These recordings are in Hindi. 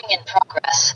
Recording in progress.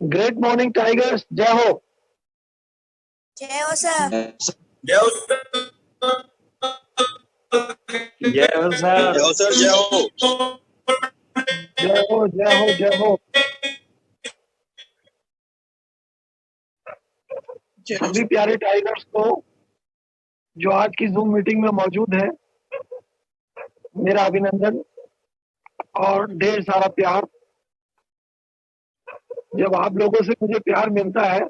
Great morning tigers, जय हो। जय हो सर। जय हो सर। जय हो सर। जय हो सर। जय हो। जय हो जय हो जय हो। सभी प्यारे टाइगर्स को जो आज की जूम मीटिंग में मौजूद है, मेरा अभिनंदन और ढेर सारा प्यार। जब आप लोगों से मुझे प्यार मिलता है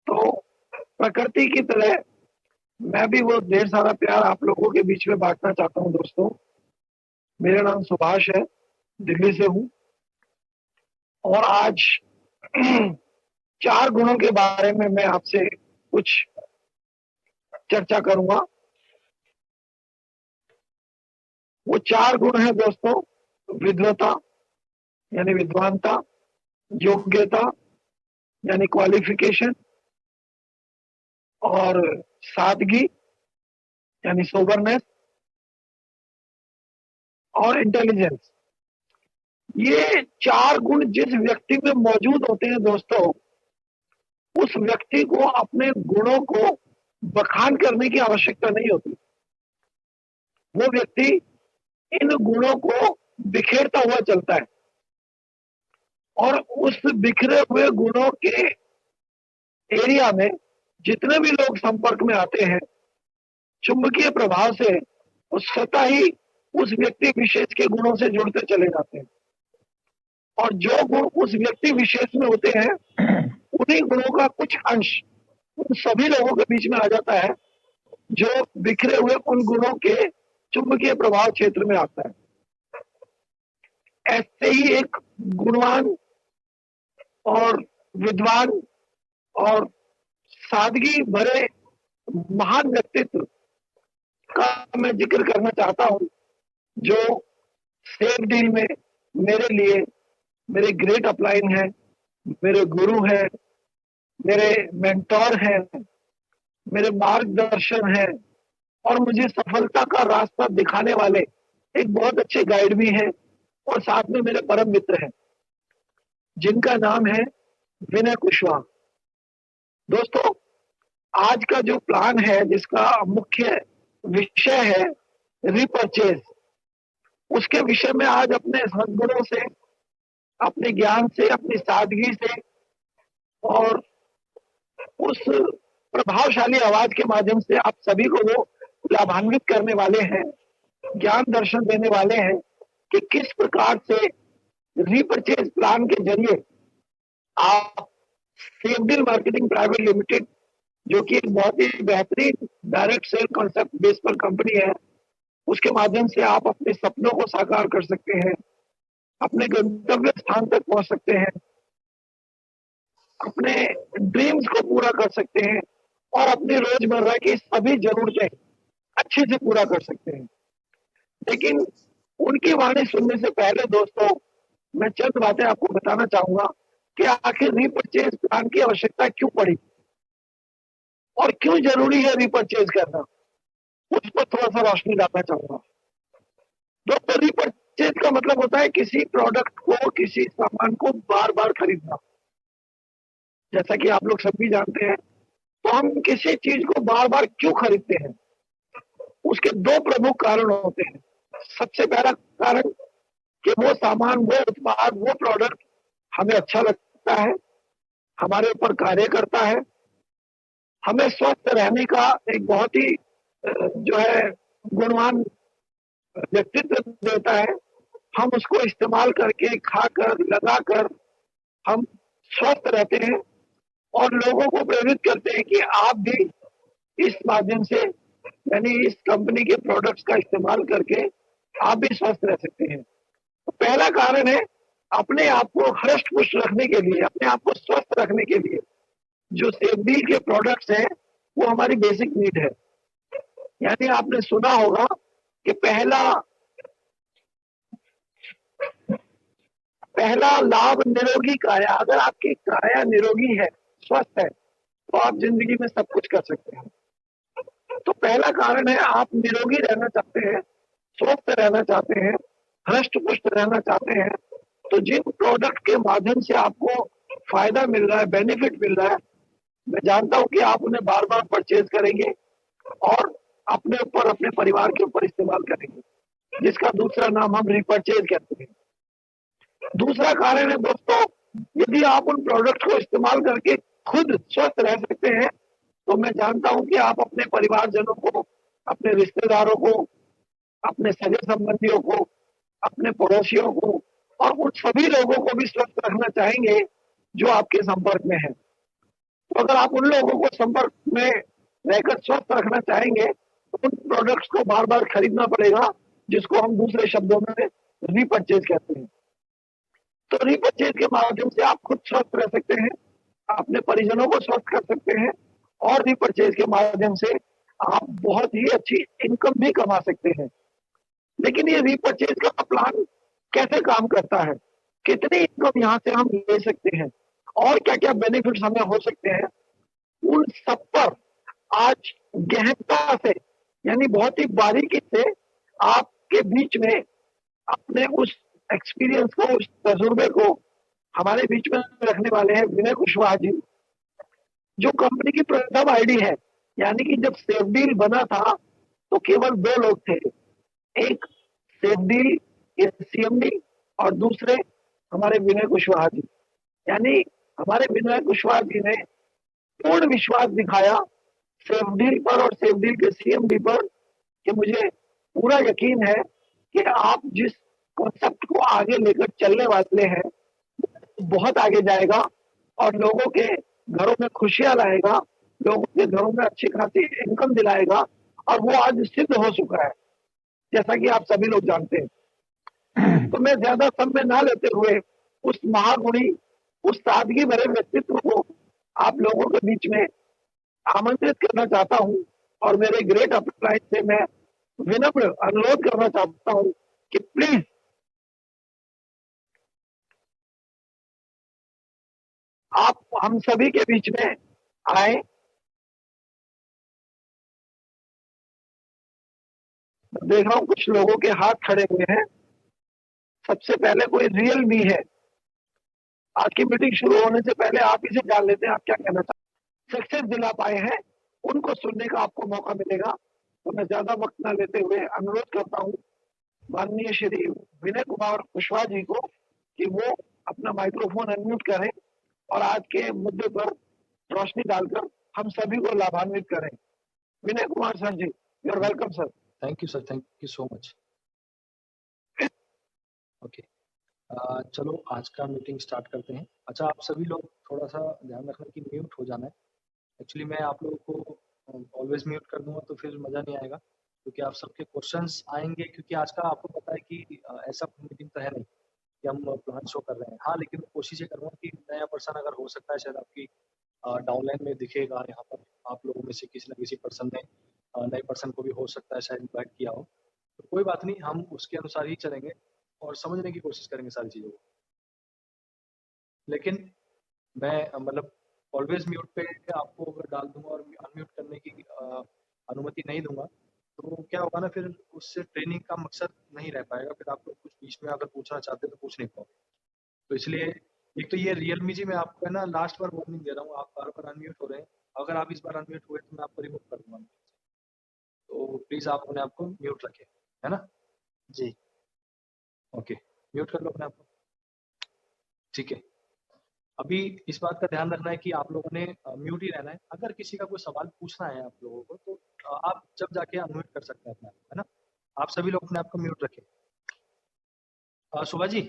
तो प्रकृति की तरह मैं भी वो ढेर सारा प्यार आप लोगों के बीच में बांटना चाहता हूं। दोस्तों, मेरा नाम सुभाष है, दिल्ली से हूं और आज 4 गुणों के बारे में मैं आपसे कुछ चर्चा करूंगा। वो 4 गुण है दोस्तों: विद्वता यानी विद्वानता, योग्यता यानी क्वालिफिकेशन, और सादगी यानी सोबरनेस, और इंटेलिजेंस। ये 4 गुण जिस व्यक्ति में मौजूद होते हैं दोस्तों, उस व्यक्ति को अपने गुणों को बखान करने की आवश्यकता नहीं होती। वो व्यक्ति इन गुणों को बिखेरता हुआ चलता है और उस बिखरे हुए गुणों के एरिया में जितने भी लोग संपर्क में आते हैं, चुंबकीय प्रभाव से वो स्वतः ही उस व्यक्ति विशेष के गुणों से जुड़ते चले जाते हैं और जो गुण उस व्यक्ति विशेष में होते हैं, उन्हीं गुणों का कुछ अंश उन सभी लोगों के बीच में आ जाता है जो बिखरे हुए उन गुणों के चुंबकीय प्रभाव क्षेत्र में आता है। ऐसे ही एक गुणवान और विद्वान और सादगी भरे महान व्यक्तित्व का मैं जिक्र करना चाहता हूं, जो सेफ डील में मेरे लिए मेरे ग्रेट अपलाइन है, मेरे गुरु है, मेरे मेंटोर है, मेरे मार्गदर्शन है और मुझे सफलता का रास्ता दिखाने वाले एक बहुत अच्छे गाइड भी हैं और साथ में मेरे परम मित्र हैं, जिनका नाम है विनय कुशवाहा। दोस्तों, आज का जो प्लान है, जिसका मुख्य विषय है रिपर्चेज, उसके विषय में आज अपने सद्गुणों से, अपने ज्ञान से, अपनी सादगी से और उस प्रभावशाली आवाज के माध्यम से आप सभी को वो लाभान्वित करने वाले हैं, ज्ञान दर्शन देने वाले हैं कि किस प्रकार से रिपर्चेज प्लान के जरिए आप safe deal marketing private limited, जो कि एक बहुत ही बेहतरीन डायरेक्ट सेल कॉन्सेप्ट बेस पर कंपनी है, उसके माध्यम से आप अपने सपनों को साकार कर सकते हैं, अपने गंतव्य स्थान तक पहुंच सकते हैं, अपने ड्रीम्स को पूरा कर सकते हैं और अपनी रोजमर्रा की सभी जरूरतें अच्छे से पूरा कर सकते हैं। लेकिन उनकी वाणी सुनने से पहले दोस्तों मैं चंद बातें आपको बताना चाहूंगा कि आखिर रीपर्चेज प्लान की आवश्यकता क्यों पड़ी और क्यों जरूरी है रीपर्चेज करना, उस पर थोड़ा सा रोशनी डालना चाहूंगा। दोस्तों, रीपर्चेज का मतलब होता है किसी प्रोडक्ट को, किसी सामान को बार बार खरीदना। जैसा कि आप लोग सभी जानते हैं, तो हम किसी चीज को बार बार क्यों खरीदते हैं, उसके दो प्रमुख कारण होते हैं। सबसे पहला कारण कि वो सामान, वो उत्पाद, वो प्रोडक्ट हमें अच्छा लगता है, हमारे ऊपर कार्य करता है, हमें स्वस्थ रहने का एक बहुत ही जो है गुणवान व्यक्तित्व देता है। हम उसको इस्तेमाल करके, खाकर, लगाकर हम स्वस्थ रहते हैं और लोगों को प्रेरित करते हैं कि आप भी इस माध्यम से, यानी इस कंपनी के प्रोडक्ट्स का इस्तेमाल करके आप भी स्वस्थ रह सकते हैं। तो पहला कारण है अपने आप को हृष्ट पुष्ट रखने के लिए, अपने आप को स्वस्थ रखने के लिए जो सेफ्टी के प्रोडक्ट्स हैं वो हमारी बेसिक नीड है। यानी आपने सुना होगा कि पहला लाभ निरोगी काया। अगर आपकी काया निरोगी है, स्वस्थ है, तो आप जिंदगी में सब कुछ कर सकते हैं। तो पहला कारण है आप निरोगी रहना चाहते हैं, स्वस्थ रहना चाहते हैं, हृष्ट पुष्ट रहना चाहते हैं, तो जिन प्रोडक्ट के माध्यम से आपको फायदा मिल रहा है, बेनिफिट मिल रहा है, मैं जानता हूं कि आप उन्हें बार बार परचेज करेंगे और अपने ऊपर, अपने परिवार के ऊपर इस्तेमाल करेंगे, जिसका दूसरा नाम हम रिपर्चेज कहते हैं। दूसरा कारण है दोस्तों, यदि आप उन प्रोडक्ट को इस्तेमाल करके खुद स्वस्थ रह सकते हैं, तो मैं जानता हूं कि आप अपने परिवारजनों को, अपने रिश्तेदारों को, अपने सगे संबंधियों को, अपने पड़ोसियों को और उन सभी लोगों को भी स्वस्थ रखना चाहेंगे जो आपके संपर्क में है। तो अगर आप उन लोगों को संपर्क में रहकर स्वस्थ रखना चाहेंगे, तो उन प्रोडक्ट्स को बार बार खरीदना पड़ेगा, जिसको हम दूसरे शब्दों में रीपर्चेज कहते हैं। तो रीपर्चेज के माध्यम से आप खुद स्वस्थ रह सकते हैं, अपने परिजनों को स्वस्थ कर सकते हैं और रीपर्चेज के माध्यम से आप बहुत ही अच्छी इनकम भी कमा सकते हैं। लेकिन ये रीपर्चेज का प्लान कैसे काम करता है, कितनी इनकम यहाँ से हम ले सकते हैं और क्या क्या बेनिफिट्स हमें हो सकते हैं, उन सब पर आज गहनता से, यानी बहुत ही बारीकी से आपके बीच में अपने उस एक्सपीरियंस को, उस तजुर्बे को हमारे बीच में रखने वाले हैं विनय कुशवाहा जी, जो कंपनी की प्रथम आईडी है। यानी कि जब सेफडील बना था तो केवल दो लोग थे, एक सेफडील के सीएमडी और दूसरे हमारे विनय कुशवाहा जी। यानी हमारे विनय कुशवाहा जी ने पूर्ण विश्वास दिखाया सेफडील पर और सेफडील के सीएमडी पर कि मुझे पूरा यकीन है कि आप जिस कॉन्सेप्ट को आगे लेकर चलने वाले हैं बहुत आगे जाएगा और लोगों के घरों में खुशियां लाएगा, लोगों के घरों में अच्छी खासी इनकम दिलाएगा और वो आज सिद्ध हो चुका है, जैसा कि आप सभी लोग जानते हैं। तो मैं ज्यादा समय ना लेते हुए उस महागुणी, उस सादगी भरे व्यक्तित्व को आप लोगों के बीच में आमंत्रित करना चाहता हूं और मेरे ग्रेट अपलाइन से मैं विनम्र अनुरोध करना चाहता हूं कि प्लीज आप हम सभी के बीच में आए। देख रहा हूं कुछ लोगों के हाथ खड़े हुए हैं। सबसे पहले कोई रियल मी है। आज की मीटिंग शुरू होने से पहले आप इसे जान लेते हैं, आप क्या कहना चाहते हैं। सक्सेस दिला पाए हैं, उनको सुनने का आपको मौका मिलेगा। तो मैं ज्यादा वक्त ना लेते हुए अनुरोध करता हूं माननीय श्री विनय कुमार कुशवाहा जी को कि वो अपना माइक्रोफोन अनम्यूट करें और आज के मुद्दे पर रोशनी डालकर हम सभी को लाभान्वित करें। Vinay Kumar sir ji, you are welcome sir. Thank you sir, thank you so much. Okay, चलो आज का मीटिंग स्टार्ट करते हैं। अच्छा, आप सभी लोग थोड़ा सा ध्यान रखना कि म्यूट हो जाना है। एक्चुअली मैं आप लोगों को ऑलवेज म्यूट कर दूंगा तो फिर मज़ा नहीं आएगा, क्योंकि आप सबके क्वेश्चंस आएंगे। क्योंकि आज का आपको पता है कि ऐसा मीटिंग तो है नहीं कि हम प्लान शो कर रहे हैं। हाँ, लेकिन कोशिश ये करूँगा कि नया पर्सन अगर हो सकता है, शायद आपकी डाउनलाइन में दिखेगा यहाँ पर, आप लोगों में से किसी न किसी पर्सन ने नए पर्सन को भी हो सकता है शायद इन्वाइट किया हो। तो कोई बात नहीं, हम उसके अनुसार ही चलेंगे और समझने की कोशिश करेंगे सारी चीज़ों को। लेकिन मैं मतलब ऑलवेज म्यूट पे आपको अगर डाल दूंगा और अनम्यूट करने की अनुमति नहीं दूंगा, तो क्या होगा ना, फिर उससे ट्रेनिंग का मकसद नहीं रह पाएगा। फिर आप लोग कुछ बीच में अगर पूछना चाहते हैं तो पूछ नहीं पाओगे। तो इसलिए एक तो ये रियलमी जी, मैं आपको है ना लास्ट बार वार्निंग दे रहा हूँ, आप बार बार अनम्यूट हो रहे हैं। अगर आप इस बार अनम्यूट हुए तो मैं आपको रिमूव कर दूंगा। तो प्लीज आप अपने आप को म्यूट रखें, है ना जी। ओके, म्यूट कर लो अपने आप को, ठीक है। अभी इस बात का ध्यान रखना है कि आप लोगों ने म्यूट ही रहना है। अगर किसी का कोई सवाल पूछना है आप लोगों को, तो आप जब जाके अनम्यूट कर सकते हैं अपने आप, है ना। आप सभी लोग अपने आप को म्यूट रखें। सुभा जी,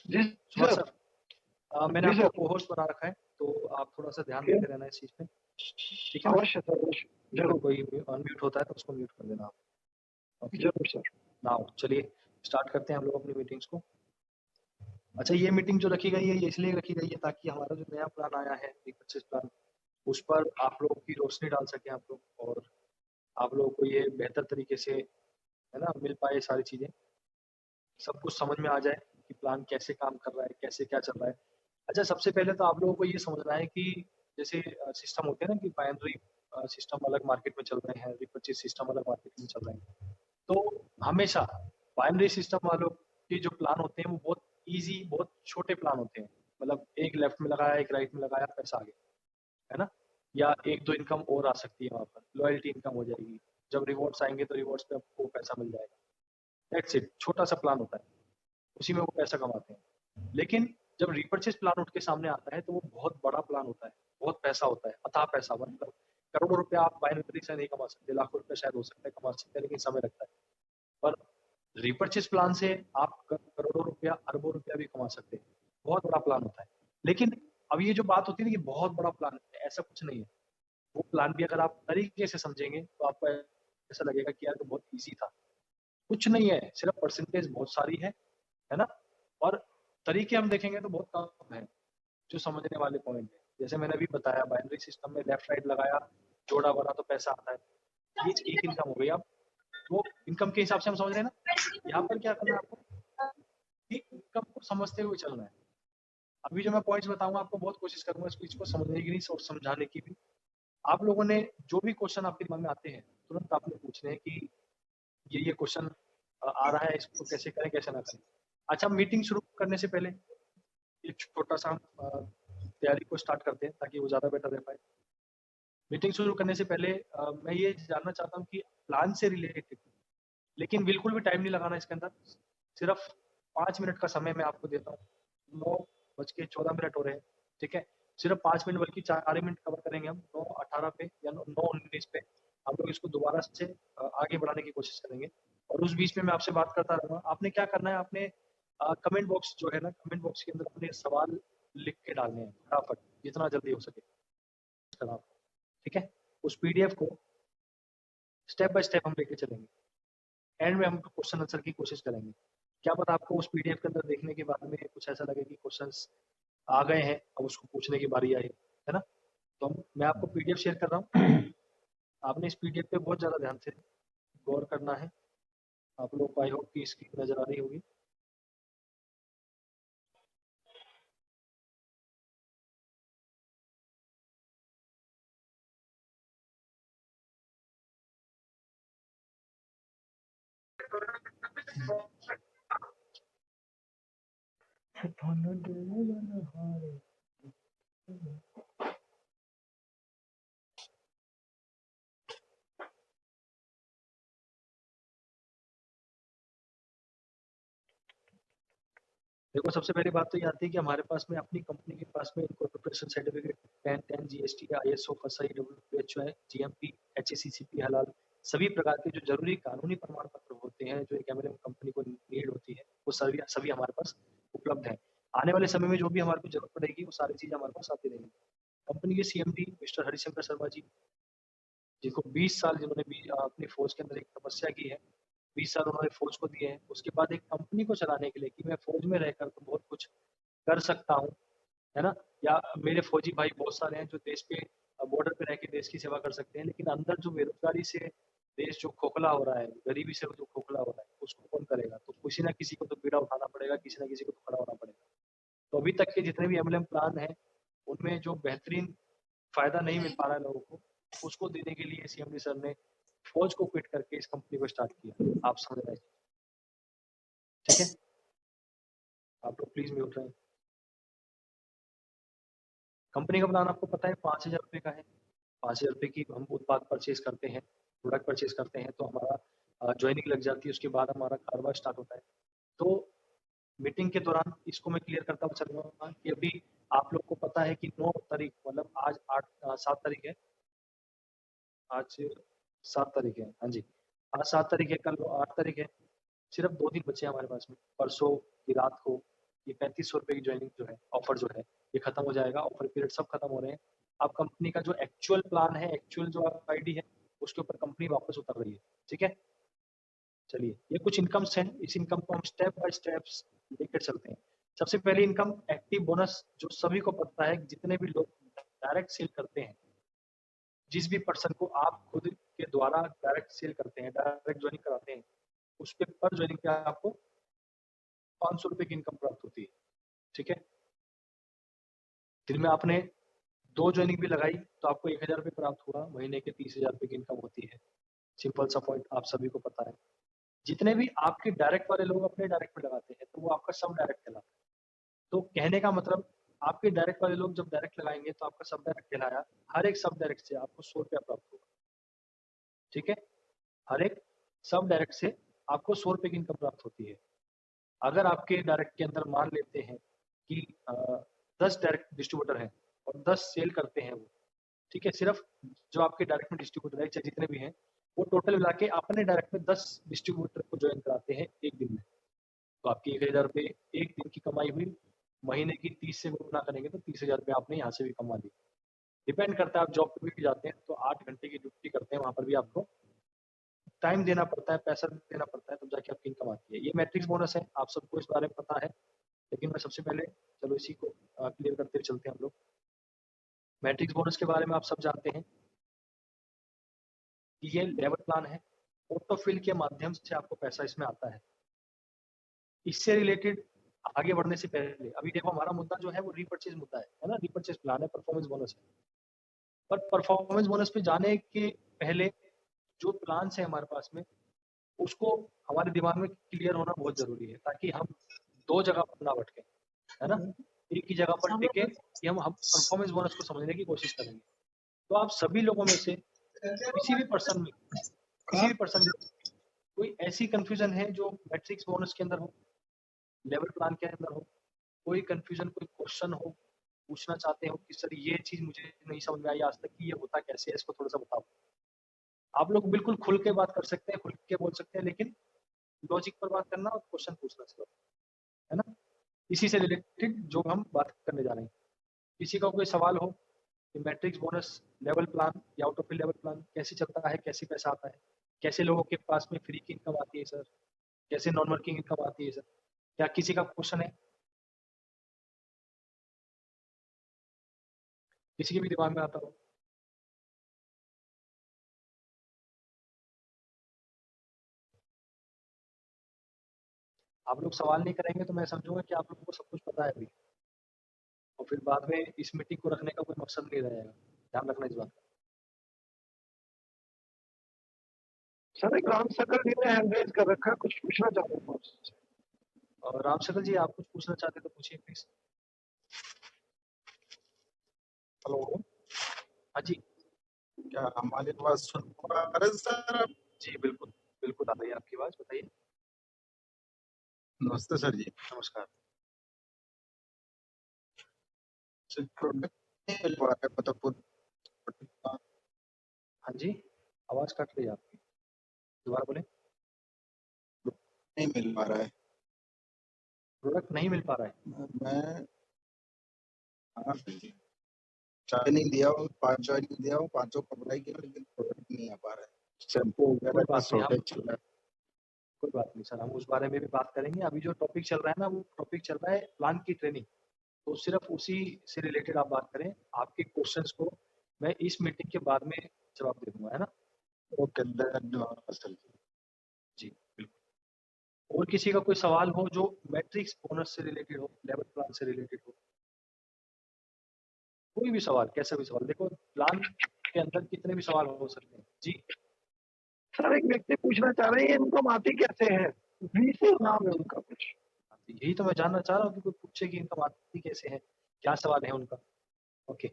जी सुभा सर। सर, मैंने जी आपको सर। को होस्ट बना रखा है, तो आप थोड़ा सा ध्यान ओके, देते रहना इस चीज पे, ठीक है ना। अवश्य सर, अवश्य, अगर जरूर कोई अनम्यूट होता है तो उसको म्यूट कर देना आप। ओके, जरूर सर। नाउ चलिए स्टार्ट करते हैं हम लोग अपनी मीटिंग्स को। अच्छा, ये मीटिंग जो रखी गई है ये इसलिए रखी गई है ताकि हमारा जो नया प्लान आया है 25 प्लान, उस पर आप लोग की रोशनी डाल सके आप लोग, और आप लोगों को ये बेहतर तरीके से, है ना, मिल पाए सारी चीजें, सब कुछ समझ में आ जाए कि प्लान कैसे काम कर रहा है, कैसे क्या चल रहा है। अच्छा, सबसे पहले तो आप लोगों को ये समझना है कि जैसे सिस्टम होते हैं ना, कि बाइनरी सिस्टम अलग मार्केट में चल रहे हैं, रिपर्चेज सिस्टम अलग मार्केट में चल रहे हैं। तो हमेशा बाइनरी सिस्टम वालों के जो प्लान होते हैं वो बहुत इजी, बहुत छोटे प्लान होते हैं। मतलब एक लेफ्ट में लगाया, एक राइट में लगाया, पैसा आ गया, है ना। या एक दो इनकम और आ सकती है वहाँ पर, लॉयल्टी इनकम हो जाएगी। जब रिवॉर्ड्स आएंगे तो रिवॉर्ड्स पे आपको पैसा मिल जाएगा। दैट्स इट, छोटा सा प्लान होता है, उसी में वो पैसा कमाते हैं। लेकिन जब रिपर्चेज प्लान उठ के सामने आता है तो वो बहुत बड़ा प्लान होता है, बहुत पैसा होता है, अथाह पैसा। मतलब करोड़ों रुपया आप बाइनरी से नहीं कमा सकते, लाखों रुपया शायद हो सकता है कमा सकते हैं, लेकिन समय लगता है। पर रिपर्चेज प्लान से आप करोड़ों रुपया, अरबों रुपया भी कमा सकते हैं। बहुत बड़ा प्लान होता है। लेकिन अब ये जो बात होती है ना कि बहुत बड़ा प्लान है, ऐसा कुछ नहीं है। वो प्लान भी अगर आप तरीके से समझेंगे तो आपको ऐसा लगेगा कि यार तो बहुत इजी था। कुछ नहीं है, सिर्फ परसेंटेज बहुत सारी है ना। और तरीके हम देखेंगे तो बहुत कम है जो समझने वाले पॉइंट है। जैसे मैंने अभी बताया, बाइनरी सिस्टम में लेफ्ट राइट लगाया, जोड़ा बना तो पैसा आता है। ये एक इनकम हो गई। अब वो इनकम के हिसाब से हम समझ रहे हैं ना। यहाँ पर क्या करना है आपको, कि इनकम को समझते हुए चलना है। अभी जो मैं पॉइंट्स बताऊंगा आपको बहुत कोशिश करूंगा इस चीज को समझने की भी और समझाने की भी। आप लोगों ने जो भी क्वेश्चन आपके दिमाग में आते हैं तुरंत आपने पूछने हैं कि ये क्वेश्चन आ रहा है, इसको कैसे करें कैसे ना करें। अच्छा, मीटिंग शुरू करने से पहले एक छोटा सा तैयारी को स्टार्ट करते हैं ताकि वो ज़्यादा बेटर रह पाए। मीटिंग शुरू करने से पहले मैं ये जानना चाहता हूँ कि प्लान से रिलेटेड, लेकिन बिल्कुल भी टाइम नहीं लगाना इसके अंदर। सिर्फ 5 मिनट का समय मैं आपको देता हूँ। 9:14 हो रहे हैं, ठीक है। सिर्फ 5 मिनट बल्कि 4 मिनट कवर करेंगे हम, 9:18 पे या 9:19 पे हम लोग इसको दोबारा से आगे बढ़ाने की कोशिश करेंगे। और उस बीच में मैं आपसे बात करता रहूंगा। आपने क्या करना है, आपने कमेंट बॉक्स जो है ना, कमेंट बॉक्स के अंदर अपने सवाल लिख के डालने हैं फटाफट, जितना जल्दी हो सके करना आपको, ठीक है। उस पीडीएफ को स्टेप बाय स्टेप हम लेके चलेंगे। एंड में हम क्वेश्चन आंसर की कोशिश करेंगे। क्या पता आपको उस पीडीएफ के अंदर देखने के बाद में कुछ ऐसा लगे कि क्वेश्चंस आ गए हैं, अब उसको पूछने की बारी आई है ना। तो मैं आपको पीडीएफ शेयर कर रहा हूँ। आपने इस पीडीएफ पे बहुत ज़्यादा ध्यान से गौर करना है। आप लोग को आई होप कि स्क्रीन नजर आ रही होगी। देखो, सबसे पहली बात तो ये आती है कि हमारे पास में अपनी कंपनी के पास में incorporation certificate, pan, 10 GST, ISO, फसाई, डब्ल्यूएचओ, जीएमपी, एचएसीसीपी, हलाल, सभी प्रकार के जो जरूरी कानूनी प्रमाण पत्र होते हैं जो एक एमएलएम कंपनी को नीड होती है, वो सभी सभी हमारे पास उपलब्ध है। आने वाले समय में जो भी हमारे को जरूरत पड़ेगी वो सारी चीजें हमारे पास आती रहेंगी। कंपनी के सीएमडी मिस्टर हरिशंकर शर्मा जी, जिनको 20 साल, जिन्होंने अपनी फौज के अंदर एक तपस्या की है, 20 साल उन्होंने फौज को दिए हैं। उसके बाद एक कंपनी को चलाने के लिए कि मैं फौज में रहकर तो बहुत कुछ कर सकता हूँ, है ना। या मेरे फौजी भाई बहुत सारे हैं जो देश पे बॉर्डर पे रह के देश की सेवा कर सकते हैं, लेकिन अंदर जो बेरोजगारी से देश जो खोखला हो रहा है, गरीबी से जो खोखला हो रहा है, उसको कौन करेगा? तो किसी ना किसी को तो बीड़ा उठाना पड़ेगा, किसी ना किसी को तो खड़ा होना पड़ेगा। तो अभी तक के जितने भी एमएलएम प्लान हैं, उनमें जो बेहतरीन फायदा नहीं मिल पा रहा है लोगों को, उसको देने के लिए सीएमडी सर ने फौज को क्विट करके इस कंपनी को स्टार्ट किया। आप समझ रहे हैं? ठीक है, आप लोग प्लीज म्यूट रहें। कंपनी का प्लान आपको पता है 5,000 रुपये का है। 5,000 रुपये की हम उत्पाद परचेज करते हैं, प्रोडक्ट परचेज करते हैं, तो हमारा ज्वाइनिंग लग जाती है, उसके बाद हमारा कारोबार स्टार्ट होता है। तो मीटिंग के दौरान इसको मैं क्लियर करता चलूंगा कि अभी आप लोग को पता है कि 9 तारीख मतलब आज 7 तारीख है, आज 7 तारीख है, हाँ जी, आज 7 तारीख है, कल 8 तारीख है। सिर्फ 2 दिन बचे हैं हमारे पास में। परसों की रात को ये 3500 रुपये की ज्वाइनिंग जो है, ऑफर जो है, ये खत्म हो जाएगा। ऑफर पीरियड सब खत्म हो रहे हैं। अब कंपनी का जो एक्चुअल प्लान है, एक्चुअल जो आईडी है, उसके ऊपर कंपनी वापस उतर रही है। ठीक है, चलिए, ये कुछ इनकम्स हैं। इस इनकम को हम स्टेप बाय स्टेप्स लेकर चलते हैं। सबसे पहली इनकम एक्टिव बोनस, जो सभी को पता है, जितने भी लोग डायरेक्ट सेल करते हैं, जिस भी पर्सन को आप खुद के द्वारा डायरेक्ट सेल करते हैं, डायरेक्ट ज्वाइनिंग कराते हैं, उस पे पर ज्वाइनिंग पे आपको 500 रुपये की इनकम प्राप्त होती है। ठीक है, दिन में आपने 2 ज्वाइनिंग भी लगाई तो आपको 1,000 रुपये प्राप्त हुआ। महीने के 30,000 रुपये की इनकम होती है। सिंपल सा पॉइंट आप सभी को पता है। जितने भी आपके डायरेक्ट वाले लोग अपने डायरेक्ट में लगाते हैं, तो वो आपका सब डायरेक्ट कहलाता है। तो कहने का मतलब, आपके डायरेक्ट वाले लोग जब डायरेक्ट लगाएंगे तो आपका सब डायरेक्ट कहलाया। हर एक सब डायरेक्ट से आपको 100 रुपया प्राप्त होगा। ठीक है, हर एक सब डायरेक्ट से आपको 100 रुपये की इनकम प्राप्त होती है। अगर आपके डायरेक्ट के अंदर मान लेते हैं कि 10 डायरेक्ट डिस्ट्रीब्यूटर हैं और 10 सेल करते हैं वो, ठीक है, सिर्फ जो आपके डायरेक्ट में डिस्ट्रीब्यूटर है, चाहे जितने भी हैं, वो टोटल मिला के अपने डायरेक्ट में 10 डिस्ट्रीब्यूटर को ज्वाइन कराते हैं एक दिन में। तो आपकी 1,000 रुपये एक दिन की कमाई हुई। महीने की 30 से गुना करेंगे तो 30,000 रुपये आपने यहाँ से भी कमा ली। डिपेंड करता है, आप जॉब पे भी जाते हैं तो 8 घंटे की ड्यूटी करते हैं, वहां पर भी आपको टाइम देना पड़ता है, पैसा देना पड़ता है, तब जाके आपकी इनकम आती है। ये मैट्रिक्स बोनस है, आप सबको इस बारे में पता है, लेकिन मैं सबसे पहले चलो इसी को क्लियर करते हुए चलते हैं हम लोग। मैट्रिक्स बोनस के बारे में आप सब जानते हैं कि ये लेवल प्लान है। ऑटोफिल के माध्यम से आपको पैसा इसमें आता है। इससे रिलेटेड आगे बढ़ने से पहले अभी देखो, हमारा मुद्दा जो है वो रीपर्चेज मुद्दा है ना, रीपर्चेज प्लान है, परफॉर्मेंस बोनस है। पर परफॉर्मेंस बोनस पे जाने के पहले जो प्लान है हमारे पास में, उसको हमारे दिमाग में क्लियर होना बहुत जरूरी है, ताकि हम 2 जगह पर ना भटके, है ना, एक ही जगह पर टिके कि हम परफॉर्मेंस बोनस को समझने की कोशिश करेंगे। तो आप सभी लोगों में से किसी भी पर्सन में कोई ऐसी कंफ्यूजन है जो मैट्रिक्स बोनस के अंदर हो, लेवल प्लान के अंदर हो, कोई कंफ्यूजन, कोई क्वेश्चन हो, पूछना चाहते हो कि सर ये चीज मुझे नहीं समझ में आई आज तक कि ये होता कैसे है, इसको थोड़ा सा बताओ। आप लोग बिल्कुल खुल के बात कर सकते हैं, खुल के बोल सकते हैं, लेकिन लॉजिक पर बात करना और क्वेश्चन पूछना चाहिए, है ना। इसी से रिलेटेड जो हम बात करने जा रहे हैं। किसी का कोई सवाल हो कि मैट्रिक्स बोनस लेवल प्लान या आउट ऑफ लेवल प्लान कैसे चलता है, कैसे पैसा आता है, कैसे लोगों के पास में फ्री की इनकम आती है सर, कैसे नॉन वर्किंग इनकम आती है सर, क्या किसी का क्वेश्चन है? किसी के भी दिमाग में आता हो? आप लोग सवाल नहीं करेंगे तो मैं समझूंगा कि आप लोगों को सब कुछ पता है अभी, और फिर बाद में इस मीटिंग को रखने का कोई मकसद नहीं रहेगा। ध्यान रखना इस बात का। सर एक राम सकल जी ने हैंड रेज कर रखा है, कुछ पूछना चाहते हैं आपसे। और राम शकल जी, आप कुछ पूछना चाहते तो पूछिए प्लीज। हेलो, हाँ जी, क्या हमारी बात सुन पा रहे हैं सर आप? जी बिल्कुल बिल्कुल आ रही है आपकी आवाज, बताइए। नमस्ते सर जी। नमस्कार। सर, प्रोडक्ट नहीं मिल पा रहा है, मतलब हाँ जी, आवाज कट रही है आपकी, दोबारा बोले। नहीं मिल पा रहा है। प्रोडक्ट नहीं मिल पा रहा है? मैं हाँ सर जी, ज्वाइनिंग दिया हूँ, 5 ज्वाइनिंग दिया हूँ, 5 को अप्लाई किया, लेकिन प्रोडक्ट नहीं आ पा रहा है। शैम्पू कोई वगैरह का बात नहीं, हम शॉर्टेज चल रहा है। कोई बात नहीं सर, हम उस बारे में भी बात करेंगे। अभी जो टॉपिक चल रहा है ना, वो टॉपिक चल रहा है प्लान की ट्रेनिंग, तो सिर्फ उसी से रिलेटेड आप बात करें। आपके क्वेश्चंस को मैं इस मीटिंग के बाद में जवाब दे दूंगा, है ना। ओके असल जी बिल्कुल। और किसी का कोई सवाल हो जो मैट्रिक्स बोनस से रिलेटेड हो, लेवल प्लान से रिलेटेड हो, कोई भी सवाल, कैसा भी सवाल। देखो प्लान के अंदर कितने भी सवाल हो सकते हैं। जी सर एक व्यक्ति पूछना चाह रहे हैं इनको आती कैसे है, वी से नाम है उनका कुछ। यही तो मैं जानना चाह रहा हूँ कि कोई पूछे कि इनकम आती कैसे है, क्या सवाल है उनका। ओके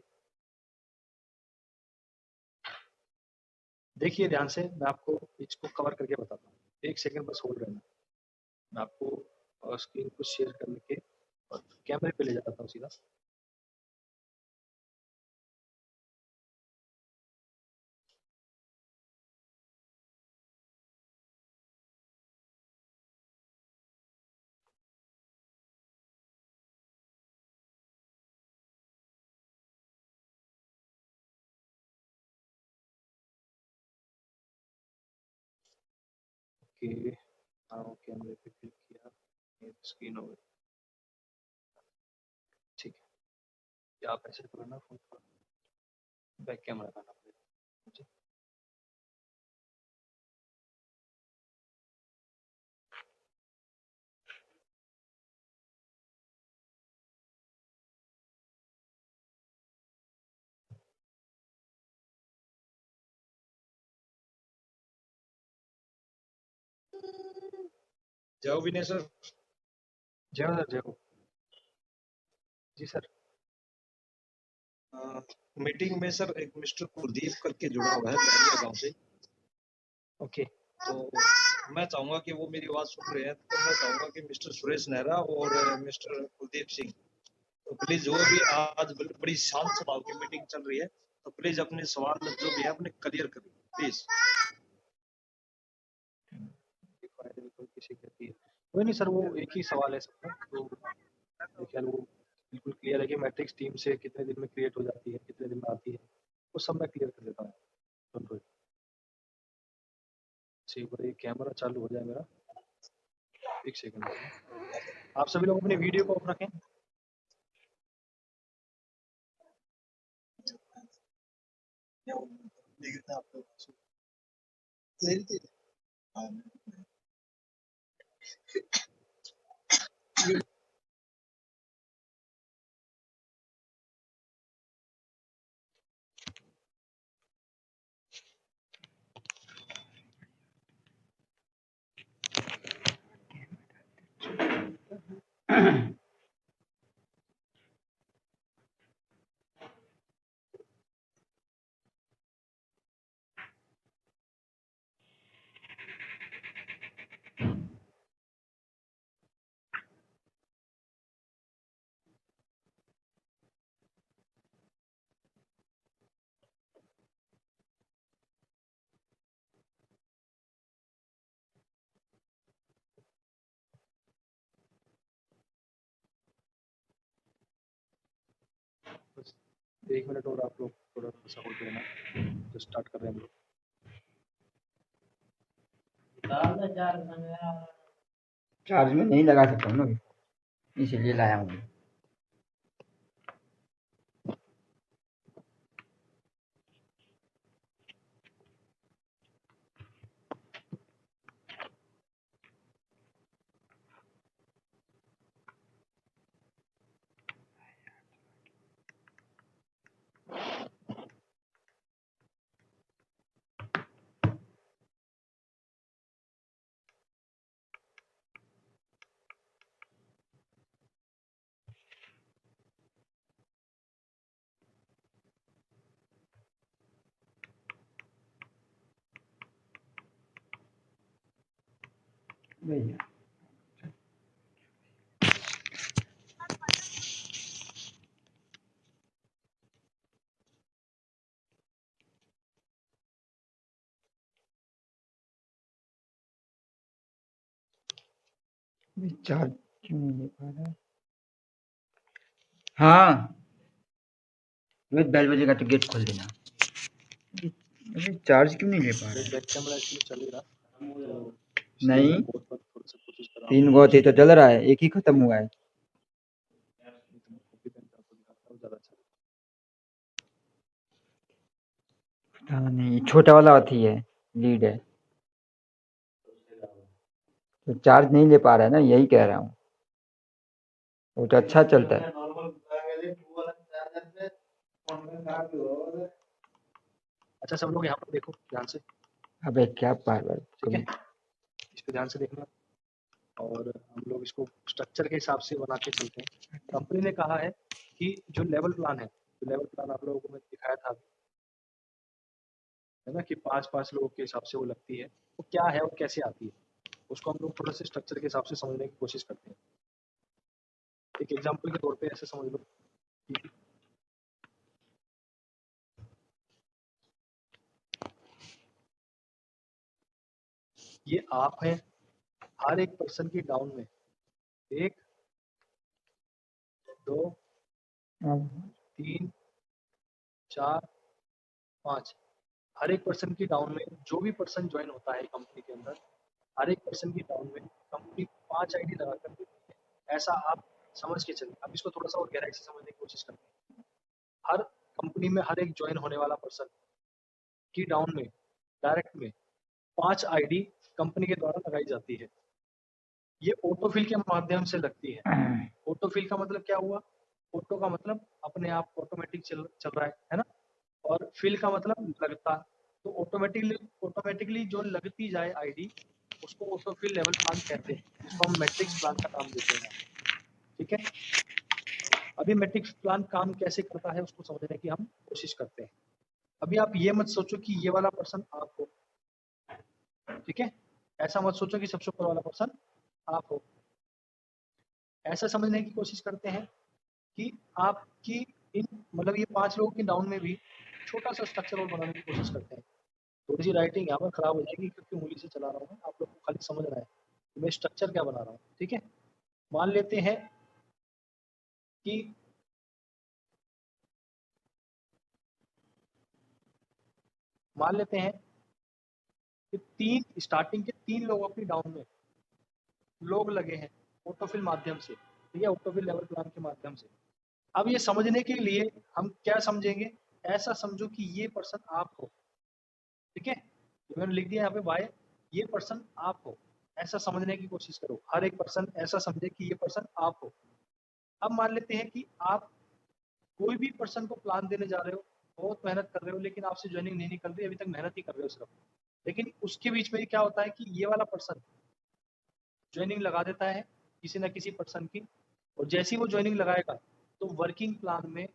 देखिए ध्यान से, मैं आपको इसको कवर करके बताता हूँ। एक सेकंड बस होल्ड रहना। मैं आपको स्क्रीन को शेयर करने के और कैमरे पे ले जाता हूँ सीधा। ओके हाँ कैमरे पे क्लिक किया, स्क्रीन हो गई। ठीक है, या आप ऐसे करना, फोन पर बैक कैमरा करना पड़ेगा मुझे। जाओ विनय सर। जय हो सर, जय हो। जी सर। मीटिंग में सर एक मिस्टर कुलदीप करके जुड़ा हुआ है बहरिया गांव से। ओके तो मैं चाहूंगा कि वो मेरी आवाज सुन रहे हैं, तो मैं चाहूंगा कि मिस्टर सुरेश नेहरा और मिस्टर कुलदीप सिंह, तो प्लीज वो भी आज बड़ी शांत स्वभाव की मीटिंग चल रही है, तो प्लीज अपने सवाल जो भी है अपने क्लियर करिए प्लीज। किसी कहती है कोई नहीं सर, वो एक ही सवाल है सबका। तो मेरे ख्याल वो बिल्कुल क्लियर है कि मैट्रिक्स टीम से कितने दिन में क्रिएट हो जाती है, कितने दिन में आती है, वो सब मैं क्लियर कर देता हूँ। कंट्रोल ठीक है, कैमरा चालू हो जाए मेरा, एक सेकंड। आप सभी लोग अपनी वीडियो को ऑफ रखें। बस 1 मिनट और आप लोग थोड़ा सा होल्ड रहना, तो स्टार्ट कर रहे हैं हम लोग। चार्ज में नहीं लगा सकता हूँ ना, इसीलिए लाया हूँ। भैया चार्ज क्यों नहीं ले पा रहा है? हाँ रोहित बेल बजेगा तो गेट खोल देना। अरे चार्ज क्यों नहीं ले पा रहा है? बैक कैमरा एक्चुअली चल ही रहा, तो नहीं बहुत बार थोड़ा सा कोशिश कर रहा हूँ। 3 गो थे तो चल रहा है, एक ही खत्म हुआ है। कॉपी पेन आपको दिखाता हूँ, ज़्यादा अच्छा। हाँ नहीं छोटा वाला अथी है, लीड है, तो चार्ज नहीं ले पा रहा है ना, यही कह रहा हूँ। वो तो अच्छा चलता है। अच्छा सब लोग यहाँ पर देखो ध्यान से, अबे क्या बार बार ठीक है, इस पे ध्यान से देखना और हम लोग इसको स्ट्रक्चर के हिसाब से बना के चलते हैं। कंपनी ने कहा है कि जो लेवल प्लान है, जो लेवल प्लान आप लोगों को मैं दिखाया था अभी, है ना, कि 5-5 लोगों के हिसाब से वो लगती है, वो क्या है और कैसे आती है, उसको हम लोग थोड़ा सा स्ट्रक्चर के हिसाब से समझने की कोशिश करते हैं। एक एग्जांपल के तौर पे ऐसे समझ लो कि ये आप हैं, हर एक पर्सन की डाउन में 1 2 3 4 5, हर एक पर्सन की डाउन में जो भी पर्सन ज्वाइन होता है कंपनी के अंदर, हर एक पर्सन की डाउन में कंपनी 5 आईडी लगाकर देती है। ऐसा आप समझ के चलिए। अब इसको थोड़ा सा और गहराई से समझने की कोशिश करते हैं। हर कंपनी में हर एक ज्वाइन होने वाला पर्सन की डाउन में डायरेक्ट में 5 आईडी कंपनी के द्वारा लगाई जाती है। ये ऑटोफिल के माध्यम से लगती है। ऑटोफिल का मतलब क्या हुआ? ऑटो का मतलब अपने आप ऑटोमेटिक चल रहा है ना, और फिल का मतलब लगता। तो ऑटोमेटिकली जो लगती जाए आईडी, उसको ऑटोफिल लेवल प्लान कहते हैं, जिसको हम मैट्रिक्स प्लान का नाम देते हैं। ठीक है, अभी मैट्रिक्स प्लान काम कैसे करता है उसको समझने की हम कोशिश करते हैं। अभी आप ये मत सोचो कि ये वाला पर्सन आप हो, ठीक है, ऐसा मत सोचो कि सबसे ऊपर वाला पर्सन आप हो। ऐसा समझने की कोशिश करते हैं कि आपकी इन मतलब ये 5 लोगों की डाउन में भी छोटा सा स्ट्रक्चर और बनाने की कोशिश करते हैं। थोड़ी सी राइटिंग यहाँ पर खराब हो जाएगी क्योंकि उंगली से चला रहा हूँ, आप लोग को खाली समझना है कि मैं स्ट्रक्चर क्या बना रहा हूँ। ठीक है, मान लेते हैं कि स्टार्टिंग के 3 लोगों की डाउन में लोग लगे हैं ऑटोफिल माध्यम से, ठीक है, ऑटोफिल लेवल प्लान के माध्यम से। अब ये समझने के लिए हम क्या समझेंगे? ऐसा समझो कि ये पर्सन आप हो, ठीक है, मैंने लिख दिया यहाँ पे वाई, ये पर्सन आप हो, ऐसा समझने की कोशिश करो। हर एक पर्सन ऐसा समझे कि ये पर्सन आप हो। अब मान लेते हैं कि आप कोई भी पर्सन को प्लान देने जा रहे हो, बहुत मेहनत कर रहे हो, लेकिन आपसे ज्वाइनिंग नहीं निकल रही, अभी तक मेहनत ही कर रहे हो सिर्फ। लेकिन उसके बीच में क्या होता है कि ये वाला पर्सन ज्वाइनिंग लगा देता है किसी ना किसी पर्सन की, और जैसे ही वो ज्वाइनिंग लगाएगा तो वर्किंग प्लान में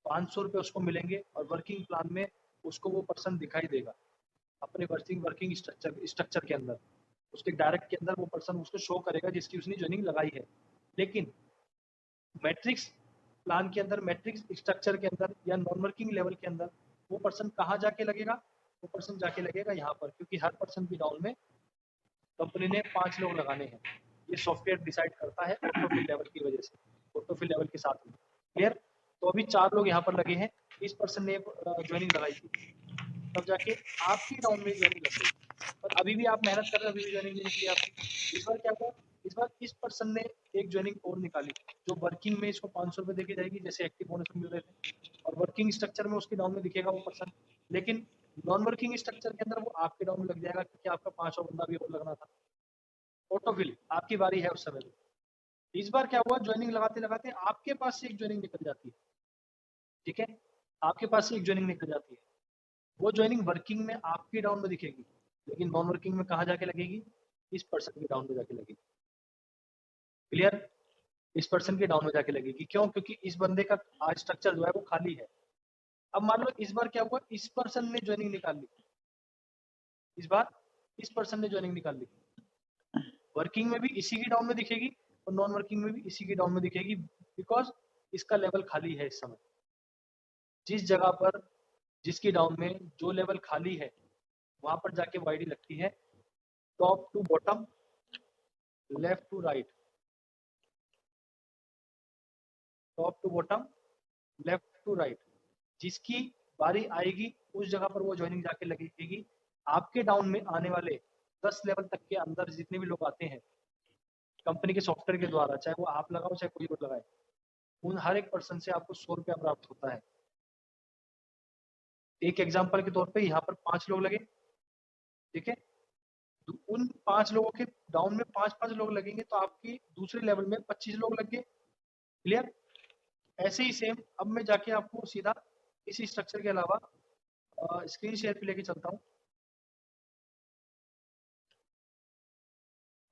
500 रुपये उसको मिलेंगे, और वर्किंग प्लान में उसको वो पर्सन दिखाई देगा अपने वर्किंग स्ट्रक्चर के अंदर, उसके डायरेक्ट के अंदर वो पर्सन उसको शो करेगा जिसकी उसने ज्वाइनिंग लगाई है। लेकिन मैट्रिक्स प्लान के अंदर, मैट्रिक्स स्ट्रक्चर के अंदर या नॉन वर्किंग लेवल के अंदर वो पर्सन कहाँ जाके लगेगा? वो पर्सन जाके लगेगा यहाँ पर, क्योंकि हर पर्सन की डाउन में कंपनी ने 5 लोग लगाने हैं। ये सॉफ्टवेयर डिसाइड करता है ऑटोफिल लेवल की वजह से, ऑटोफिल लेवल के साथ में। क्लियर? तो अभी 4 लोग यहाँ पर लगे हैं, इस पर्सन ने ज्वाइनिंग लगाई थी, तब जाके आपकी डाउन में ज्वाइनिंग लग गई, और अभी भी आप मेहनत कर रहे हो, अभी भी ज्वाइनिंग नहीं निकली आपकी। इस बार क्या हुआ? इस बार इस पर्सन ने एक ज्वाइनिंग और निकाली, जो वर्किंग में इसको 500 रुपये देके जाएगी, जैसे एक्टिव होने से मिल रहे थे, और वर्किंग स्ट्रक्चर में उसकी डाउन में दिखेगा वो पर्सन। लेकिन नॉन वर्किंग स्ट्रक्चर के अंदर वो आपके डाउन में लग जाएगा, क्योंकि आपका 5 और बंदा भी और लगना था। ऑटोफिल आपकी बारी है उस समय। इस बार क्या हुआ? ज्वाइनिंग लगाते लगाते आपके पास से एक ज्वाइनिंग निकल जाती है, ठीक है, आपके पास से एक ज्वाइनिंग निकल जाती है। वो ज्वाइनिंग वर्किंग में आपकी डाउन में दिखेगी, लेकिन नॉन वर्किंग में कहाँ जाके लगेगी? इस पर्सन की डाउन में जाके लगेगी। क्लियर? इस पर्सन की डाउन में जाके लगेगी। क्यों? क्योंकि इस बंदे का आज स्ट्रक्चर जो है वो खाली है। अब मान लो इस बार क्या हुआ, इस पर्सन ने ज्वाइनिंग निकाल ली, इस बार इस पर्सन ने ज्वाइनिंग निकाल ली, वर्किंग में भी इसी की डाउन में दिखेगी और नॉन वर्किंग में भी इसी की डाउन में दिखेगी, बिकॉज इसका लेवल खाली है इस समय। जिस जगह पर जिसकी डाउन में जो लेवल खाली है वहां पर जाके वाईडी लगती है, top to bottom, left to right, top to bottom, left to right. जिसकी बारी आएगी उस जगह पर वो ज्वाइनिंग जाके लगेगी। आपके डाउन में आने वाले 10 लेवल तक के अंदर जितने भी लोग आते हैं कंपनी के सॉफ्टवेयर के द्वारा, चाहे वो आप लगाओ चाहे कोई और लगाए, उन हर एक पर्सन से आपको 100 रुपया प्राप्त होता है। एक एग्जांपल के तौर पे यहाँ पर 5 लोग लगे, ठीक है। तो उन 5 लोगों के डाउन में 5-5 लोग लगेंगे तो आपकी दूसरे लेवल में 25 लोग लग गए। क्लियर? ऐसे ही सेम अब मैं जाके आपको सीधा इसी स्ट्रक्चर के अलावा स्क्रीन शेयर पे लेके चलता हूँ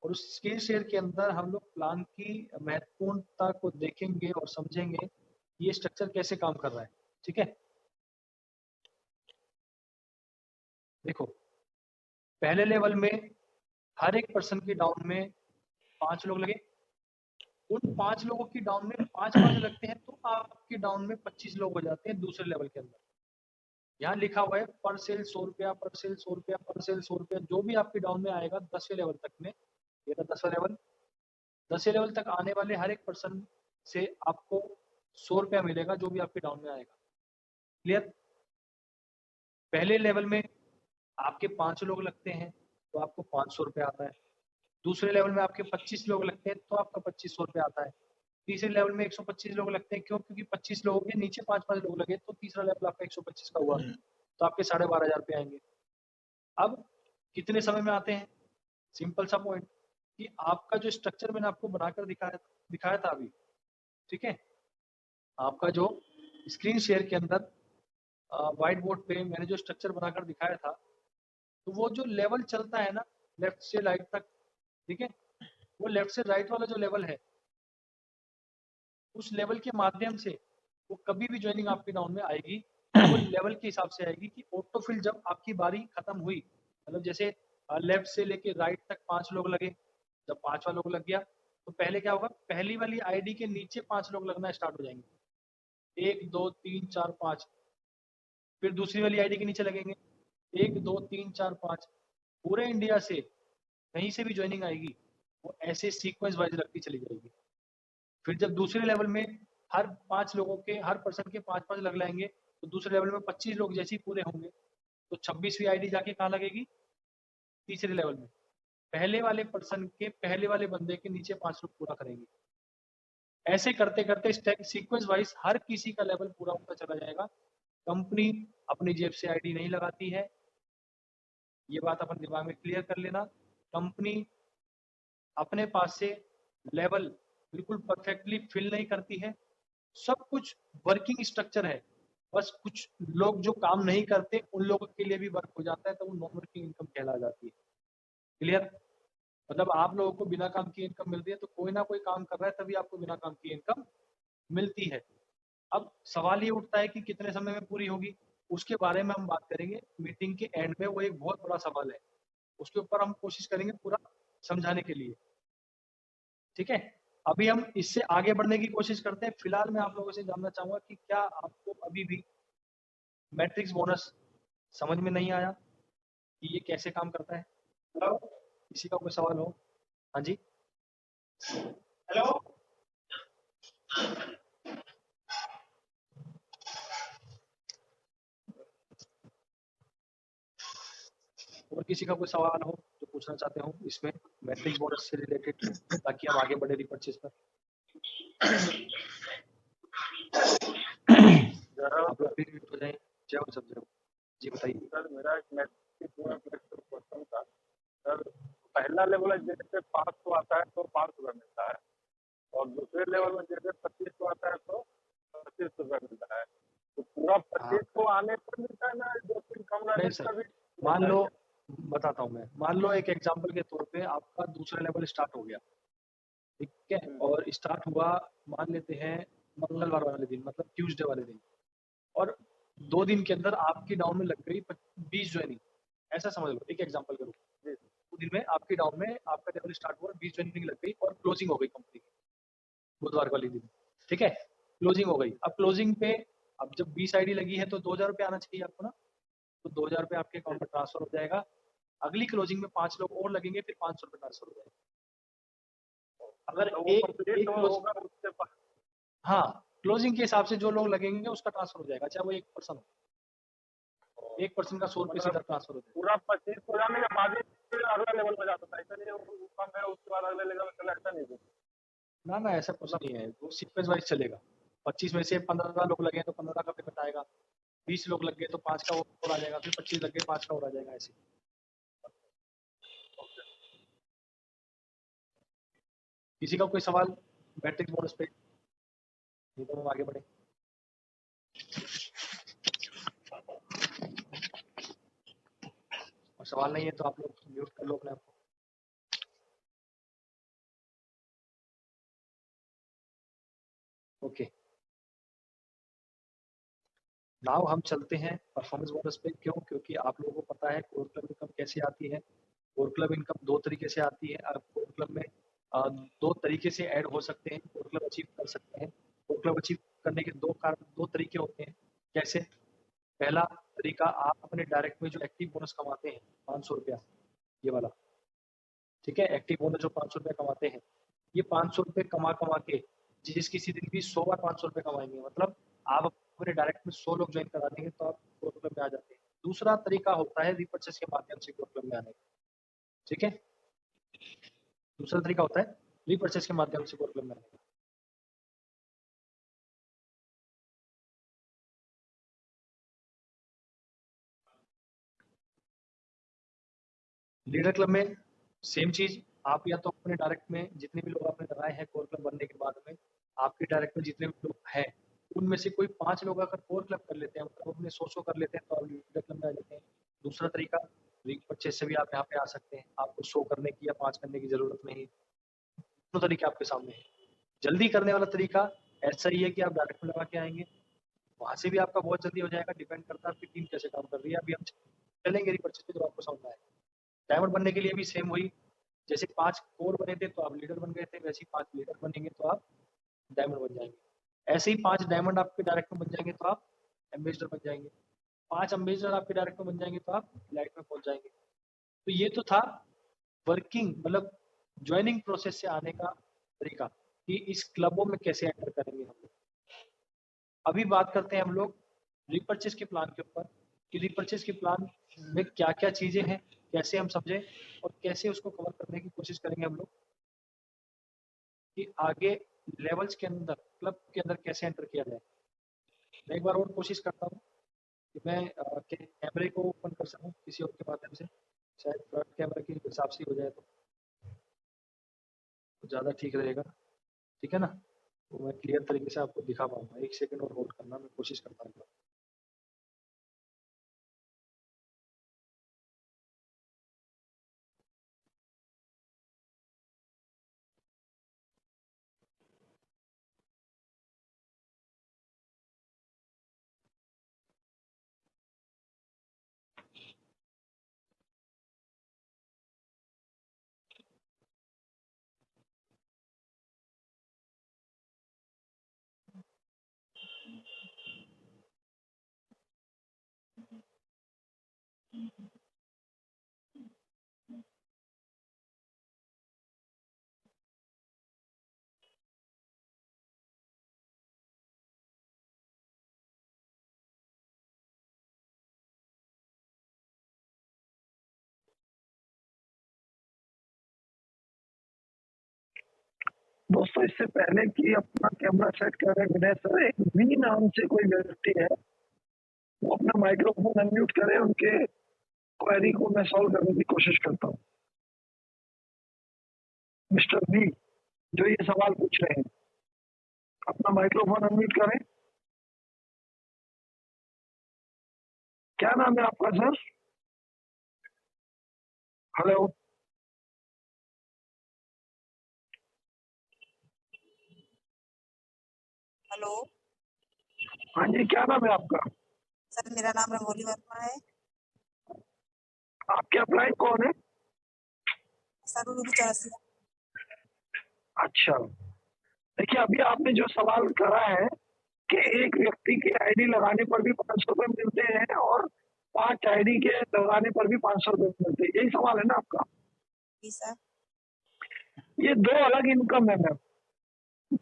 और उस स्क्रीन शेयर के अंदर हम लोग प्लान की महत्वपूर्णता को देखेंगे और समझेंगे ये स्ट्रक्चर कैसे काम कर रहा है। ठीक है, देखो पहले लेवल में हर एक पर्सन की डाउन में 5 लोग लगे। उन 5 लोगों की डाउन में 5-5 लगते हैं तो आपकी डाउन में 25 लोग हो जाते हैं दूसरे लेवल के अंदर। यहाँ लिखा हुआ है पर सेल 100 रुपया, पर सेल 100 रुपया, पर सेल 100 रुपया। जो भी आपकी डाउन में आएगा 10वें लेवल तक में, ये था 10वां लेवल। 10वें लेवल तक आने वाले हर एक पर्सन से आपको 100 रुपया मिलेगा जो भी आपके डाउन में आएगा। क्लियर? पहले लेवल में आपके 5 लोग लगते हैं तो आपको 500 रुपया आता है। दूसरे लेवल में आपके 25 लोग लगते हैं तो आपका 2500 रुपया आता है। तीसरे लेवल में 125 लोग लगते हैं, क्यों? क्योंकि 25 लोगों के नीचे 5-5 लोग लगे तो तीसरा लेवल आपका 125 का हुआ तो आपके 12,500 रुपये आएंगे। अब कितने समय में आते हैं? सिंपल सा पॉइंट कि आपका जो स्ट्रक्चर मैंने आपको बनाकर दिखाया था अभी, ठीक है, आपका जो स्क्रीन शेयर के अंदर व्हाइट बोर्ड पे मैंने जो स्ट्रक्चर बनाकर दिखाया था, तो वो जो लेवल चलता है ना लेफ्ट से राइट तक, ठीक है, वो लेफ्ट से राइट वाला जो लेवल है उस लेवल के माध्यम से वो कभी भी ज्वाइनिंग आपके डाउन में आएगी वो लेवल के हिसाब से आएगी कि ऑटोफिल जब आपकी बारी खत्म हुई, मतलब जैसे लेफ्ट से लेके राइट तक 5 लोग लगे, जब 5वां लोग लग गया तो पहले क्या होगा, पहली वाली आईडी के नीचे 5 लोग लगना स्टार्ट हो जाएंगे, 1 2 3 4 5। फिर दूसरी वाली आईडी के नीचे लगेंगे 1 2 3 4 5। पूरे इंडिया से कहीं से भी ज्वाइनिंग आएगी वो ऐसे सीक्वेंस वाइज लगती चली जाएगी। फिर जब दूसरे लेवल में हर 5 लोगों के, हर पर्सन के 5-5 लग लाएंगे तो दूसरे लेवल में 25 लोग जैसे ही पूरे होंगे तो 26वीं आईडी जाके कहाँ लगेगी? तीसरे लेवल में। पहले वाले पर्सन के, पहले वाले बंदे के नीचे 5 लोग पूरा करेंगे। ऐसे करते करते सीक्वेंस वाइज हर किसी का लेवल पूरा होता चला जाएगा। कंपनी अपनी जेब से आईडी नहीं लगाती है, ये बात अपन दिमाग में क्लियर कर लेना। कंपनी अपने पास से लेवल बिल्कुल परफेक्टली फिल नहीं करती है, सब कुछ वर्किंग स्ट्रक्चर है, बस कुछ लोग जो काम नहीं करते उन लोगों के लिए भी वर्क हो जाता है तो वो नॉन वर्किंग इनकम कहला जाती है। क्लियर? मतलब आप लोगों को बिना काम की इनकम मिलती है तो कोई ना कोई काम कर रहा है तभी आपको बिना काम की इनकम मिलती है। अब सवाल ये उठता है कि कितने समय में पूरी होगी, उसके बारे में हम बात करेंगे मीटिंग के एंड में। वो एक बहुत बड़ा सवाल है, उसके ऊपर हम कोशिश करेंगे पूरा समझाने के लिए। ठीक है, अभी हम इससे आगे बढ़ने की कोशिश करते हैं। फिलहाल मैं आप लोगों से जानना चाहूंगा कि क्या आपको अभी भी मैट्रिक्स बोनस समझ में नहीं आया कि ये कैसे काम करता है? हेलो, किसी का कोई सवाल हो? हाँ जी, हेलो, और किसी का कोई सवाल हो जो पूछना चाहते हो इसमें मैट्रिक्स बोनस से रिलेटेड, ताकि हम आगे बढ़े रिपर्चेस पर। आप लोग भी म्यूट हो जाएं। जय हो सब, जय हो। जी बताइए सर। मेरा एक मैट्रिक्स क्वेश्चन था सर। पहला लेवल जैसे 500 आता है तो 500 रुपये मिलता है, और दूसरे लेवल में जैसे 2500 आता है तो 25 रुपये मिलता है। तो पूरा 25 को आने पर मिलता है ना, 2-3 कम नहीं सर, मान लो, बताता हूँ मैं, मान लो एक एग्जांपल के तौर पे आपका दूसरा लेवल स्टार्ट हो गया, ठीक है, और स्टार्ट हुआ मान लेते हैं मंगलवार वाले दिन, मतलब ट्यूसडे वाले दिन, और 2 दिन के अंदर आपकी डाउन में लग गई 20 ज्वाइनिंग, ऐसा समझ लो, एक एग्जांपल के रूप में। 2 दिन में आपकी डाउन में आपका लेवल स्टार्ट हुआ, 20 ज्वाइनिंग लग गई और क्लोजिंग हो गई कंपनी की बुधवार वाले दिन। ठीक है, क्लोजिंग हो गई। अब क्लोजिंग पे अब जब 20 आईडी लगी है तो 2000 रुपये आना चाहिए आपको ना, तो 2000 रुपये आपके अकाउंट में ट्रांसफर हो जाएगा। अगली क्लोजिंग में 5 लोग और लगेंगे, फिर 500 रुपये ट्रांसफर हो जाएगा। अगर एक हाँ, क्लोजिंग के हिसाब से जो लोग लगेंगे उसका ट्रांसफर हो जाएगा, चाहे वो 1 पर्सन हो। 1 पर्सन का 100 रुपये सीधा ट्रांसफर हो जाएगा। पूरा 25 हो जाने के बाद ही फिर अगला लेवल में जाता था, ऐसा नहीं कम है उसके बाद अगले लेवल में चला, ऐसा नहीं। ना ना, ऐसा कुछ नहीं है, वो सीक्वेंस वाइज चलेगा। 25 में से 15 लोग लगे तो 15 का पेमेंट आएगा, 20 लोग लग गए तो 5 का और आ जाएगा, फिर 25 लग गए 5 का और आ जाएगा, ऐसे। किसी का कोई सवाल मैट्रिक्स बोनस पे? नहीं तो हम आगे बढ़े। और सवाल नहीं है तो आप लोग म्यूट कर लो अपने आप को। ओके, नाउ हम चलते हैं परफॉर्मेंस बोनस पे। क्यों? क्योंकि आप लोगों को पता है कोर क्लब इनकम कैसे आती है। कोर क्लब इनकम दो तरीके से आती है। आप कोर क्लब में दो तरीके से ऐड हो सकते हैं, कोर क्लब अचीव कर सकते हैं। कोर क्लब अचीव करने के दो तरीके होते हैं। कैसे? पहला तरीका, आप अपने डायरेक्ट में जो एक्टिव बोनस कमाते हैं 500 रुपया, ये वाला, ठीक है, एक्टिव बोनस जो 500 रुपया कमाते हैं, ये 500 रुपये कमा के जिस किसी दिन भी 100 बार 500 रुपये कमाएंगे, मतलब आप अपने डायरेक्ट में 100 लोग ज्वाइन करा देंगे तो आप कोर क्लब में आ जाते हैं। दूसरा तरीका होता है रिपर्चेस के माध्यम से कोर क्लब में आने का, ठीक है। दूसरा तरीका होता है रिपर्चेस के माध्यम से कोर क्लब में आने का। लीडर क्लब में सेम चीज, आप या तो अपने डायरेक्ट में जितने भी लोग आपने लगाए हैं कोर क्लब बनने के बाद में, आपके डायरेक्ट में जितने भी लोग हैं उनमें से कोई 5 लोग अगर कोर क्लब कर लेते हैं, मतलब अपने 100 कर लेते हैं, तो आप लीडर क्लब में आ जाते हैं। दूसरा तरीका, रिपर्चेस से भी आप यहाँ पे आ सकते हैं, आपको 100 करने की या 5 करने की जरूरत नहीं। दोनों तरीके आपके सामने है। जल्दी करने वाला तरीका ऐसा ही है कि आप डायरेक्ट में लगा के आएंगे, वहां से भी आपका बहुत जल्दी हो जाएगा। डिपेंड करता है आपकी टीम कैसे काम कर रही है। अभी हम चलेंगे रिपर्चेस पे, जो आपको समझ में आएगा। डायमंड बनने के लिए भी सेम वही, जैसे 5 कोर बने थे तो आप लीडर बन गए थे, वैसे ही 5 लीडर बनेंगे तो आप डायमंड बन जाएंगे। ऐसे ही 5 डायमंड आपके डायरेक्ट में बन जाएंगे तो आप एम्बेसडर बन जाएंगे। 5 एम्बेसडर आपके डायरेक्ट में बन जाएंगे तो आप लाइट में पहुंच जाएंगे। तो ये तो था वर्किंग, मतलब ज्वाइनिंग प्रोसेस से आने का तरीका कि इस क्लबों में कैसे एंटर करेंगे हम लोग। अभी बात करते हैं हम लोग रिपर्चेस के प्लान के ऊपर कि रिपर्चेस के प्लान में क्या क्या चीजें हैं, कैसे हम समझें और कैसे उसको कवर करने की कोशिश करेंगे हम लोग कि आगे लेवल्स के अंदर, क्लब के अंदर कैसे एंटर किया जाए। मैं एक बार और कोशिश करता हूँ कि मैं कैमरे को ओपन कर सकूँ किसी और के माध्यम से, शायद फ्रंट कैमरे के हिसाब से हो जाए तो ज़्यादा ठीक रहेगा, ठीक है ना। तो मैं क्लियर तरीके से आपको दिखा पाऊंगा। 1 सेकंड और होल्ड करना, मैं कोशिश करता हूँ। दोस्तों, इससे पहले कि अपना कैमरा सेट करें, विनय सर, एक वी नाम से कोई व्यक्ति है, वो अपना माइक्रोफोन अनम्यूट करें, उनके क्वेरी को मैं सॉल्व करने की कोशिश करता हूँ। मिस्टर वी जो ये सवाल पूछ रहे हैं, अपना माइक्रोफोन अनम्यूट करें। क्या नाम है आपका सर? हेलो, हेलो हाँ जी, क्या नाम है आपका? सर, मेरा नाम रंगोली वर्मा है। आपके अप्लाई कौन है? Sir Ruby Chaurasia. अच्छा, देखिए अभी आपने जो सवाल करा है कि एक व्यक्ति की आईडी लगाने पर भी 500 रुपए मिलते हैं और 5 आईडी के लगाने पर भी 500 रुपए मिलते हैं, यही सवाल है ना आपका? जी सर। ये दो अलग इनकम है मैम।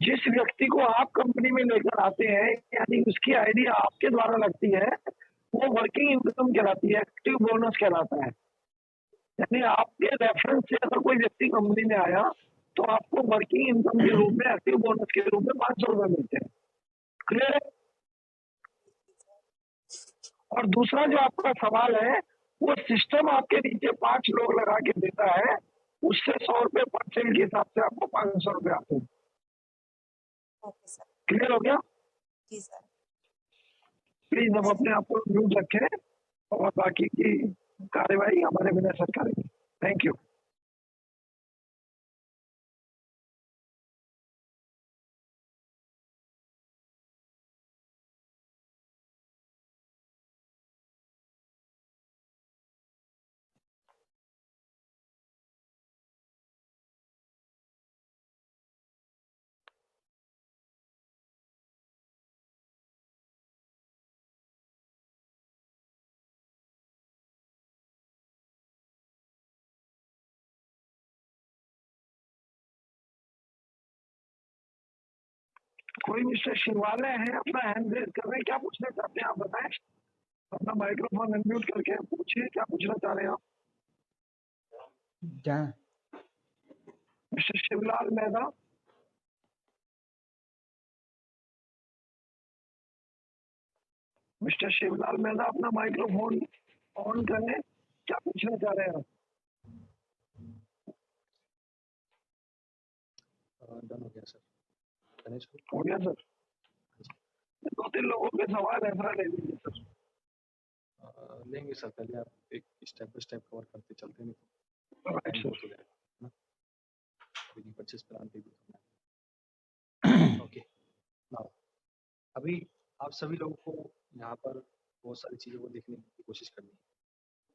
जिस व्यक्ति को आप कंपनी में लेकर आते हैं, यानी उसकी आईडी आपके द्वारा लगती है, वो वर्किंग इनकम कहलाती है, एक्टिव बोनस कहलाता है। यानी आपके रेफरेंस से अगर कोई व्यक्ति कंपनी में आया तो आपको वर्किंग इनकम के रूप में, एक्टिव बोनस के रूप में 500 रुपए मिलते हैं। क्लियर है? और दूसरा जो आपका सवाल है, वो सिस्टम आपके नीचे 5 लोग लगा के देता है उससे 100 रुपए परसेंट के हिसाब से आपको 500 रुपए आते हैं। Okay sir. क्लियर हो गया? जी सर। प्लीज अब अपने आप को म्यूट रखें और बाकी की कार्यवाही हमारे बिना सर करेंगे। Thank you. कोई मिस्टर शिवालय है, अपना हैंड रेज कर रहे हैं, क्या पूछना चाहते हैं आप बताएं। अपना माइक्रोफोन अनम्यूट करके पूछिए क्या पूछना चाह रहे हैं आप। क्या मिस्टर शिवलाल मेहता, मिस्टर शिवलाल मेहता अपना माइक्रोफोन ऑन करें, क्या पूछना चाह रहे हैं आप। डन हो गया सर। गणेश को हो गया सर। 2-3 लोगों के सवाल ऐसा ले लीजिए सर। लेंगे सर, पहले आप एक स्टेप बाय स्टेप कवर करते चलते, नहीं तो राइट टाइम सर। बहुत हो जाएगा ना। अभी परचेस प्लान पे भी ओके नाउ अभी आप सभी लोगों को यहाँ पर बहुत सारी चीज़ों को देखने की कोशिश करनी है,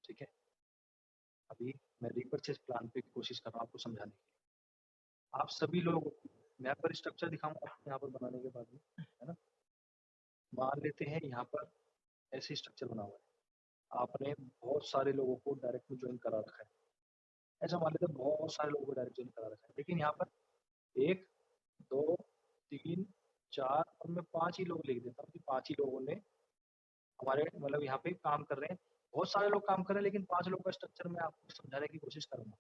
ठीक है। अभी मैं रीपरचेस प्लान पे कोशिश कर रहा हूँ आपको समझाने की। आप सभी लोग मैं पर स्ट्रक्चर दिखाऊंगा आपको यहाँ पर बनाने के बाद में, है ना। मान लेते हैं यहाँ पर ऐसे स्ट्रक्चर बना हुआ है, आपने बहुत सारे लोगों को डायरेक्ट में ज्वाइन करा रखा है। ऐसा मान लेते हैं बहुत सारे लोगों को डायरेक्ट ज्वाइन करा रखा है, लेकिन यहाँ पर 1 2 3 4 और मैं 5 ही लोग लिख देता हूँ कि 5 ही लोगों ने हमारे मतलब यहाँ पे काम कर रहे हैं। बहुत सारे लोग काम कर रहे हैं, लेकिन 5 लोगों का स्ट्रक्चर मैं आपको समझाने की कोशिश करूंगा,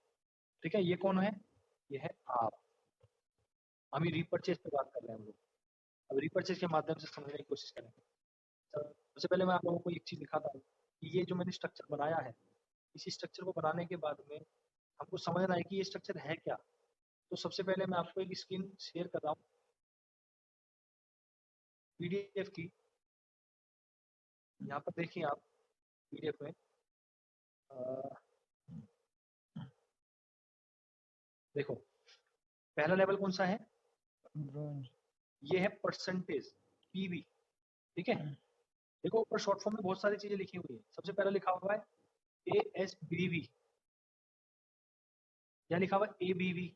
ठीक है। ये कौन है? ये है आप। हम ही रीपरचेज पे बात कर रहे हैं हम लोग। अब रीपरचेज के माध्यम से समझने की कोशिश करेंगे। सबसे पहले मैं आप लोगों को एक चीज दिखाता हूँ कि ये जो मैंने स्ट्रक्चर बनाया है, इसी स्ट्रक्चर को बनाने के बाद में हमको समझना है कि ये स्ट्रक्चर है क्या। तो सबसे पहले मैं आपको एक स्क्रीन शेयर कर रहा हूँ पीडीएफ की। यहाँ पर देखिए आप पीडीएफ में देखो पहला लेवल कौन सा है? ये है परसेंटेज पीवी, ठीक है। देखो ऊपर शॉर्ट फॉर्म में बहुत सारी चीजें लिखी हुई है। सबसे पहला लिखा हुआ है ASBV, यहाँ लिखा हुआ है ABV,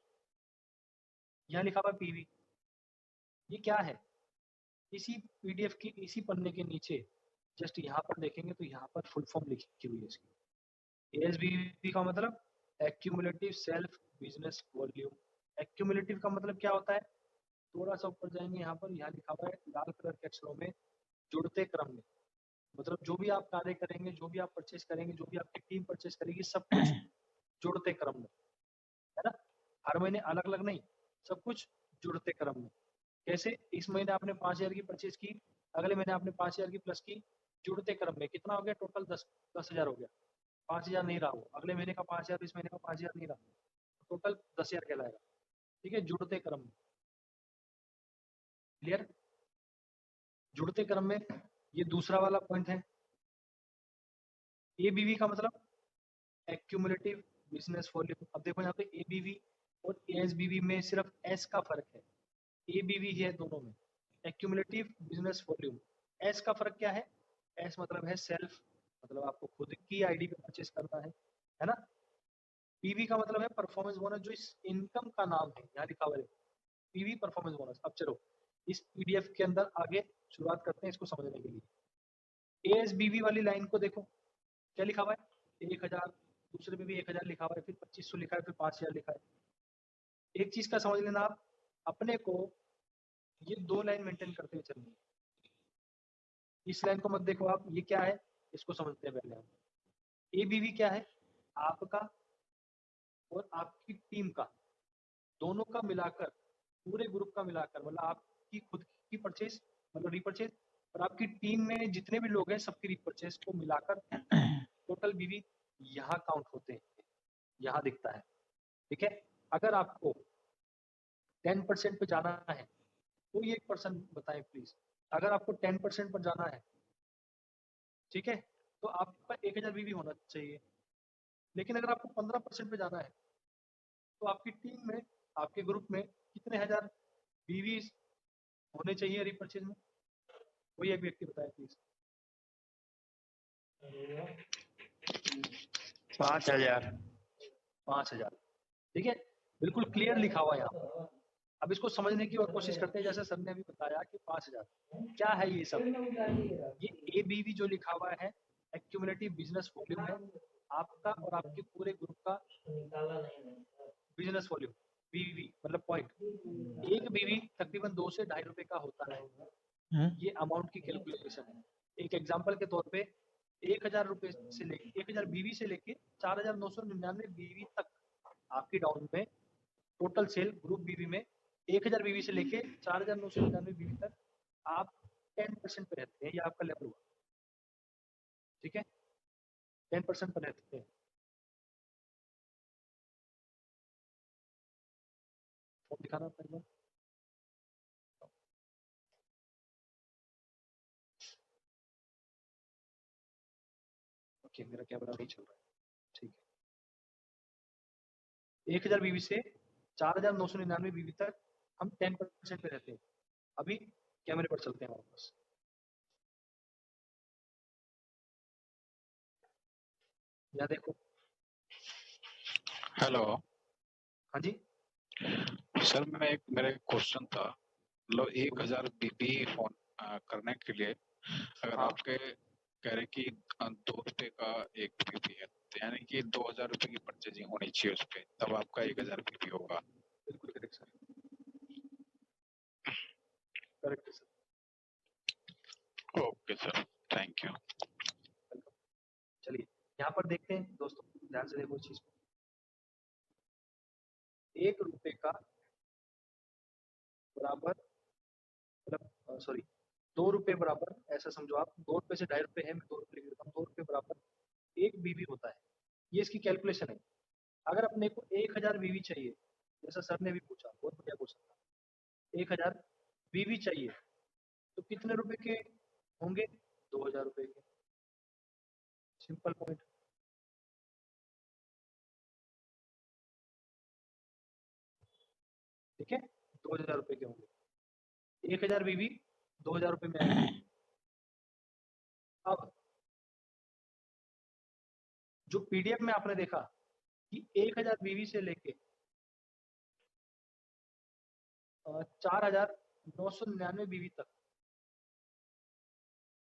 यहाँ लिखा हुआ है PV। ये क्या है? इसी पीडीएफ की इसी पन्ने के नीचे जस्ट यहाँ पर देखेंगे तो यहाँ पर फुल फॉर्म लिखी हुई है इसकी। ASBV का मतलब accumulative self business volume. Accumulative का मतलब क्या होता है? थोड़ा सा ऊपर जाएंगे, यहाँ पर यहाँ लिखा हुआ है लाल कलर के अक्षरों में जुड़ते क्रम में। मतलब जो भी आप कार्य करेंगे, जो भी आप परचेस करेंगे, जो भी आपकी टीम परचेस करेगी, सब कुछ जुड़ते क्रम में, है ना। हर महीने अलग अलग नहीं, सब कुछ जुड़ते क्रम में। कैसे? इस महीने आपने 5,000 की परचेस की, अगले महीने आपने 5,000 की प्लस की, जुड़ते क्रम में। कितना हो गया टोटल? 10,000 हो गया। 5,000 नहीं रहा वो, अगले महीने का 5,000, इस महीने का 5,000 नहीं रहा, टोटल 10,000 कहलाएगा, ठीक है। जुड़ते क्रम में, क्लियर? जुड़ते क्रम में ये दूसरा वाला पॉइंट है। एबीवी का मतलब एक्यूमुलेटिव बिजनेस वॉल्यूम। अब देखो यहाँ पे एबीवी और एएसबीवी में सिर्फ एस का फर्क है, एबीवी है दोनों में। एक्यूमुलेटिव बिजनेस वॉल्यूम, एस का फर्क क्या है? एस मतलब है सेल्फ, मतलब आपको खुद की आईडी पे परचेस करना है ना। पीवी का मतलब है परफॉर्मेंस बोनस, जो इस इनकम का नाम है, यहाँ लिखा हुआ है पीवी परफॉर्मेंस बोनस। अब चलो इस पीडीएफ के अंदर आगे शुरुआत करते हैं इसको समझने के लिए। एएसबीवी वाली लाइन को देखो, क्या लिखा हुआ है? 1,000, दूसरे पे भी 1,000 लिखा हुआ है, फिर 2,500 लिखा है, फिर 5,000 लिखा है। एक चीज का समझ लेना आप, अपने को ये 2 लाइन मेंटेन करते हुए चलनी है। इस लाइन को मत देखो आप, ये क्या है इसको समझते हैं पहले हम। एबीवी क्या है? आपका और आपकी टीम का, दोनों का मिलाकर, पूरे ग्रुप का मिलाकर, मतलब आपकी खुद की परचेज मतलब रीपरचेज, और आपकी टीम में जितने भी लोग हैं सबकी रीपरचेज को मिलाकर टोटल बीवी यहाँ काउंट होते हैं, यहाँ दिखता है, ठीक है। अगर आपको 10% पे जाना है, कोई एक पर्सन बताएं प्लीज, अगर आपको 10% पर जाना है, ठीक है, तो आपका 1000 बीवी होना चाहिए। लेकिन अगर आपको 15% पे जाना है, तो आपकी टीम में, आपके ग्रुप में कितने हजार बीवी होने चाहिए रिपर्चेज में? कोई एक व्यक्ति बताए प्लीज। 5000। 5000, ठीक है, बिल्कुल क्लियर लिखा हुआ है यहाँ पर। अब इसको समझने की और कोशिश करते हैं। जैसे सर ने अभी बताया कि 5000 क्या है ये सब। ये ABV जो लिखा हुआ है, एक्यूमुलेटिव बिजनेस वॉल्यूम है, आपका और आपके पूरे ग्रुप का बिजनेस वॉल्यूम, BV मतलब पॉइंट। एक BV तकरीबन 2 से 2.5 रुपए का होता है। ये अमाउंट की कैलकुलेशन है। एक एग्जांपल के तौर पे 1000 रुपए से लेके 1000 BV से लेके 4999 BV तक आपकी डाउन में टोटल सेल ग्रुप BV में 1000 BV से लेके 4999 BV तक आप 10% पे रहते हैं। ये आपका लेवल हुआ, ठीक है, 10% पर रहते हैं। फोन दिखाना अपना एक बार। ओके, मेरा कैमरा नहीं चल रहा है, ठीक है। 1000 BV से 4999 BV तक हम 10% पे रहते हैं। अभी कैमरे पर चलते हैं वापस। या देखो, हेलो हाँ जी, सर, मेरा एक क्वेश्चन था। मतलब 1000 बीबी फोन करने के लिए अगर हाँ आपके कह रहे कि 2 रुपए का एक बीबी है, तो यानी कि 2000 रुपए की परचेजिंग होनी चाहिए उस पे, तब आपका 1000 बीबी होगा। बिल्कुल करेक्ट सर, करेक्ट है sir. Okay sir, thank you. Welcome. चलिए यहाँ पर देखते हैं दोस्तों, ध्यान से देखो इस चीज को। 1 रुपए का बराबर, मतलब सॉरी, 2 रुपए बराबर, ऐसा समझो आप 2 रुपए से 2.5 रुपए है, मैं 2 रुपए लिख देता हूँ। 2 रुपए बराबर 1 BV होता है। ये इसकी कैलकुलेशन है। अगर अपने को 1000 BV चाहिए, जैसा सर ने भी पूछा, बहुत बढ़िया क्वेश्चन था, 1000 BV चाहिए, तो कितने रुपए के होंगे? 2000 रुपए के। सिंपल पॉइंट, ठीक है, 2000 रुपए के होंगे। 1000 BV 2000 रुपए में आएंगे। अब जो PDF में आपने देखा कि 1000 BV से लेके 4999 BV तक,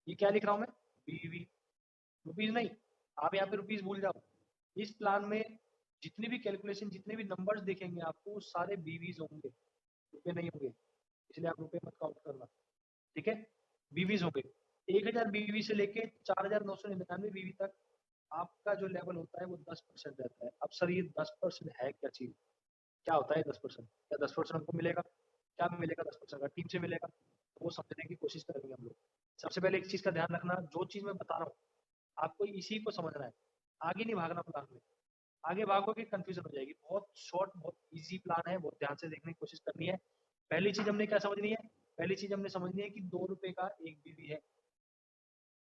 ये क्या लिख रहा हूं मैं? BV, रुपीज नहीं। आप यहाँ पे रुपीज भूल जाओ। इस प्लान में जितनी भी कैलकुलेशन, जितने भी नंबर्स देखेंगे आपको, सारे BVs होंगे, रुपए नहीं होंगे, इसलिए आप रुपए मत काउंट करना, ठीक है, BVs होंगे। 1000 BV से लेके 4999 BV तक आपका जो लेवल होता है वो 10% रहता है। अब सर ये 10% है क्या चीज? क्या होता है 10%? क्या 10% हमको मिलेगा? क्या मिलेगा 10% का? टीम से मिलेगा? वो समझने की कोशिश करेंगे हम लोग। सबसे पहले एक चीज का ध्यान रखना, जो चीज मैं बता रहा हूँ आपको इसी को समझना है, आगे नहीं भागना प्लान में। आगे भागोगे कंफ्यूजन हो जाएगी। बहुत शॉर्ट, बहुत इजी प्लान है, बहुत ध्यान से देखने की कोशिश करनी है। पहली चीज हमने क्या समझनी है? पहली चीज हमने समझनी है कि 2 रुपए का एक BV है।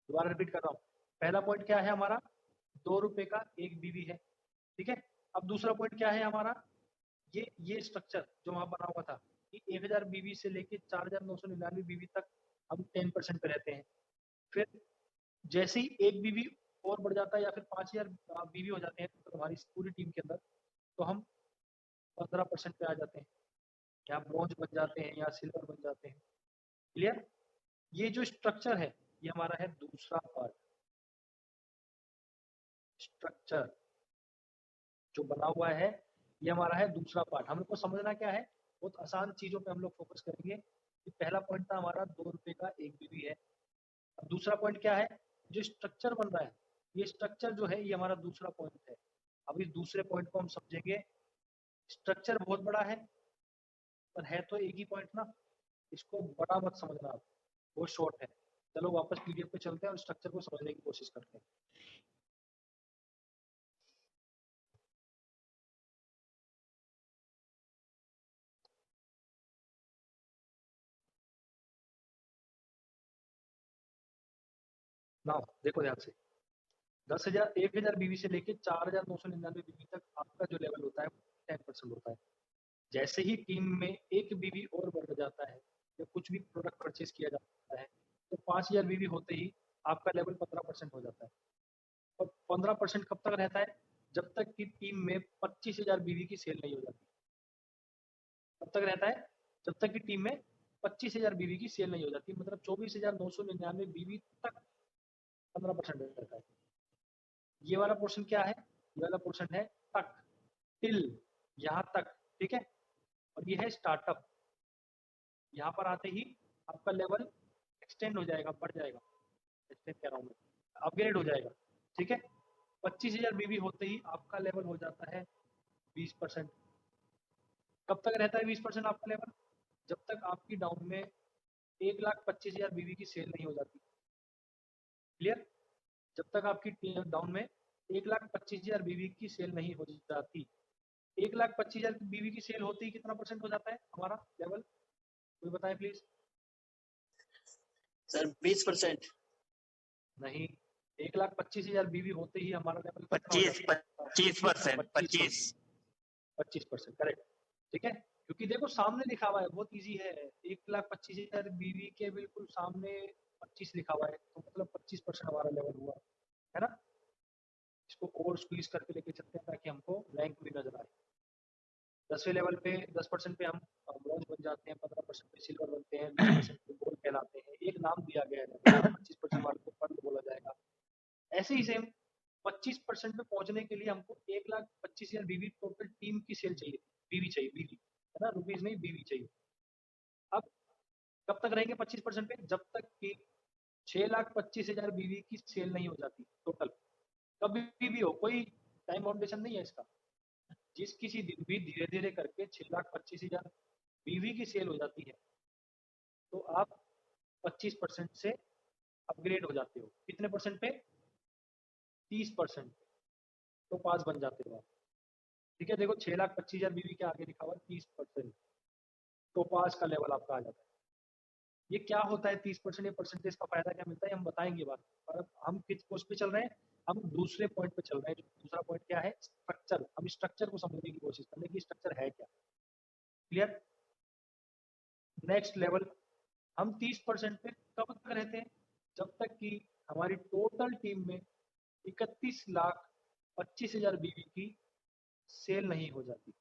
दोबारा रिपीट कर रहा हूँ, पहला पॉइंट क्या है हमारा? 2 रुपए का एक BV है, ठीक है। अब दूसरा पॉइंट क्या है हमारा? ये स्ट्रक्चर जो वहां बना हुआ था कि 1000 BV से लेके 4999 BV तक हम 10% पे रहते हैं। फिर जैसे ही एक BV और बढ़ जाता है या फिर 5000 BV हो जाते हैं तो हमारी पूरी टीम के अंदर, तो हम 15% पे आ जाते हैं, या ब्रॉन्ज बन जाते हैं, या सिल्वर बन जाते हैं। क्लियर? ये जो स्ट्रक्चर है ये हमारा है दूसरा पार्ट। स्ट्रक्चर जो बना हुआ है ये हमारा है दूसरा पार्ट। हम लोग को समझना क्या है? बहुत आसान चीजों पे हम लोग फोकस करेंगे। कि पहला पॉइंट था हमारा 2 रुपए का एक BV है। अब दूसरा पॉइंट क्या है? जो स्ट्रक्चर बन रहा है, ये स्ट्रक्चर जो है ये हमारा दूसरा पॉइंट है। अब इस दूसरे पॉइंट को हम समझेंगे। स्ट्रक्चर बहुत बड़ा है, पर है तो एक ही पॉइंट ना, इसको बड़ा मत समझना आप, वो शॉर्ट है। चलो वापस PDF पे चलते हैं और स्ट्रक्चर को समझने की कोशिश करते हैं। ना देखो ध्यान से, 10,000 बीवी से लेके 4,999 बीवी तक आपका जो लेवल होता है वो 10% होता है। जैसे ही टीम में एक बीवी और बढ़ जाता है या कुछ भी प्रोडक्ट परचेज किया जाता है तो 5,000 बीवी होते ही आपका लेवल 15% हो जाता है। और 15% कब तक रहता है? जब तक कि टीम में 25,000 बीवी की सेल नहीं हो जाती। कब तक रहता है? जब तक कि टीम में 25,000 बीवी की सेल नहीं हो जाती, मतलब 24,999 बीवी तक 15% रहता है। ये वाला पोर्शन क्या है? ये वाला पोर्शन है तक, टिल, यहाँ तक, ठीक है। और ये है स्टार्टअप। यहाँ पर आते ही आपका लेवल एक्सटेंड हो जाएगा, बढ़ जाएगा, एक्सटेंड कह रहा हूँ मैं, अपग्रेड हो जाएगा, ठीक है। 25,000 बीवी होते ही आपका लेवल हो जाता है 20%। कब तक रहता है 20% आपका लेवल? जब तक आपकी डाउन में 1,25,000 बीवी की सेल नहीं हो जाती। क्लियर? जब तक आपकी डाउन में 1,25,000 बीवी की सेल नहीं हो जाती। 1,25,000 बीवी की सेल होती ही कितना परसेंट हो जाता है हमारा लेवल? कोई बताए प्लीज। सर 20%। नहीं, 1,25,000 बीवी होते ही हमारा लेवल 25%, करेक्ट, ठीक है। क्योंकि देखो सामने लिखा हुआ है, बहुत इजी है। 1,25,000 बीवी के बिल्कुल सामने 25 लिखा हुआ है, तो मतलब 25% हमारा लेवल हुआ है ना। इसको और स्क्वीज करके लेके चलते हैं ताकि हमको रैंक भी नजर आए। 10वें लेवल पे 10% पे हम ब्रॉन्ज बन जाते हैं, 15% पे सिल्वर बनते हैं, 20% पे गोल्ड कहलाते हैं। एक नाम दिया गया है, 25% वाले को पर्ल बोला जाएगा। ऐसे ही सेम 25% पे पहुंचने के लिए हमको 1,25,000 बीवी टोटल टीम की सेल चाहिए, बीवी चाहिए, बीवी है ना, रुपीज नहीं, बीवी चाहिए। अब कब तक रहेंगे 25% पे? जब तक कि 6,25,000 बीवी की सेल नहीं हो जाती टोटल। कभी भी हो, कोई टाइम बाउंडेशन नहीं है इसका। जिस किसी दिन भी धीरे धीरे करके 6,25,000 बीवी की सेल हो जाती है तो आप 25% से अपग्रेड हो जाते हो। कितने परसेंट पे? 30% पे, तो पास बन जाते हो आप, ठीक है। देखो 6,25,000 बीवी के आगे लिखा हुआ 30%, तो पास का लेवल आपका आ जाता है। ये क्या होता है 30%? ये परसेंटेज का फायदा क्या मिलता है हम बताएंगे बात। और अब हम किस पोस्ट पे चल रहे हैं? हम दूसरे पॉइंट पे चल रहे हैं। दूसरा पॉइंट क्या है? स्ट्रक्चर। हम स्ट्रक्चर को समझने की कोशिश करें कि स्ट्रक्चर है क्या। क्लियर? नेक्स्ट लेवल, हम 30% पे कब तक रहते हैं? जब तक कि हमारी टोटल टीम में 31,25,000 बीवी की सेल नहीं हो जाती।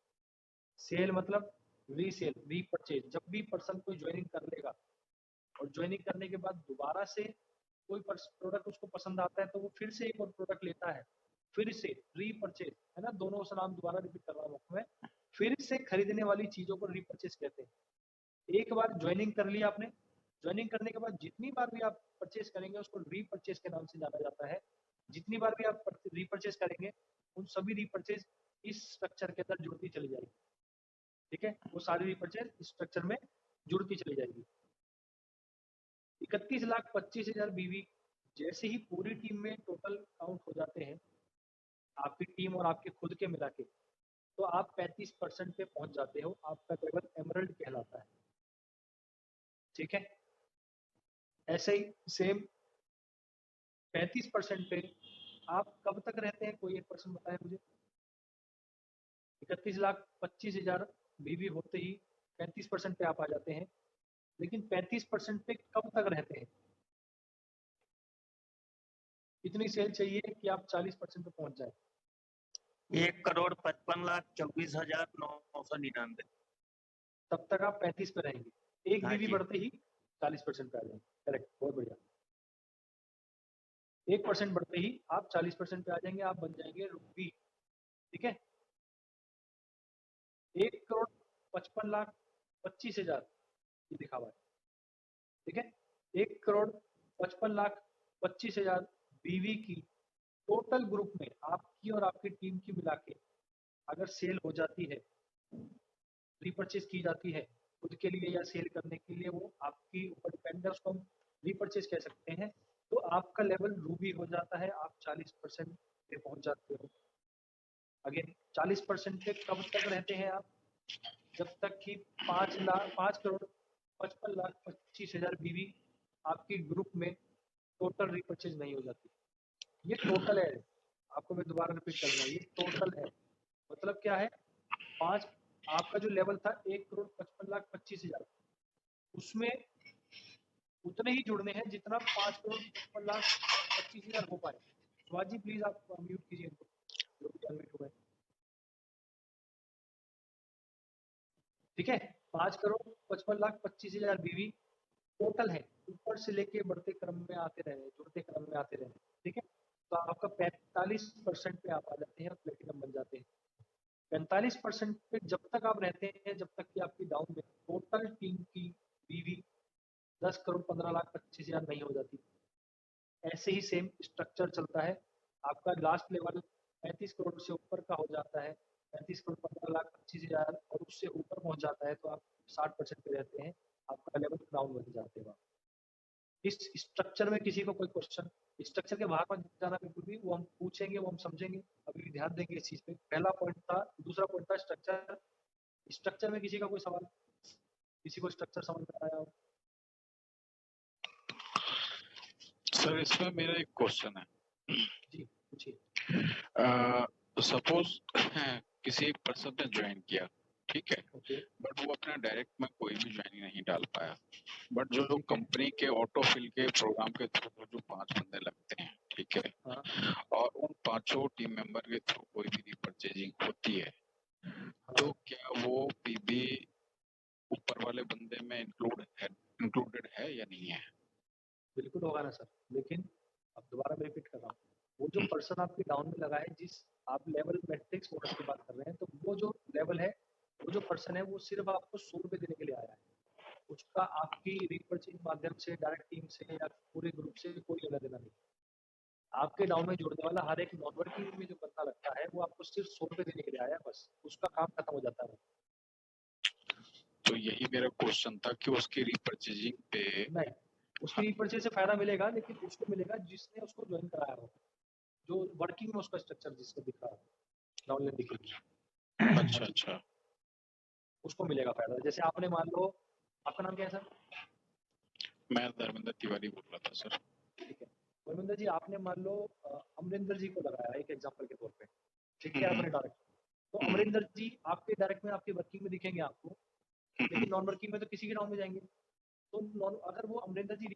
सेल मतलब रीसेल, रीपरचेज। जब भी पर्सन कोई ज्वाइनिंग कर लेगा और ज्वाइनिंग करने के बाद दोबारा से कोई प्रोडक्ट उसको पसंद आता है तो वो फिर से एक और प्रोडक्ट लेता है, फिर से रीपरचेज, है ना, दोनों से नाम दोबारा रिपीट कर रहा हूँ मैं। फिर से खरीदने वाली चीजों को रीपरचेज कहते हैं। एक बार ज्वाइनिंग कर लिया आपने, ज्वाइनिंग करने के बाद जितनी बार भी आप परचेज करेंगे उसको रीपरचेज के नाम से जाना जाता है। जितनी बार भी आप रीपरचेज करेंगे उन सभी रीपरचेज इस स्ट्रक्चर के अंदर जुड़ती चली जाएगी, ठीक है। वो सारी रीपरचेज इस स्ट्रक्चर में जुड़ती चली जाएगी। 31,25,000 बीवी जैसे ही पूरी टीम में टोटल काउंट हो जाते हैं, आपकी टीम और आपके खुद के मिला के, तो आप 35% पे पहुंच जाते हो। आपका लेवल एमरल्ड कहलाता है, ठीक है। ऐसे ही सेम 35% पे आप कब तक रहते हैं? कोई एक पर्सन बताए मुझे। 31,25,000 बीवी होते ही 35% पे आप आ जाते हैं, लेकिन 35% पे कब तक रहते हैं? इतनी सेल चाहिए कि आप 40% पे पहुंच जाए। 1,55,24,999। तब तक आप 35 पे रहेंगे। एक हाँ बीवी जी। बढ़ते ही 40% पे आ जाएंगे। करेक्ट, बहुत बढ़िया। 1% बढ़ते ही आप 40% पे आ जाएंगे, आप बन जाएंगे रुपी, ठीक है। 1,55,25,000 ये लिखा हुआ है, ठीक है। 1,55,25,000 बीवी की टोटल ग्रुप में आपकी और आपकी टीम की मिला के अगर सेल हो जाती है, रीपरचेज की जाती है खुद के लिए या सेल करने के लिए, वो आपकी ऊपर डिपेंड है, उसको हम रीपरचेज कह सकते हैं। तो आपका लेवल रूबी हो जाता है, आप 40% पे पहुंच जाते हो। अगेन 40% पे कब तक रहते हैं आप? जब तक कि 5,55,25,000 बीवी आपकी ग्रुप में टोटल रीपरचेज नहीं हो जाती। ये टोटल है, आपको मैं दोबारा रिपीट करूंगा, ये टोटल है। मतलब क्या है, 5 आपका जो लेवल था 1,55,25,000, उसमें उतने ही जुड़ने हैं जितना 5,55,25,000 हो पाए। स्वाद जी प्लीज आप म्यूट कीजिए इनको, जो भी अनम्यूट हुए। ठीक है, 5,55,25,000 बीवी टोटल है, ऊपर से लेके बढ़ते क्रम में आते रहे, जुड़ते क्रम में आते रहे। ठीक है, तो आपका 45% पे आप आ जाते हैं और प्लेटिनम बन जाते हैं। 45% पे जब तक आप रहते हैं, जब तक कि आपकी डाउन में टोटल टीम की बीवी 10,15,25,000 नहीं हो जाती। ऐसे ही सेम स्ट्रक्चर चलता है। आपका लास्ट लेवल 35 करोड़ से ऊपर का हो जाता है, 35,15,25,000 और उससे ऊपर पहुंच जाता है तो आप 60% पे रहते हैं, आपका लेवल क्राउन बन जाते हैं। इस स्ट्रक्चर में किसी को कोई क्वेश्चन, स्ट्रक्चर के बाहर मत जाना बिल्कुल भी, वो हम पूछेंगे, वो हम समझेंगे, अभी भी ध्यान देंगे इस चीज पे। पहला पॉइंट था, दूसरा पॉइंट था स्ट्रक्चर। स्ट्रक्चर में किसी का कोई सवाल, किसी को स्ट्रक्चर समझ में आया हो? सर इसमें मेरा एक क्वेश्चन है। जी पूछिए। सपोज किसी पर्सन ने ज्वाइन किया, ठीक है, ओके, बट वो अपना डायरेक्ट में कोई भी ज्वाइनिंग नहीं डाल पाया, बट जो लोग ठीक है। कंपनी के ऑटो फिल के प्रोग्राम के थ्रू जो 5 बंदे लगते हैं, ठीक है, हाँ, और उन 5 टीम मेंबर के थ्रू कोई भी रिपर्चेजिंग होती है, तो क्या वो पीबी ऊपर वाले बंदे में इंक्लूडेड है या नहीं है? बिल्कुल होगा ना सर, लेकिन अब दोबारा मैं रिपीट कर रहा हूँ, वो जो पर्सन आपके डाउन में लगा है, जिस आप लेवल मैट्रिक्स बोनस की बात कर रहे हैं, तो वो जो लेवल है, वो जो पर्सन है, वो सिर्फ आपको 100 रुपए देने के लिए आया है। उसका आपकी रीपर्चेज माध्यम से, डायरेक्ट टीम से या पूरे ग्रुप से कोई लेना देना नहीं। आपके डाउन में जुड़ने वाला हर एक नॉन वर्किंग में जो बंदा लगता है, वो आपको सिर्फ 100 रुपए देने के लिए आया है, बस उसका काम खत्म हो जाता है। तो यही मेरा क्वेश्चन था कि उसकी रिपर्चेजिंग पे नहीं, उसकी रीपर्चेज से फायदा मिलेगा, लेकिन उसको मिलेगा जिसने उसको ज्वाइन कराया हो, जो वर्किंग में उसका स्ट्रक्चर जिसको दिख रहा है, डाउनलाइन दिखेगी। अच्छा अच्छा, उसको मिलेगा फायदा। जैसे आपने मान लो, आपका नाम क्या है सर? मैं धर्मेंद्र तिवारी बोल रहा था सर। ठीक है, धर्मेंद्र जी, आपने मान लो अमरिंदर जी को लगाया एक एग्जांपल के तौर पे, ठीक है, आपने डायरेक्ट, तो अमरिंदर जी आपके डायरेक्ट में, आपके वर्किंग में दिखेंगे आपको, लेकिन नॉन वर्किंग में तो किसी के डाउन में जाएंगे। तो अगर वो अमरिंदर जी,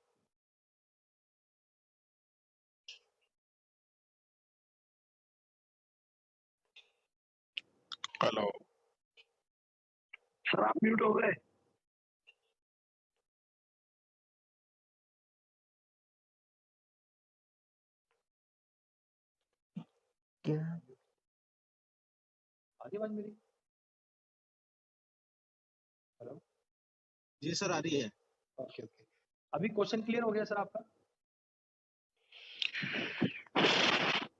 हेलो सर आप म्यूट हो गए। क्या आगे आवाज मेरी? हेलो, जी सर आ रही है। ओके ओके, अभी क्वेश्चन क्लियर हो गया सर आपका?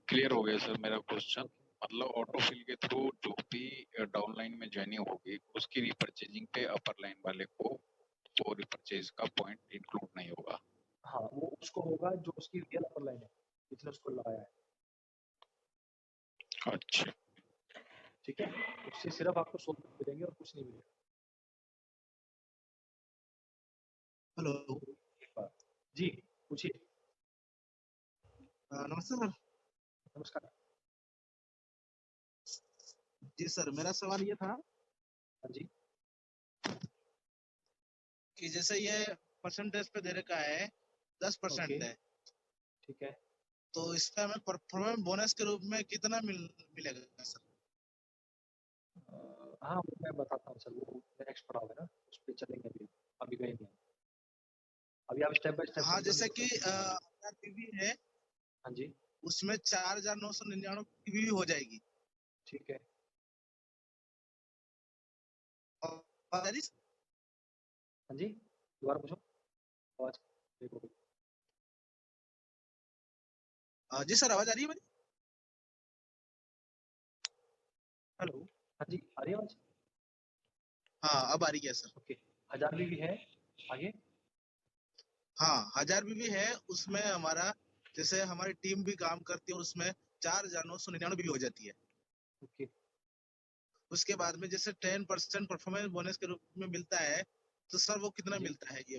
क्लियर हो गया सर मेरा क्वेश्चन। मतलब ऑटो फिल के थ्रू जो भी डाउनलाइन में ज्वाइनिंग होगी, उसकी रिपर्चेजिंग पे अपर लाइन वाले को वो रिपर्चेज का पॉइंट इंक्लूड नहीं होगा। हाँ, वो उसको होगा जो उसकी रियल अपर लाइन है, जिसने उसको लगाया है। अच्छा, ठीक है, उससे सिर्फ आपको 100 रुपए मिलेंगे और कुछ नहीं मिलेगा। हेलो जी पूछिए। नमस्ते सर। नमस्कार। जी सर, मेरा सवाल ये था हाँ जी, कि जैसे ये परसेंटेज पे दे रखा है 10% ओके, है, ठीक है। तो इसका हमें परफॉर्मेंस बोनस के रूप में कितना मिलेगा सर? हाँ, वो मैं बताता हूँ सर, वो नेक्स्ट पढ़ा होगा ना, उस पर चलेंगे अभी, अभी गए नहीं। अभी आप स्टेप बाय स्टेप हाँ, समझो। जैसे कि 1000 पीवी है, हाँ जी, उसमें 4,999 पीवी हो जाएगी। ठीक है। और हाँ जी, दोबारा पूछो, आवाज ब्रेक हो गई। जी सर, आवाज आ रही है मेरी? हेलो, हाँ जी, आ रही है आवाज? हाँ, अब आ रही है सर। ओके, 1000 भी है, आगे? हाँ, 1000 पीवी है, उसमें हमारा जैसे हमारी टीम भी काम करती है और उसमें 4,999 भी हो जाती है। ओके, उसके बाद में जैसे 10% परफॉर्मेंस बोनस के रूप में मिलता है, तो सर वो कितना जी, मिलता है ये?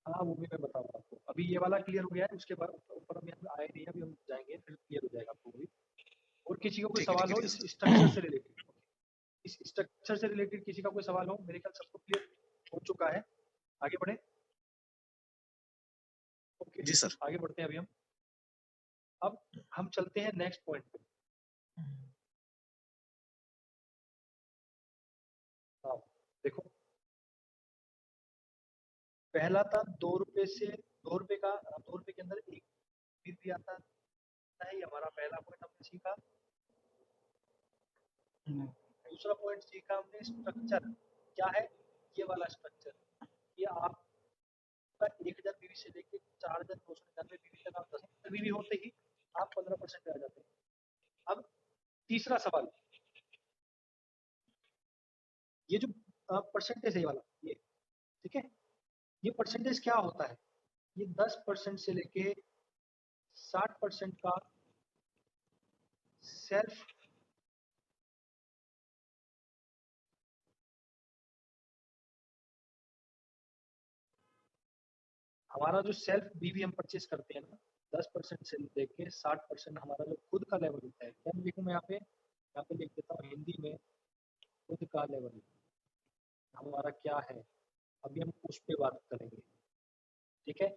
हाँ वो भी मैं बताऊंगा आपको। अभी ये वाला क्लियर हो गया है, उसके बाद ऊपर हम यहाँ आए नहीं, अभी हम जाएंगे फिर क्लियर हो जाएगा आपको भी। और किसी का कोई सवाल हो इस स्ट्रक्चर से रिलेटेड, इस स्ट्रक्चर से रिलेटेड किसी का कोई सवाल हो? मेरे ख्याल सबको क्लियर हो चुका है। आगे बढ़े? ओके जी सर। आगे बढ़ते हैं अभी हम। अब हम चलते हैं नेक्स्ट पॉइंट पे। हाँ देखो, पहला था 2 रुपए से 2 रुपए का 2 रुपए के अंदर एक भी आता है, ये हमारा पहला पॉइंट हमने सीखा। दूसरा पॉइंट सीखा हमने स्ट्रक्चर क्या है, ये वाला स्ट्रक्चर। ये आपका 1000 बीवी से लेके 4999 बीवी तक, आप 10 बीवी होते ही आप 15% पे आ जाते हैं। अब तीसरा सवाल, ये जो परसेंटेज है ये वाला, ये ठीक है, ये परसेंटेज क्या होता है? ये 10% से लेके 60% का सेल्फ हमारा जो सेल्फ बीवी हम परचेज करते हैं ना, 10% से लेके 60% हमारा जो खुद का लेवल होता है। क्या लिखूं मैं यहाँ पे लिख देता हूँ हिंदी में, खुद का लेवल हमारा क्या है, अभी हम उस पर बात करेंगे। ठीक है,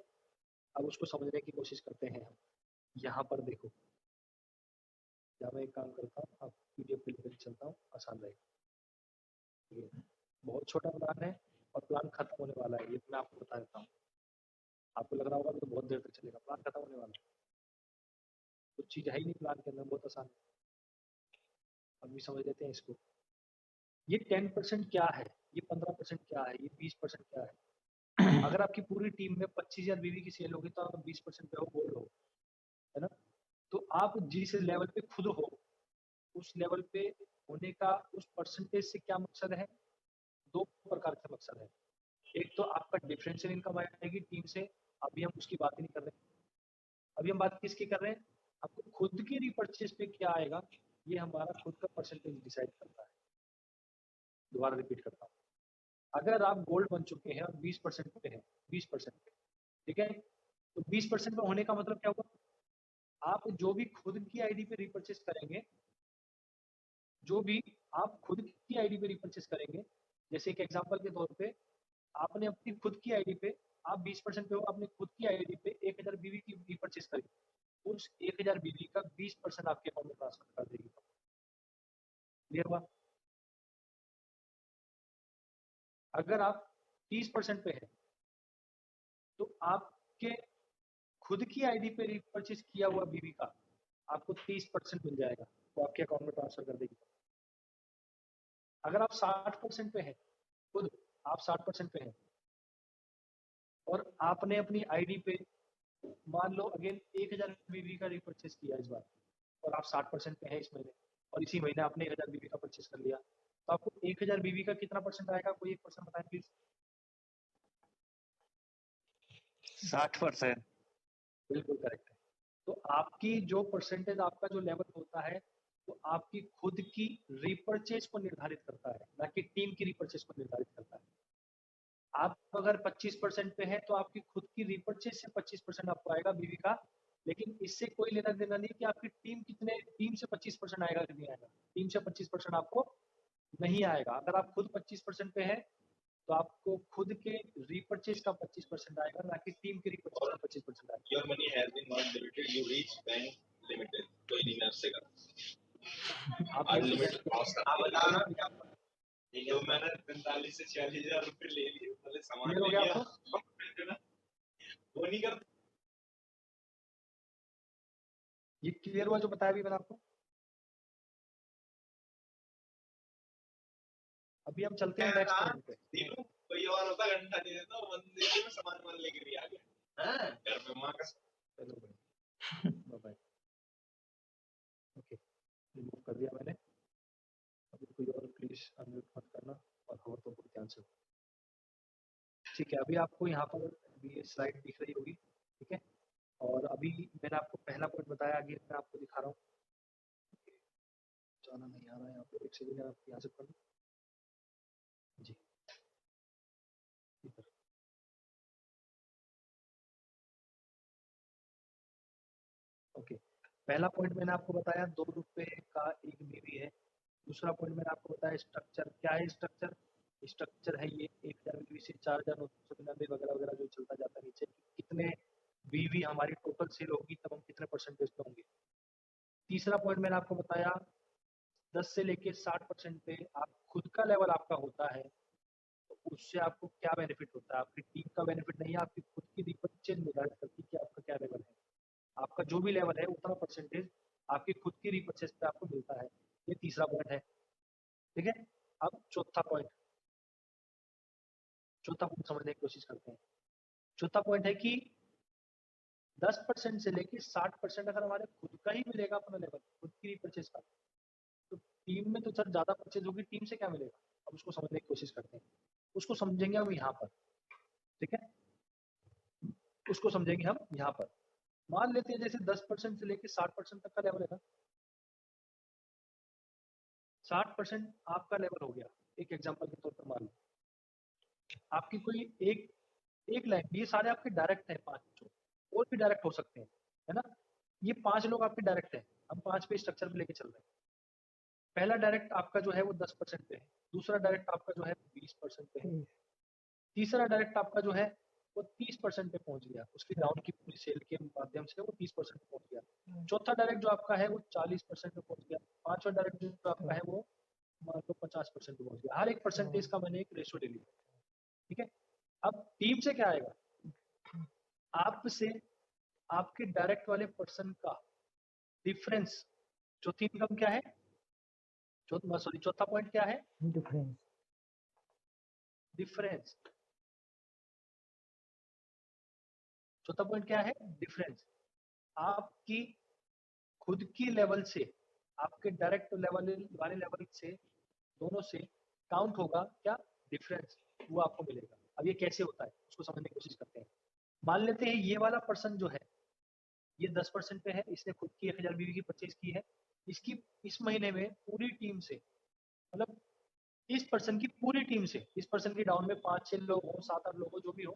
अब उसको समझने की कोशिश करते हैं हम। यहाँ पर देखो, या मैं एक काम करता हूँ, अब पीडीएफ पे लेकर चलता हूँ, आसान रहेगा। ये बहुत छोटा प्लान है और प्लान खत्म होने वाला है, ये मैं आपको बता देता हूँ। आपको लग रहा होगा तो बहुत देर तक चलेगा, प्लान खत्म होने वाला है। कुछ चीज है ही नहीं प्लान के अंदर, बहुत आसान है। अभी समझ लेते हैं इसको। ये 10% क्या है, ये 15% क्या है, ये 20% क्या है। अगर आपकी पूरी टीम में 25,000 बीवी की सेल होगी तो आप 20% पे हो, बोल हो, है ना? तो आप जिस लेवल पे खुद हो, उस लेवल पे होने का उस परसेंटेज से क्या मकसद है? 2 प्रकार का मकसद है। एक तो आपका डिफरेंशियल इनकम आएगी टीम से, अभी हम उसकी बात ही नहीं कर रहे। अभी हम बात किसकी कर रहे हैं? आपको खुद की रिपर्चेज पे क्या आएगा, ये हमारा खुद का परसेंटेज डिसाइड करता है। दोबारा रिपीट करता हूँ, अगर आप गोल्ड बन चुके हैं और 20% पे हैं, 20% पे, ठीक है, तो 20% पे होने का मतलब क्या होगा? आप जो भी खुद की आईडी पे रिपर्चेस करेंगे, जो भी आप खुद की आईडी पे रिपर्चेस करेंगे, जैसे एक एग्जांपल के तौर पे आपने अपनी खुद की आईडी पे, आप 20% पे हो, आपने खुद की आईडी पे 1000 बीवी की रिपर्चेस करी, उस 1000 बीवी का 20% आपके अकाउंट में ट्रांसफर कर देगी। क्लियर हुआ? अगर आप 30% पे हैं तो आपके खुद की आईडी पे रिपर्चेस किया हुआ बीवी का आपको 30% मिल जाएगा, वो आपके अकाउंट में ट्रांसफर कर देगी। अगर आप 60% पे हैं, खुद आप 60% पे हैं और आपने अपनी आईडी पे मान लो अगेन 1000 बीवी का रिपर्चेस किया इस बार, और आप 60% पे हैं इस महीने, और इसी महीने आपने 1000 बीवी का परचेस कर लिया, तो आपको 1000 बीवी का कितना परसेंट आएगा? कोई एक परसेंट बताएं प्लीज। 60%। बिल्कुल करेक्ट है। तो आपकी जो परसेंटेज, आपका जो लेवल होता है, वो आपकी खुद की रिपर्चेज को निर्धारित करता है, ना कि टीम की रिपर्चेज को निर्धारित करता है। आप अगर 25% पे है तो आपकी खुद की रिपर्चेज से 25% आपको आएगा बीवी का, लेकिन इससे कोई लेना देना नहीं कि आपकी टीम से 25% आएगा कि नहीं आएगा। टीम से 25% आपको नहीं आएगा। अगर आप खुद 25% पे है तो आपको खुद के रिपर्चेज का 25% आएगा, ना कि टीम के रिपर्चेज का 25% आएगा। Your money has been not debited. You reach bank limited. कोई नहीं मैं उससे कर। आप आज ये लिमिट क्रॉस कर दिया। जो मैंने 45 से 46,000 रुपए ले लिए, पहले सामान क्लियर हो ले गया लिया। आपको? वो नहीं कर। ये क्लियर हुआ जो बताया भी मैंने आपको? अभी हम चलते हैं नेक्स्ट पॉइंट पे। तीनों कोई और होता घंटा नहीं देता, वो बंदे में सामान लेके भी आ गया। हाँ, घर पे माँ का। चलो भाई, बाय बाय। ओके, रिमूव कर दिया मैंने। अभी कोई और प्लीज अनम्यूट मत करना, और हो तो बहुत ध्यान से। ठीक है, अभी आपको यहाँ पर अभी स्लाइड दिख रही होगी, ठीक है। और अभी मैंने आपको पहला पॉइंट बताया, आगे मैं आपको दिखा रहा हूँ। जाना नहीं आ रहा है यहाँ पे, एक सेकंड आप यहाँ से पढ़ लो जी। पहला पॉइंट मैंने आपको बताया 2 रुपए का एक बीवी है। दूसरा पॉइंट मैंने आपको बताया स्ट्रक्चर क्या है। स्ट्रक्चर है ये 1000 बीवी से 4999 वगैरह वगैरह जो चलता जाता है नीचे, कितने बीवी हमारी टोटल सेल होगी तब हम कितने परसेंटेज पे होंगे। तीसरा पॉइंट मैंने आपको बताया 10 से लेके 60% पे आप खुद का लेवल आपका होता है तो उससे आपको क्या बेनिफिट होता है। आपकी टीम का बेनिफिट नहीं है, आपकी खुद की रिपर्चेज निर्धारित करती है कि आपका क्या लेवल है। आपका जो भी लेवल है उतना परसेंटेज आपकी खुद की रिपर्चेज पे आपको मिलता है। ये तीसरा पॉइंट है, ठीक है। अब चौथा पॉइंट समझने की कोशिश करते हैं। चौथा पॉइंट है कि 10% से लेके 60% अगर हमारे खुद का ही मिलेगा अपना लेवल, खुद की रिपर्चेज का, तो टीम में तो सर ज्यादा परचेज होगी, टीम से क्या मिलेगा। अब उसको समझने की कोशिश करते हैं, उसको समझेंगे हम यहाँ पर, ठीक है। उसको समझेंगे हम यहाँ पर। मान लेते हैं जैसे 10% से लेके 60% तक का लेवल है ना, 60% आपका लेवल हो गया। एक एग्जांपल के तौर पर मान लो आपकी कोई एक लाइन, ये सारे आपके डायरेक्ट हैं 5, और भी डायरेक्ट हो सकते हैं, है ना। ये 5 लोग आपके डायरेक्ट हैं, हम 5 पे स्ट्रक्चर पे लेके चल रहे हैं। पहला डायरेक्ट आपका जो है वो 10% पे है, दूसरा डायरेक्ट आपका जो है 20% पे है, तीसरा डायरेक्ट आपका जो है वो 30% पे पहुंच गया, उसकी डाउन की पूरी सेल के माध्यम से वो 30% पे पहुंच गया। चौथा डायरेक्ट जो आपका है वो 40% पे पहुंच गया। पांचवा डायरेक्ट जो आपका है वो मान लो 50% पे पहुंच गया। हर एक परसेंटेज का मैंने एक रेशो ले लिया, ठीक है। अब टीम से क्या आएगा, आपसे आपके डायरेक्ट वाले पर्सन का डिफरेंस। चौथी इनकम क्या है, चौथा पॉइंट क्या है, डिफरेंस। चौथा पॉइंट क्या है, डिफरेंस। आपकी खुद की लेवल से आपके डायरेक्ट लेवल वाले लेवल से दोनों से काउंट होगा क्या, डिफरेंस, वो आपको मिलेगा। अब ये कैसे होता है उसको समझने की कोशिश करते हैं। मान लेते हैं ये वाला पर्सन जो है ये 10% पे है, इसने खुद की 1000 बीवी की परचेज की है। इसकी इस महीने में पूरी टीम से, मतलब इस पर्सन की पूरी टीम से, इस पर्सन की डाउन में 5-6 लोग हो, 7-8 लोग हो, जो भी हो,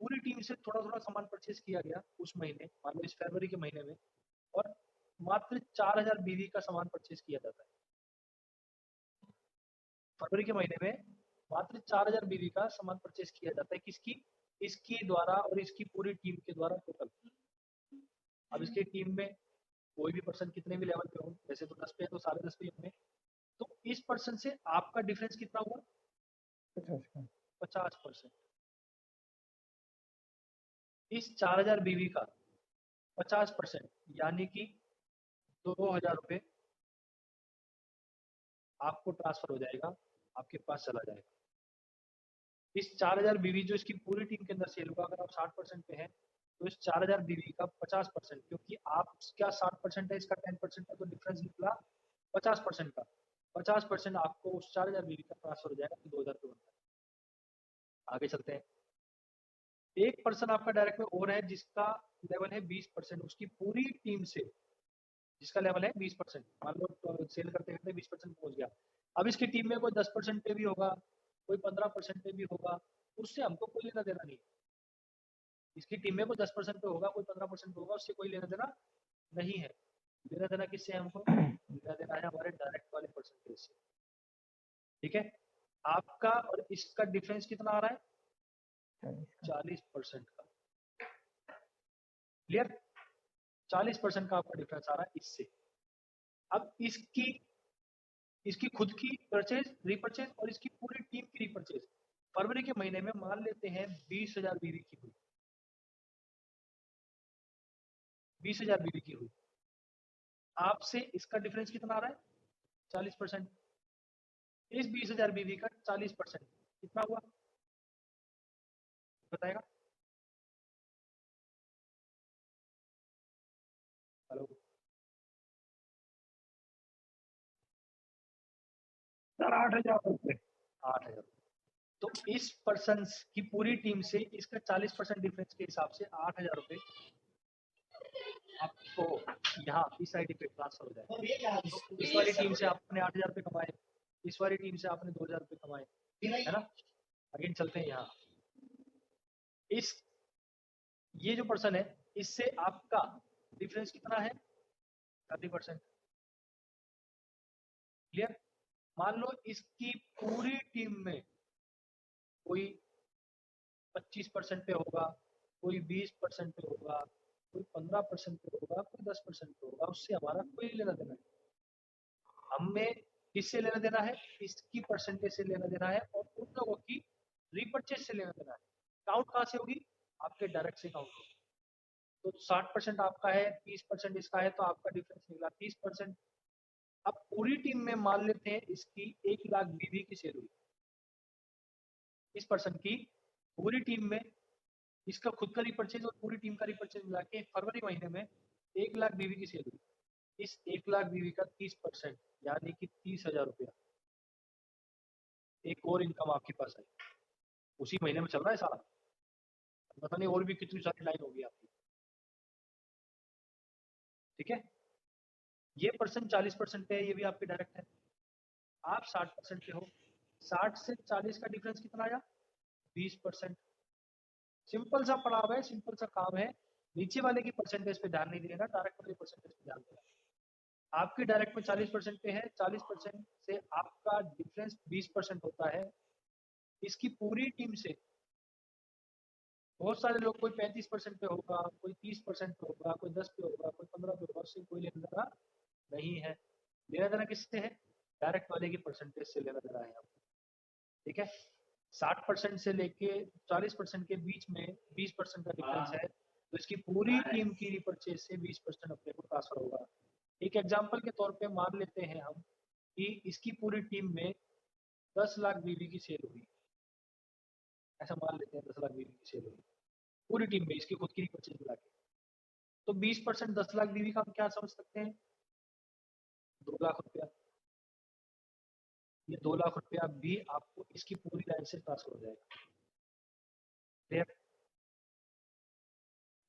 पूरी टीम से थोड़ा थोड़ा सामान परचेज किया गया उस महीने, मान लो इस फरवरी के महीने में, और मात्र 4000 बीवी का सामान परचेज किया जाता है। फरवरी के महीने में मात्र 4000 बीवी का सामान परचेज किया जाता है, किसकी, इसकी द्वारा और इसकी पूरी टीम के द्वारा टोटल। अब इसकी टीम में कोई भी पर्सन कितने भी लेवल पे हो, वैसे तो 10 पे है तो 10.5 पे होंगे, तो इस पर्सन से आपका डिफरेंस कितना हुआ, 50%। इस 4000 बीवी का 50% यानी कि 2000 रुपए आपको ट्रांसफर हो जाएगा, आपके पास चला जाएगा। इस 4000 बीवी जो इसकी पूरी टीम के अंदर सेल होगा, अगर आप 60% पे हैं तो इस 4000 बीवी का 50%, क्योंकि आप क्या 60% है, इसका 10% है, तो डिफरेंस निकला 50% का। 50% आपको उस 4000 बीवी का ट्रांसफर हो जाएगा, तो 2000 पे बनता है। आगे चलते हैं। एक पर्सन आपका डायरेक्ट में और है जिसका लेवल है 20%, उसकी पूरी टीम से जिसका लेवल है 20%, मान लो सेल करते करते 20% पहुंच गया। अब इसकी टीम में कोई 10% पे भी होगा, कोई 15% पे भी होगा, उससे हमको कोई लेना देना नहीं। इसकी टीम में कोई 10% पे होगा, कोई 15% पे होगा, उससे कोई लेना देना नहीं है। लेना देना किससे, हमको लेना देना है हमारे डायरेक्ट वाले परसेंटेज से, ठीक है। आपका और इसका डिफरेंस कितना आ रहा है, 40% का। क्लियर, 40% का आपका डिफरेंस आ रहा है इससे। अब इसकी खुद की परचेज, रिपर्चेज, और इसकी पूरी टीम की रिपर्चेज फरवरी के महीने में मान लेते हैं 20,000 बीवी की हुई, 20,000 बीवी की हुई। आपसे इसका डिफरेंस कितना आ रहा है, 40%। इस 20,000 बीवी का 40% कितना हुआ, बताएगा। हेलो सर 8,000 रुपये। 8,000। तो इस पर्सन की पूरी टीम से इसका 40% डिफरेंस के हिसाब से 8,000 रुपए आपको यहाँ इस आईडी पे ट्रांसफर हो जाएगा। तो इस वाली टीम से आपने 8,000 रुपए कमाए, इस वाली टीम से आपने 2,000 रुपए कमाए, है ना। अगेन चलते हैं यहाँ। ये जो पर्सन है इससे आपका डिफरेंस कितना है, 30%। क्लियर? मान लो इसकी पूरी टीम में कोई 25% पे होगा, कोई 20% पे होगा, कोई 15% पे होगा, कोई 10% पे होगा, उससे हमारा कोई लेना देना है। हमें किससे लेना देना है? इसकी परसेंटेज से लेना देना है और उन लोगों की रिपर्चेज से लेना देना है। काउंट कहाँ से होगी? आपके डायरेक्ट से काउंट होगी। तो 60% आपका है, 30% इसका है, तो आपका डिफरेंस निकला 30%। अब पूरी टीम में मान लेते हैं इसकी 1 लाख बीवी की सेल हुई, इस पर्सन की पूरी टीम में इसका खुद का रिपर्चेज और पूरी टीम का रिपर्चेज मिला के फरवरी महीने में 1 लाख बीवी की सेल हुई। इस 1 लाख बीवी का 30% यानी कि 30,000 रुपया एक और इनकम आपके पास आई, उसी महीने में चल रहा है सारा। पता नहीं और भी कितनी सारी लाइन होगी आपकी। ठीक है, ये पर्सन 40% पे है, ये भी आपके डायरेक्ट है। आप 60% पे हो, 60 से 40 का डिफरेंस कितना आया? 20%। सिंपल सा पढ़ाव है, सिंपल सा काम है। नीचे वाले की परसेंटेज पे ध्यान नहीं देना, डायरेक्ट वाले परसेंटेज पे ध्यान देना। आपके डायरेक्ट में 40% पे है, 40% से आपका डिफरेंस 20% होता है। इसकी पूरी टीम से बहुत सारे लोग, कोई 35% पे होगा, कोई 30% पे होगा, कोई 10 पे होगा, कोई 15 पे होगा, उससे कोई लेना देना नहीं है। लेना देना किससे है? डायरेक्ट वाले की परसेंटेज से लेना देना है आपको। ठीक है, 60% से लेके 40% के बीच में 20% का डिफरेंस है, तो इसकी पूरी टीम की रिपर्चेज से 20% अपने को ट्रांसफर होगा। एक एग्जांपल के तौर पे मान लेते हैं हम कि इसकी पूरी टीम में 10 लाख बीवी की सेल हुई, ऐसा मान लेते हैं 10 लाख बीवी की सेल हुई पूरी टीम में, इसकी खुद की रिपर्चेज मिला के। तो 20% 10 लाख बीवी का हम क्या समझ सकते हैं? 2 लाख रुपया। ये 2 लाख रुपया भी आपको इसकी पूरी लाइन से ट्रांसफर हो जाएगा। क्लियर?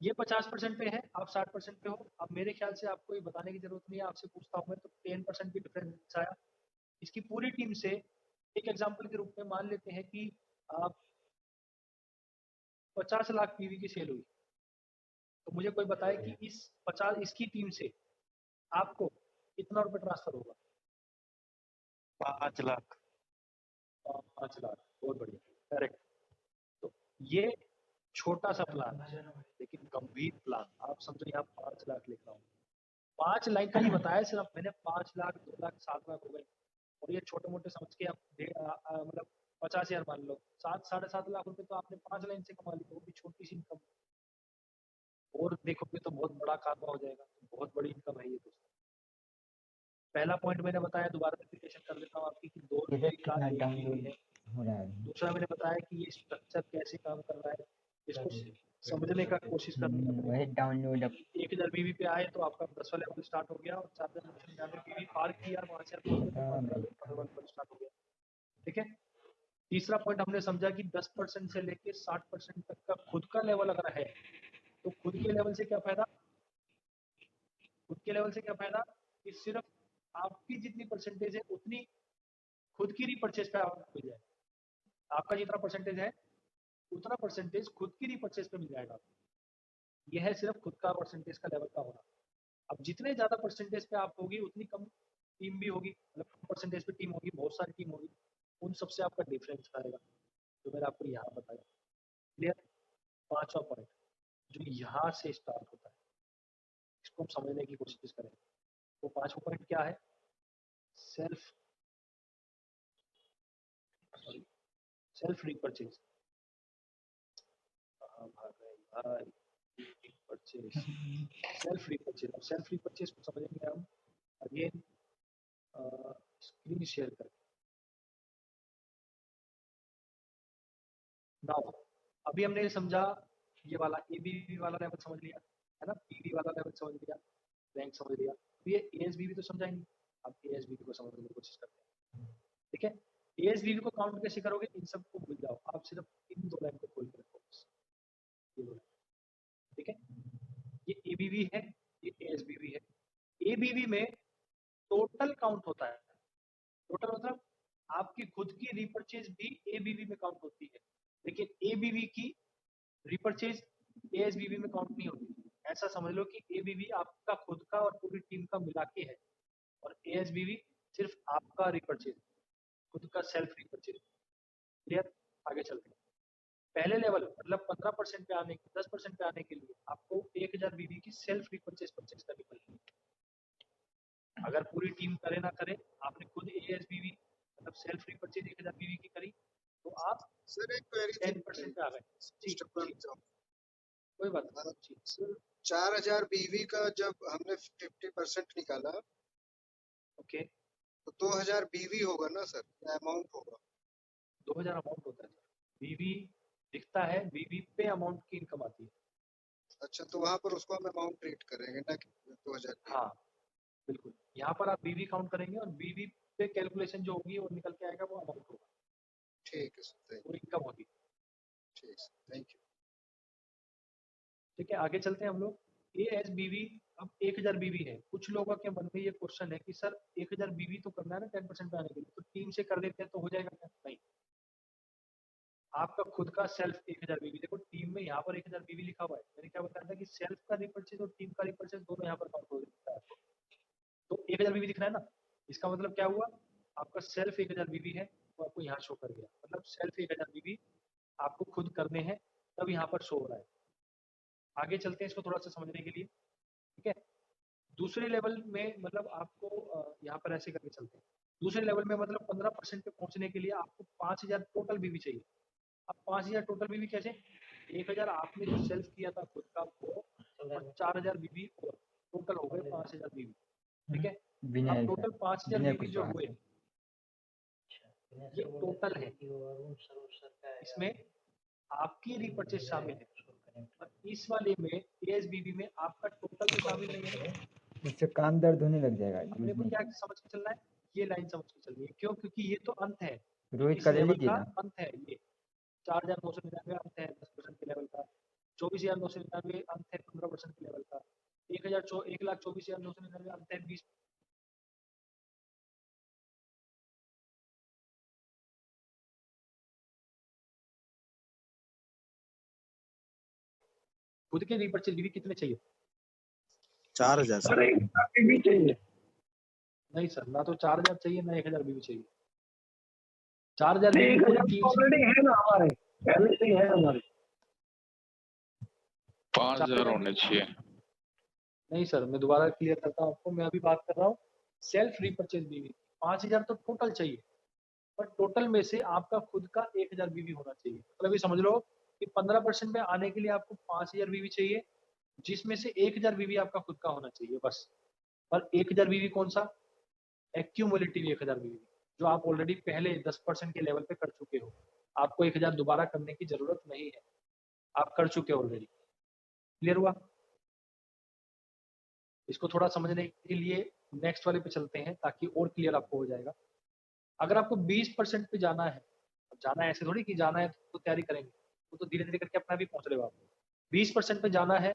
ये 50% पे है, आप 60% पे हो। अब मेरे ख्याल से आपको ये बताने की जरूरत नहीं है, आपसे पूछता हूँ मैं, तो 10% की डिफरेंस आया। इसकी पूरी टीम से एक एग्जांपल के रूप में मान लेते हैं कि आप 50 लाख पीवी की सेल हुई, तो मुझे कोई बताए कि इस 50 इसकी टीम से आपको कितना रुपए ट्रांसफर होगा? 5 लाख। 5 लाख, बहुत बढ़िया, करेक्ट। तो ये छोटा सा प्लान है लेकिन गंभीर प्लान। आप समझो यहाँ 5 लाख लिख रहा हूँ, 5 लाख का ही बताया सिर्फ मैंने। 5 लाख, 2 लाख, 7 लाख हो गए, और ये छोटे मोटे समझ के आप मतलब 50,000 मान लो, 7-7.5 लाख रुपए तो आपने 5 लाइन से कमा ली, वो भी छोटी सी इनकम। और देखोगे तो बहुत बड़ा खात्मा हो जाएगा, बहुत बड़ी इनकम है ये दोस्तों। पहला पॉइंट मैंने बताया, दोबारा रिपीटेशन कर देता हूँ आपकी, कि 2 रुपए का डाउनलोड हो रहा है। दूसरा मैंने बताया कि ये स्ट्रक्चर कैसे काम कर रहा है, इसको समझने का कोशिश करनी है। वही डाउनलोड 1000 बीवी पे आए तो आपका 10वां लेवल स्टार्ट हो गया, और 4099 बीवी पार किया, वहां से आप 15वां लेवल स्टार्ट हो गया। ठीक है, तीसरा पॉइंट हमने समझा कि 10% से लेके 60% तक का खुद का लेवल अगर है, तो खुद के लेवल से क्या फायदा? खुद के लेवल से क्या फायदा? कि सिर्फ आपकी जितनी परसेंटेज है उतनी खुद की रिपर्चेज पे आपको मिल जाए। आपका जितना परसेंटेज है उतना परसेंटेज खुद की रिपर्चेज पे मिल जाएगा। यह है सिर्फ खुद का परसेंटेज का लेवल का होना। अब जितने ज्यादा परसेंटेज पे आप होगी उतनी कम टीम भी होगी, मतलब कम परसेंटेज पे टीम होगी, बहुत सारी टीम होगी, उन सबसे आपका डिफरेंस आएगा, जो मैंने आपको यहाँ बताया। क्लियर? 5वां पॉइंट जो यहाँ से स्टार्ट होता है, इसको हम समझने की कोशिश करें। तो 5वां पॉइंट क्या है? Self repurchase. सेल्फ रिपर्चेज को समझेंगे हम अगेन स्क्रीन शेयर करके। नाउ अभी हमने समझा ये वाला एबीवी वाला लेवल समझ लिया है ना, पीवी वाला लेवल समझ लिया, रैंक समझ लिया। तो ये एएसबीवी तो समझा ही नहीं, अब एएसबीवी को समझने की कोशिश करते हैं। ठीक है, एएसबीवी को काउंट कैसे करोगे? इन सबको भूल जाओ, आप सिर्फ इन 2 लाइन को खोल के रखो, ये 2 लाइन। ठीक है, ये एबीवी है, ये एएसबीवी है। एबीवी में टोटल काउंट होता है, टोटल मतलब आपकी खुद की रिपर्चेज भी एबीवी में काउंट होती है, लेकिन एबीवी की रिपर्चेज एएसबीवी में काउंट नहीं होती। ऐसा समझ लो कि एबीवी आपका खुद का और पूरी टीम का मिला के है, और एएसबीवी सिर्फ आपका रिपर्चेज, खुद का सेल्फ रिपर्चेज। क्लियर? आगे चलते हैं। पहले लेवल मतलब 15% पे आने 10% पे आने के लिए आपको 1000 बीवी की सेल्फ रिपर्चेज परचेज करनी पड़ेगी। अगर पूरी टीम करे ना करे, आपने खुद एएसबीवी मतलब सेल्फ रिपर्चेज 1000 बीवी की करी, तो आप सर एक क्वेरी 10% पे आ गए। जी, कोई बात नहीं। जी। सर 4000 बीवी का जब हमने 50% निकाला ओके, तो 2000 बीवी होगा ना सर, क्या अमाउंट होगा? 2000 अमाउंट होता है सर। बीवी दिखता है, बीवी पे अमाउंट की इनकम आती है। अच्छा, तो वहाँ पर उसको हम अमाउंट ट्रीट करेंगे ना कि 2000। हाँ बिल्कुल, यहाँ पर आप बीवी काउंट करेंगे और बीवी पे कैलकुलेशन जो होगी वो निकल के आएगा, वो अमाउंट होगा। ठीक है सर, वो इनकम होगी। ठीक है, थैंक यू। ठीक है, आगे चलते हैं हम लोग। एएसबीवी अब 1000 बीवी है। कुछ लोगों के मन में ये क्वेश्चन है कि सर 1000 बीवी तो करना है ना 10% पे आने के लिए, तो टीम से कर देते हैं तो हो जाएगा क्या? नहीं, आपका खुद का सेल्फ 1000 बीवी। देखो टीम में यहाँ पर 1000 बीवी लिखा हुआ है, मैंने क्या बताया था कि सेल्फ का रिपर्चेज और टीम का रिपर्चेज दोनों यहाँ पर काउंट हो जाता है। तो 1000 बीवी दिख रहा है ना, इसका मतलब क्या हुआ, आपका सेल्फ 1000 बीवी है तो आपको यहाँ शो कर गया, मतलब सेल्फ 1000 बीवी आपको खुद करने हैं तब यहाँ पर शो हो रहा है। आगे चलते हैं इसको थोड़ा सा समझने के लिए। ठीक है, दूसरे लेवल में मतलब आपको यहाँ पर ऐसे करके चलते हैं। दूसरे लेवल में मतलब 15% पे पहुंचने के लिए आपको 5000 टोटल बीवी चाहिए। अब 5000 टोटल बीवी कैसे? 1000 आपने जो सेल्फ किया था खुद का वो, और 4000 बीवी और टोटल हो गए 5000 बीवी। ठीक है, अब टोटल 5000 बीवी जो हुए ये टोटल है, इसमें आपकी रिपर्चेज शामिल है, और इस वाले में एएसबीवी में आपका टोटल तो शामिल नहीं है। इससे कान दर्द होने लग जाएगा। अपने को क्या समझ के चलना है, ये लाइन समझ के चलनी है। क्यों? क्योंकि ये तो अंत है, रोहित इस का ले लेवल लीजिए का ना। अंत है। ये 4999 अंत है 10% के लेवल का, 24999 अंत है 15% के लेवल का, 1,24,999 अंत है 20। खुद के रिपर्चेज बीवी कितने चाहिए? 4000 सर एक बीवी चाहिए। नहीं सर, ना तो 4000 चाहिए ना 1000 बीवी चाहिए। 4000 नहीं, बीवी 1000 पूरी टीम से। ऑलरेडी है ना हमारे, पहले से ही है हमारे। 5000 होने चाहिए। नहीं सर, मैं दोबारा क्लियर करता हूँ आपको। मैं अभी बात कर रहा हूँ सेल्फ रिपर्चेज बीवी। 5000 तो टोटल चाहिए, पर टोटल में से आपका खुद का 1000 बीवी होना चाहिए। मतलब ये समझ लो कि 15% में आने के लिए आपको 5000 बीवी चाहिए, जिसमें से 1000 बीवी आपका खुद का होना चाहिए बस। और 1000 बीवी कौन सा? एक्यूमुलेटिव 1000 बीवी, जो आप ऑलरेडी पहले 10% के लेवल पे कर चुके हो। आपको 1000 दोबारा करने की जरूरत नहीं है, आप कर चुके हो ऑलरेडी। क्लियर हुआ? इसको थोड़ा समझने के लिए नेक्स्ट वाले पे चलते हैं ताकि और क्लियर आपको हो जाएगा। अगर आपको 20% पे जाना है, जाना है ऐसे थोड़ी कि जाना है तो तैयारी करेंगे, तो धीरे धीरे करके अपना भी पहुंच रहे हो आप। 20% पे जाना है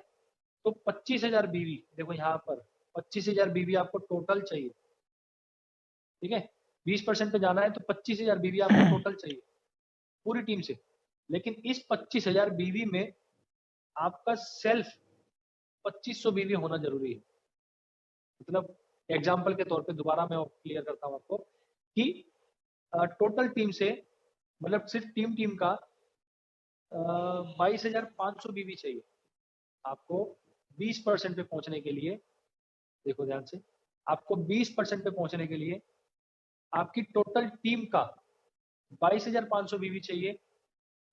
तो 25,000 बीवी, देखो यहाँ पर 25,000 बीवी आपको टोटल चाहिए। ठीक है, 20% पे जाना है तो 25,000 बीवी आपको टोटल चाहिए पूरी टीम से। लेकिन इस 25,000 बीवी में आपका सेल्फ 2500 बीवी होना जरूरी है। मतलब एग्जाम्पल के तौर पे दोबारा मैं क्लियर करता हूँ आपको कि टोटल टीम से मतलब सिर्फ टीम का 22,500 बीवी चाहिए आपको 20% पे पहुंचने के लिए। देखो ध्यान से, आपको 20% पे पहुंचने के लिए आपकी टोटल टीम का 22,500 बीवी चाहिए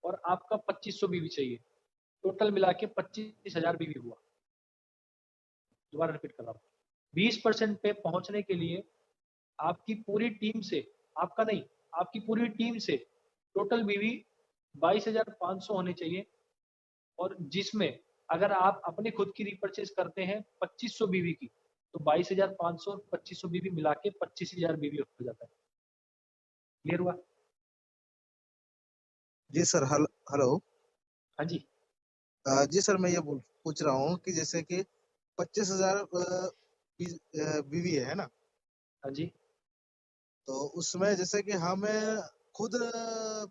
और आपका 2500 बीवी चाहिए। टोटल मिला के 25,000 बीवी हुआ। दोबारा रिपीट कर रहा हूँ, 20% पे पहुंचने के लिए आपकी पूरी टीम से, आपका नहीं, आपकी पूरी टीम से टोटल बीवी 22,500 होने चाहिए, और जिसमें अगर आप अपने खुद की रिपर्चेज करते हैं 2500 बीवी की, तो 22,500 और 2500 बीवी मिला के 25,000 बीवी हो जाता है। क्लियर हुआ? जी सर, हेलो। हाँ जी। जी सर, मैं ये पूछ रहा हूँ कि जैसे कि 25,000 बीवी है ना, हाँ जी। तो उसमें जैसे कि हमें खुद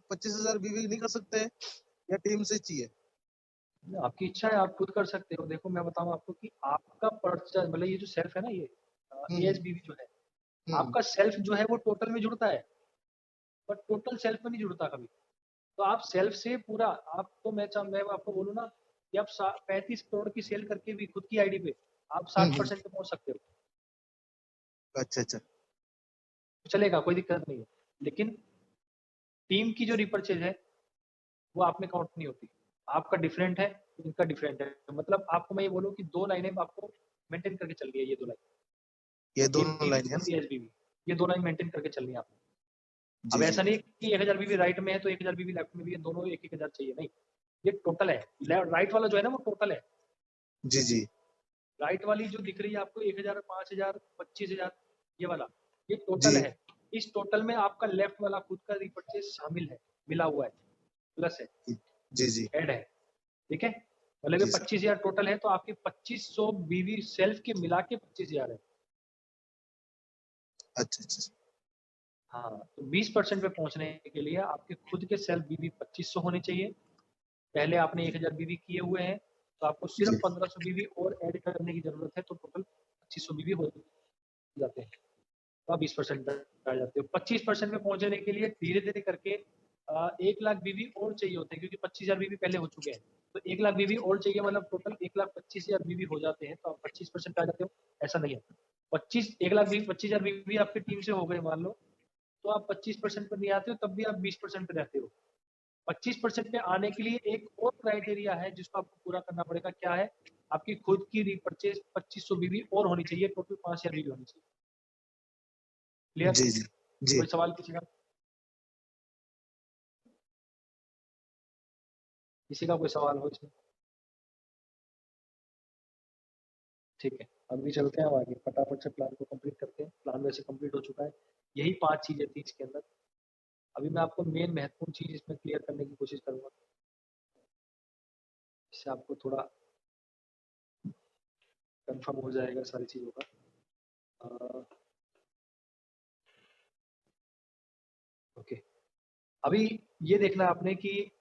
25,000 बीवी नहीं कर सकते या टीम से चाहिए? आपकी इच्छा है, आप खुद कर सकते हो। देखो मैं बताऊं आपको कि आपका परचेज मतलब ये जो सेल्फ है ना, ये एएसबीवी जो है, आपका सेल्फ जो है वो टोटल में जुड़ता है, बट टोटल सेल्फ में नहीं जुड़ता कभी। तो आप सेल्फ से पूरा, आप तो मैं आपको बोलूँ ना कि आप 35 करोड़ की सेल करके भी खुद की आईडी पे आप 60% पे पहुंच सकते हो। अच्छा अच्छा। चलेगा, कोई दिक्कत नहीं है। लेकिन टीम की जो रिपर्चेज है वो आप में काउंट नहीं होती। आपका डिफरेंट है, इनका डिफरेंट है। मतलब आपको मैं ये बोलूँ कि 2 लाइनें आपको मेंटेन करके चल रही है, ये 2 लाइन, ये दोनों लाइन है। एएसबीवी, ये 2 लाइन मेंटेन करके चलनी है आपको। जी अब जी ऐसा नहीं कि 1000 बीबी राइट में है तो 1000 बीबी लेफ्ट में भी है, दोनों 1000 चाहिए, नहीं। ये टोटल है। राइट वाला जो है ना वो टोटल है। जी जी राइट वाली जो दिख रही है आपको 1000, 5000, 25000, ये वाला, ये टोटल जी है। इस टोटल में आपका लेफ्ट वाला खुद का रिपर्चेज शामिल है, मिला हुआ है, प्लस है, जी जी ऐड है। ठीक है, मतलब ये जी सर। 25000 टोटल है, तो आपके 2500 बीवी सेल्फ के मिला के 25000 है। अच्छा अच्छा। हाँ, तो 20% पे पहुंचने के लिए आपके खुद के सेल्फ बीवी 2500 होने चाहिए। पहले आपने 1000 बीवी किए हुए हैं, तो आपको जी सिर्फ 1500 बीवी और ऐड करने की जरूरत है, तो टोटल 2500 बीवी हो जाते हैं। तो आप 20% पे आ जाते हो। 25% पे पहुंचने के लिए धीरे धीरे करके 1 लाख बीवी और चाहिए होते हैं, क्योंकि 25,000 बीवी पहले हो चुके हैं। तो 1 लाख बीवी और चाहिए, मतलब टोटल 1,25,000 बीवी हो जाते हैं, तो आप 25% पे आ जाते हो। ऐसा नहीं है, 1 लाख बीवी, 25,000 बीवी आपकी टीम से हो गए मान लो, तो आप 25% पर नहीं आते हो, तब भी आप 20% पे रहते हो। 25% पे आने के लिए एक और क्राइटेरिया है जिसको आपको पूरा करना पड़ेगा। क्या है? आपकी खुद की रीपरचेज 2500 बीवी और होनी चाहिए, टोटल 5000 बीवी होनी चाहिए। क्लियर? जी जी जी। कोई सवाल किसी का? किसी का कोई सवाल हो इसमें? ठीक है, अभी चलते हैं आगे, फटाफट से प्लान को कंप्लीट करते हैं। प्लान वैसे कंप्लीट हो चुका है। यही 5 चीजें थी इसके अंदर। अभी मैं आपको मेन महत्वपूर्ण चीज इसमें क्लियर करने की कोशिश करूंगा, इससे आपको थोड़ा कंफर्म हो जाएगा सारी चीजों का। ओके, अभी ये देखना है आपने कि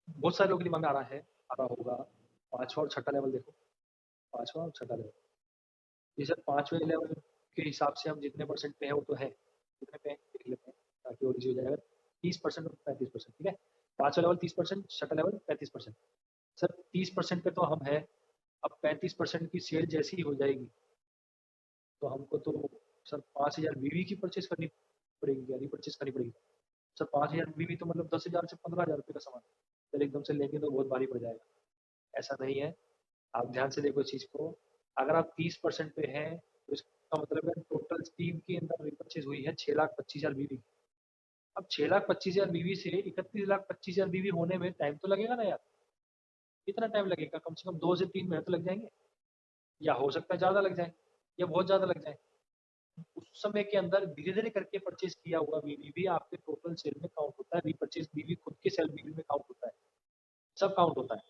बहुत सारे लोगों के दिमाग में आ रहा होगा 5वां और 6ठा लेवल। देखो 5वां और 6ठा लेवल, ये सर 5वें लेवल के हिसाब से हम जितने परसेंट पे है वो तो है, कितने पे है देख लेते हैं ताकि और इजी हो जाएगा। 30% और 35%, ठीक है। 5वां लेवल 30%, 6ठा लेवल 35%। सर 30% पे तो हम है। अब 35% की सेल जैसी ही हो जाएगी तो हमको तो सर 5000 बीवी की परचेज करनी पड़ेगी, या परचेज करनी पड़ेगी। सर 5000 बीवी तो मतलब 10,000 से 15,000 रुपये का सामान, सर एकदम से लेंगे तो बहुत भारी पड़ जाएगा। ऐसा नहीं है, आप ध्यान से देखो इस चीज को। अगर आप 30% पे हैं तो इसका मतलब है टोटल टीम के अंदर रिपर्चेज हुई है 6,25,000 बीवी। अब 6,25,000 बीवी से 31,25,000 बीवी होने में टाइम तो लगेगा ना यार। कितना टाइम लगेगा? कम से कम 2 से 3 महीने तो लग जाएंगे, या हो सकता है ज्यादा लग जाए, या बहुत ज्यादा लग जाए। उस समय के अंदर धीरे धीरे करके परचेज किया हुआ बीवी भी आपके टोटल सेल में काउंट होता है। रिपर्चेज बीवी खुद के सेल बीवी में काउंट होता है, सब काउंट होता है।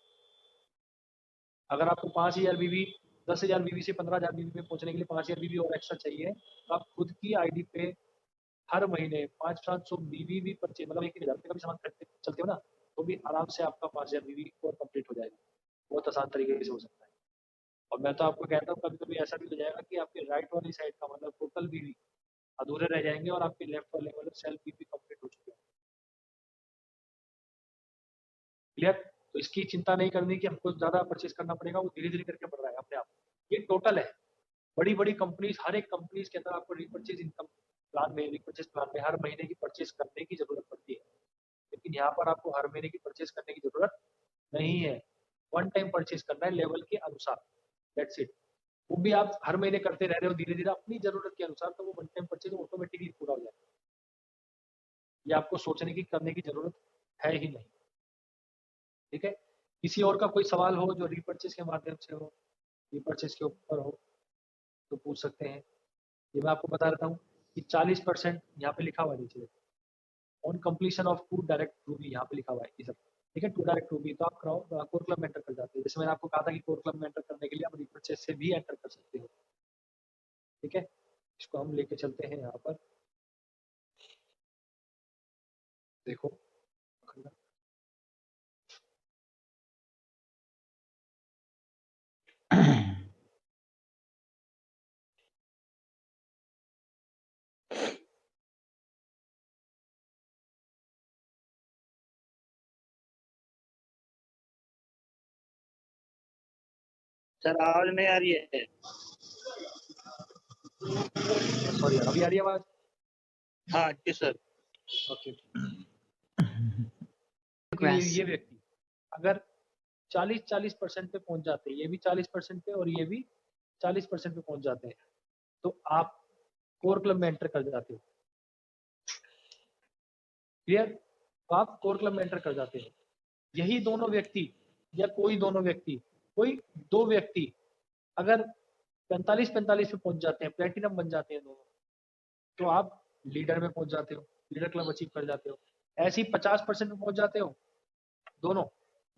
अगर आपको 5,000 बीवी, 10,000 बीवी से 15,000 बीवी में पहुंचने के लिए 5,000 बीवी और एक्स्ट्रा चाहिए, तो आप खुद की आईडी पे हर महीने 500-700 बीवी भी परचेज, मतलब 1,000 रुपये का भी सामान खरीदते चलते हो ना, तो भी आराम से आपका 5,000 बीवी और कंप्लीट हो जाएगा। बहुत आसान तरीके से हो सकता है। और मैं तो आपको कहता हूँ कभी कभी ऐसा भी हो जाएगा कि आपके राइट वाली साइड का मतलब टोटल बीवी अधूरे रह जाएंगे और आपके लेफ्ट वाले मतलब सेल्फ बीवी कंप्लीट हो चुके हैं। क्लियर? तो इसकी चिंता नहीं करनी कि हमको ज्यादा परचेज करना पड़ेगा, वो धीरे धीरे करके बढ़ रहा है अपने आप। ये टोटल है। बड़ी बड़ी कंपनीज, हर एक कंपनीज के अंदर आपको रिपर्चेज इनकम प्लान में, रिपर्चेज प्लान में हर महीने की परचेज करने की जरूरत पड़ती है। लेकिन यहाँ पर आपको हर महीने की परचेज करने की जरूरत नहीं है। वन टाइम परचेज करना है लेवल के अनुसार, दैट्स इट। वो भी आप हर महीने करते रह रहे हो धीरे धीरे अपनी जरूरत के अनुसार, तो वो वन टाइम परचेज ऑटोमेटिकली पूरा हो जाएगा। ये आपको सोचने की, करने की जरूरत है ही नहीं। ठीक है, किसी और का कोई सवाल हो जो रिपर्चेज के माध्यम से हो, रिपर्चेज के ऊपर हो, तो पूछ सकते हैं। ये मैं आपको बता देता हूँ कि 40% यहाँ पे लिखा हुआ है नीचे, on completion of 2 direct Ruby, यहाँ पे लिखा हुआ है ये सब। ठीक है, 2 डायरेक्ट रूबी तो आप कोर क्लब में एंटर कर जाते हैं। जैसे मैंने आपको कहा था कि कोर क्लब में एंटर करने के लिए आप रिपर्चेज से भी एंटर कर सकते हो। ठीक है, इसको हम लेके चलते हैं यहाँ पर। देखो सर आवाज नहीं आ रही है। सॉरी, अभी आ रही है आवाज? हाँ जी सर। ओके। ये व्यक्ति अगर 40% पे पहुंच जाते हैं, ये भी 40% पे और ये भी 40% पे पहुंच जाते हैं, तो आप कोर क्लब में एंटर कर जाते हो। क्लियर? तो आप कोर क्लब में एंटर कर जाते हो। यही दोनों व्यक्ति या कोई दोनों व्यक्ति, कोई दो व्यक्ति अगर 45-45 पे पहुंच जाते हैं, प्लेटिनम बन जाते हैं दोनों, तो आप लीडर में पहुंच जाते हो, लीडर क्लब अचीव कर जाते हो। ऐसे ही 50% पे पहुंच जाते हो, दोनों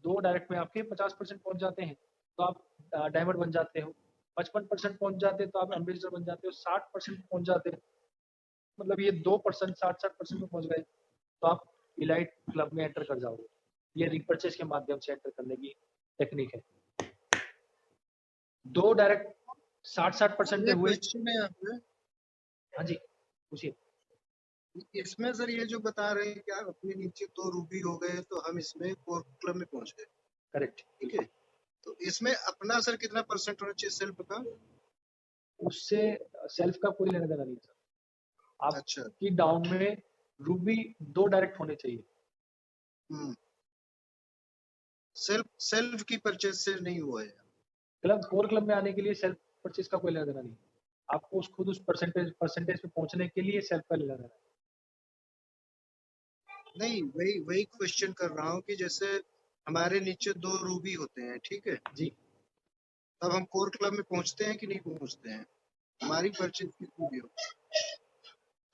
दो डायरेक्ट में आपके 50% पहुंच जाते हैं, तो आप डायमंड बन जाते हो। 55% पहुंच जाते हैं तो आप एम्बेसडर बन जाते हो। 60% पहुंच जाते हैं, मतलब ये 2% 60% में पहुंच गए, तो आप इलाइट क्लब में एंटर कर जाओगे। ये रिपर्चेस के माध्यम से एंटर करने की टेक्निक है। दो डायरेक्ट 60% पे ये हुए। क्वेश्चन है यहाँ पे, हाँ जी, पूछिए। इसमें सर ये जो बता रहे हैं कि आप अपने नीचे 2 रूबी हो गए तो हम इसमें कोर क्लब में पहुंच गए, करेक्ट। ठीक है। तो इसमें अपना सर कितना परसेंट होना चाहिए सेल्फ का? उससे सेल्फ का कोई लेना देना नहीं सर। अच्छा। आपकी डाउन में रूबी 2 डायरेक्ट होने चाहिए। सेल्फ सेल्फ की परचेज से नहीं हुआ है। क्लब कोर क्लब में आने के लिए सेल्फ परचेज का कोई लेना देना नहीं। आपको खुद उस परसेंटेज पे पहुंचने के लिए सेल्फ का लेना देना है। नहीं, वही क्वेश्चन कर रहा हूँ कि जैसे हमारे नीचे 2 रूबी होते हैं, ठीक है जी। तब हम कोर क्लब में पहुंचते हैं कि नहीं पहुंचते हैं? हमारी परचेज कितनी भी हो।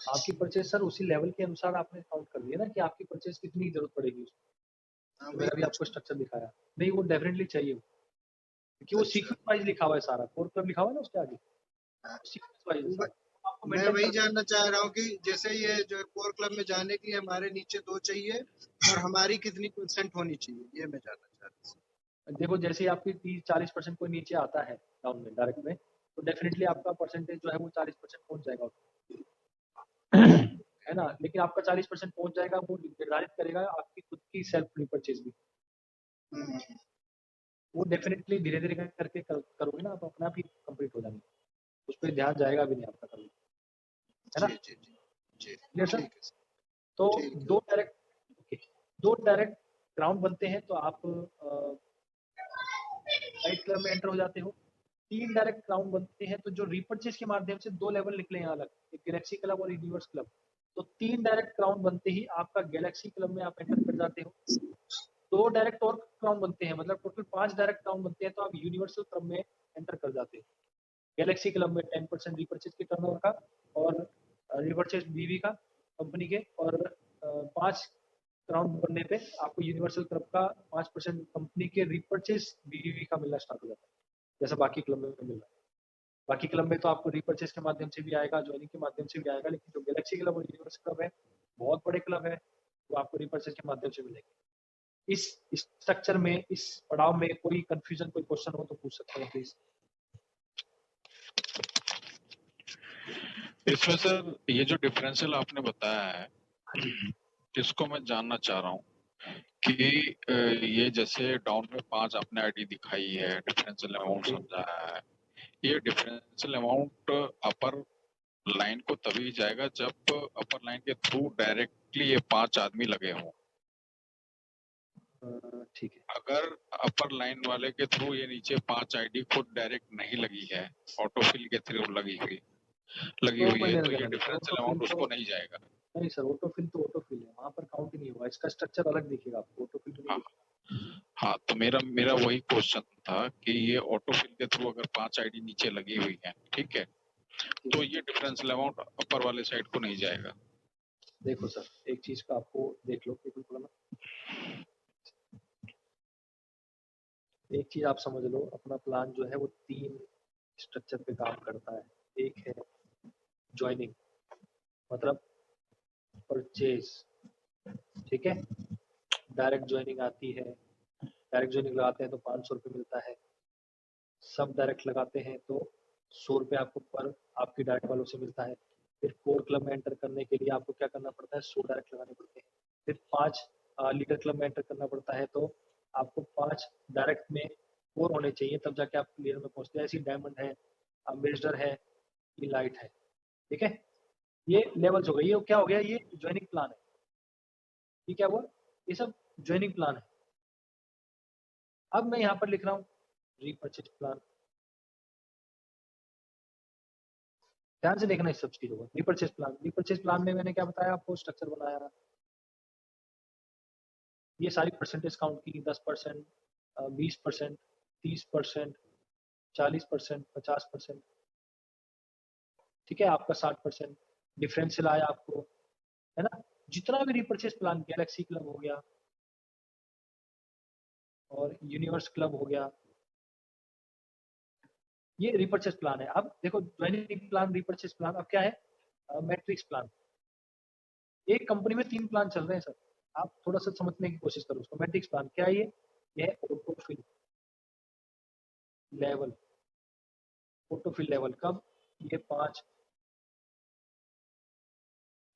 आपकी परचेज सर उसी लेवल के अनुसार आपने काउंट कर लिया ना कि आपकी परचेज कितनी जरूरत पड़ेगी उसमें। तो मैंने भी आपको स्ट्रक्चर दिखाया। नहीं, वो डेफिनेटली चाहिए, क्योंकि वो सीक्वेंस वाइज लिखा हुआ है सारा। कोर क्लब लिखा हुआ है ना उसके आगे, सीक्वेंस वाइज आपको मैं मेंटेन वही करना है। जानना चाह रहा हूँ कि जैसे ये जो कोर क्लब में जाने के लिए हमारे नीचे 2 चाहिए और हमारी कितनी परसेंट होनी चाहिए, ये मैं जानना चाह रहा हूँ। देखो, जैसे ही आपकी 30-40% कोई नीचे आता है डाउन में डायरेक्ट में, तो डेफिनेटली आपका परसेंटेज जो है वो 40% पहुंच जाएगा है ना। लेकिन आपका 40% पहुंच जाएगा, वो निर्धारित करेगा आपकी खुद की सेल्फ रिपर्चेज भी। वो डेफिनेटली धीरे धीरे करके करोगे ना, आप अपने आप ही कंप्लीट हो जाएंगे, उस पर ध्यान जाएगा भी नहीं आपका कभी, है ना। Clear sir? तो दो डायरेक्ट ग्राउंड बनते हैं तो आप राइट क्लब में एंटर हो जाते हो। 3 डायरेक्ट क्राउन बनते हैं तो जो रिपर्चेज के माध्यम से 2 लेवल निकले हैं अलग, एक गैलेक्सी क्लब और यूनिवर्स क्लब। तो 3 डायरेक्ट क्राउन बनते ही आपका गैलेक्सी क्लब में आप एंटर कर जाते हो। 2 डायरेक्ट और क्राउन बनते हैं, मतलब टोटल 5 डायरेक्ट क्राउन बनते हैं तो आप यूनिवर्सल क्लब में एंटर कर जाते हो। गैलेक्सी क्लब में 10% रिपर्चेज के टर्नओवर का और रिपर्चेज बीवी का कंपनी के, और 5 क्राउन बनने पे आपको यूनिवर्सल क्लब का 5% कंपनी के रिपर्चेज बीवी का मिलना स्टार्ट हो जाता है, जैसा बाकी क्लब में मिल रहा है। बाकी क्लब में तो आपको रिपर्चेज के माध्यम से भी आएगा, ज्वाइनिंग के माध्यम से भी आएगा, लेकिन जो गैलेक्सी क्लब और यूनिवर्स क्लब है, बहुत बड़े क्लब है, वो आपको रिपर्चेज के माध्यम से मिलेंगे। इस स्ट्रक्चर में, इस पड़ाव में कोई कंफ्यूजन, कोई क्वेश्चन हो तो पूछ सकते हैं प्लीज। इसमें सर ये जो डिफरेंशियल आपने बताया है, इसको मैं जानना चाह रहा हूँ कि ये जैसे डाउन में 5 आपने आईडी दिखाई है, डिफरेंशियल अमाउंट समझाया है, ये डिफरेंशियल अमाउंट अपर लाइन को तभी जाएगा जब अपर लाइन के थ्रू डायरेक्टली ये 5 आदमी लगे हों। ठीक है। अगर अपर लाइन वाले के थ्रू ये नीचे 5 आईडी खुद डायरेक्ट नहीं लगी है, ऑटोफिल के थ्रू लगी हुई है, तो ये डिफरेंशियल अमाउंट उसको नहीं जाएगा। नहीं सर, ऑटोफिल तो ऑटोफिल है, वहां पर काउंट ही नहीं होगा, इसका स्ट्रक्चर अलग दिखेगा आपको, ऑटोफिल तो नहीं। हाँ, तो मेरा वही क्वेश्चन था कि ये ऑटोफिल के थ्रू अगर 5 आईडी नीचे लगी हुई है, ठीक है, तो ये डिफरेंशियल अमाउंट अपर वाले साइड को नहीं जाएगा। देखो सर, एक चीज का आपको देख लो, एक चीज आप समझ लो, अपना प्लान जो है वो 3 स्ट्रक्चर पे काम करता है। एक है ज्वाइनिंग, मतलब परचेज, ठीक है। डायरेक्ट ज्वाइनिंग आती है, डायरेक्ट ज्वाइनिंग लगाते हैं तो 500 रुपये मिलता है। सब डायरेक्ट लगाते हैं तो 100 रुपये आपको पर आपकी डायरेक्ट वालों से मिलता है। फिर कोर क्लब में एंटर करने के लिए आपको क्या करना पड़ता है, 100 डायरेक्ट लगाने पड़ते हैं। फिर 5 लीडर क्लब में एंटर करना पड़ता है तो आपको 5 डायरेक्ट में 4 होने चाहिए, तब जाके आप क्लियर में पहुंचते हैं। ऐसी डायमंड है, अम्बेसडर है, ये लाइट है, ठीक है। ये लेवल्स हो गए। ये क्या हो गया, ये ज्वाइनिंग प्लान है। ये क्या हुआ, ये सब ज्वाइनिंग प्लान है। अब मैं यहाँ पर लिख रहा हूँ रीपर्चेज प्लान। ध्यान से देखना इस सब चीजों को। रीपर्चेज प्लान, रीपर्चेज प्लान में मैंने क्या बताया आपको, स्ट्रक्चर बनाया, ये सारी परसेंटेज काउंट की, 10%, 20%, 30%, 40%, 50%, ठीक है। आपका 60% डिफरेंशियल आया आपको, है ना। जितना भी रिपर्चेज प्लान, गैलेक्सी क्लब हो गया और यूनिवर्स क्लब हो गया, ये रिपर्चेज प्लान है। अब देखो ज्वाइनिंग प्लान, रिपर्चेज प्लान, अब क्या है, मैट्रिक्स प्लान। एक कंपनी में 3 प्लान चल रहे हैं सर, आप थोड़ा सा समझने की कोशिश करो उसको। मैट्रिक्स प्लान क्या है, ये ऑटोफिल लेवल, ऑटोफिल लेवल कब, ये 5।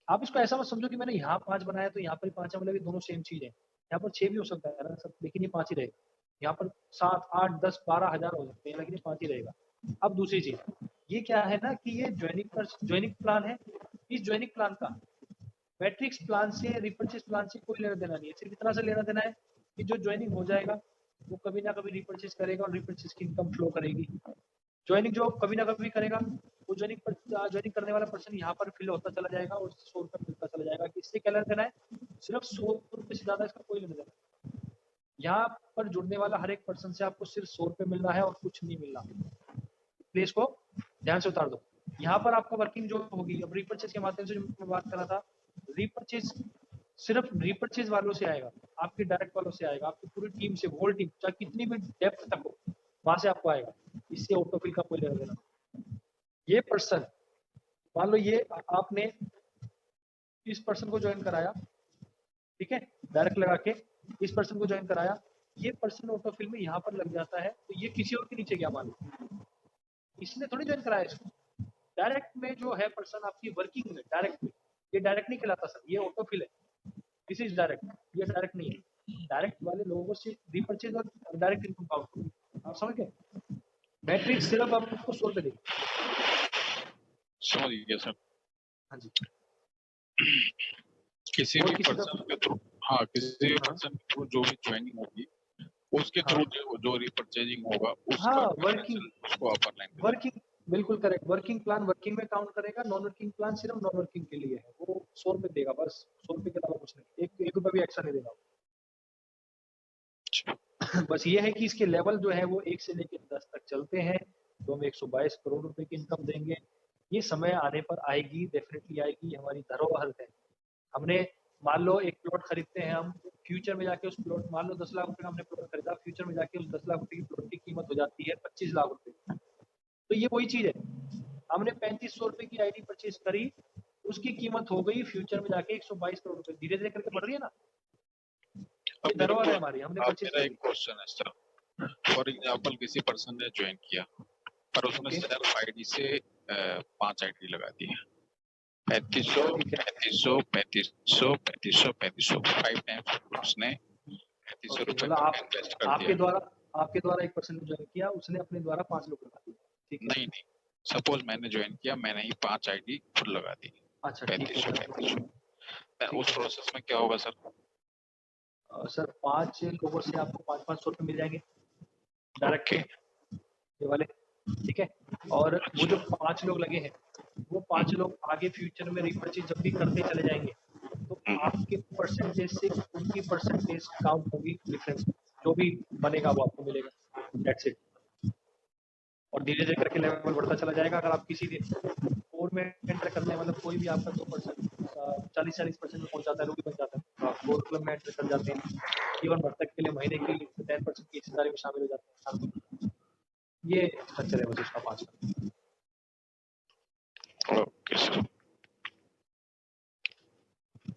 आप इसको ऐसा मत समझो कि मैंने यहाँ 5 बनाया तो यहाँ पर 5 है, मतलब ये दोनों सेम चीज है। यहाँ पर 6 भी हो सकता है ना सर, लेकिन ये 5 ही रहेगा। यहाँ पर 7, 8, 10, 12 हजार हो सकते हैं, लेकिन ये 5 ही रहेगा। अब दूसरी चीज, ये क्या है ना कि ये ज्वाइनिंग प्लान है। इस ज्वाइनिंग प्लान का मैट्रिक्स प्लान से, रिपर्चेज प्लान से कोई लेना देना नहीं है। सिर्फ इतना से लेना देना है कि जो ज्वाइनिंग हो जाएगा वो कभी ना कभी रिपर्चेज करेगा और रिपर्चेज की इनकम फ्लो करेगी। ज्वाइनिंग जो कभी ना कभी करेगा, वो ज्वाइनिंग करने वाला पर्सन यहाँ पर फिल होता चला जाएगा और 100 रुपये मिलता चला जाएगा। इससे क्या लेना देना है, सिर्फ 100 रुपये से ज्यादा इसका कोई लेना देना। यहाँ पर जुड़ने वाला हर एक पर्सन से आपको सिर्फ 100 रुपये मिलना है और कुछ नहीं मिलना। प्लीज को ध्यान से उतार दो। यहाँ पर आपका वर्किंग जो होगी, अब रिपर्चेज के माध्यम से जो मैं बात कर रहा था, रिपर्चेज सिर्फ रिपर्चेज वालों से आएगा, आपके डायरेक्ट वालों से आएगा, आपकी पूरी टीम से, होल टीम, चाहे कितनी भी डेप्थ तक हो, वहां से आपको आएगा। इससे ऑटोफिल का कोई लेना देना। ये पर्सन, मान लो ये आपने इस पर्सन को ज्वाइन कराया, ठीक है, डायरेक्ट लगा के इस पर्सन को ज्वाइन कराया, ये पर्सन ऑटोफिल में यहाँ पर लग जाता है, तो ये किसी और के नीचे गया मान लो, इसने थोड़ी ज्वाइन कराया इसको। डायरेक्ट में जो है पर्सन आपकी वर्किंग में, डायरेक्ट में, ये डायरेक्ट नहीं कहलाता सर, ये ऑटोफिल है। दिस इज डायरेक्ट, ये डायरेक्ट नहीं है। डायरेक्ट वाले लोगों से रिपर्चेज और डायरेक्ट इनकम काउंट होगी। आप समझ गए, मैट्रिक्स सिर्फ आपको 100 रुपये देगी। समझ गया सर। हाँ जी। किसी भी पर्सन के थ्रू, हाँ किसी भी पर्सन के थ्रू जो भी ज्वाइनिंग होगी उसके थ्रू जो रिपर्चेजिंग होगा उसका वर्किंग, उसको अपर लाइन वर्किंग, बिल्कुल करेक्ट। वर्किंग प्लान वर्किंग में काउंट करेगा, नॉन वर्किंग प्लान सिर्फ नॉन वर्किंग के लिए है। वो 100 रुपये देगा बस, 100 रुपये के अलावा कुछ नहीं, एक रुपया भी एक्स्ट्रा नहीं देगा। बस ये है कि इसके लेवल जो है वो 1 से लेकर 10 तक चलते हैं। तो हम 122 करोड़ रुपए की इनकम देंगे। ये समय आने पर आएगी, डेफिनेटली आएगी, हमारी धरोहर है। हमने मान लो एक प्लॉट खरीदते हैं हम, फ्यूचर में जाके उस प्लॉट, मान लो 10 लाख रुपए का हमने प्लॉट खरीदा, फ्यूचर में जाके उस 10 लाख रुपए की प्लॉट की कीमत हो जाती है 25 लाख रुपए। तो ये वही चीज है, हमने 3500 रुपए की आईडी परचेज करी, उसकी कीमत हो गई फ्यूचर में जाके 122 करोड़ रुपए। धीरे धीरे करके बढ़ रही है ना, ये धरोहर है हमारी, हमने परचेज मेरा एक क्वेश्चन है सर, फॉर एग्जांपल किसी पर्सन ने ज्वाइन किया पर उसने सेल्फ आईडी से 5 आईडी लगा दी है, 3500 3500 3500 3500 3500 5 टाइम्स उसने 3500 रुपए इन्वेस्ट कर दिया। आपके द्वारा एक पर्सन ने ज्वाइन किया, उसने अपने द्वारा 5 लोग लगा दिए, ठीक है। नहीं, सपोज मैंने ज्वाइन किया, मैंने ही 5 आईडी खुद लगा दी। अच्छा, 3500 उस प्रोसेस में क्या होगा सर? सर 5 लोगों से आपको 500 रुपए मिल जाएंगे डायरेक्ट, ये वाले, ठीक है। और वो जो 5 लोग लगे हैं, वो 5 लोग आगे फ्यूचर में रिपर्चेज जब भी करते चले जाएंगे, तो आपके परसेंटेज से उनकी परसेंटेज काउंट होगी, डिफरेंस जो भी बनेगा वो आपको मिलेगा, दैट्स इट। और धीरे धीरे करके लेवल बढ़ता चला जाएगा। अगर आप किसी दिन 4 में एंटर करने, मतलब कोई भी आपका 2% 40% में पहुंच जाता है, रूबी बन जाता है, तो आप 4 क्लब में एंटर कर जाते हैं। इवन वर्तक के लिए महीने के लिए 10% की हिस्सेदारी में शामिल हो जाते हैं। ये स्ट्रक्चर है बस उसका 5 का।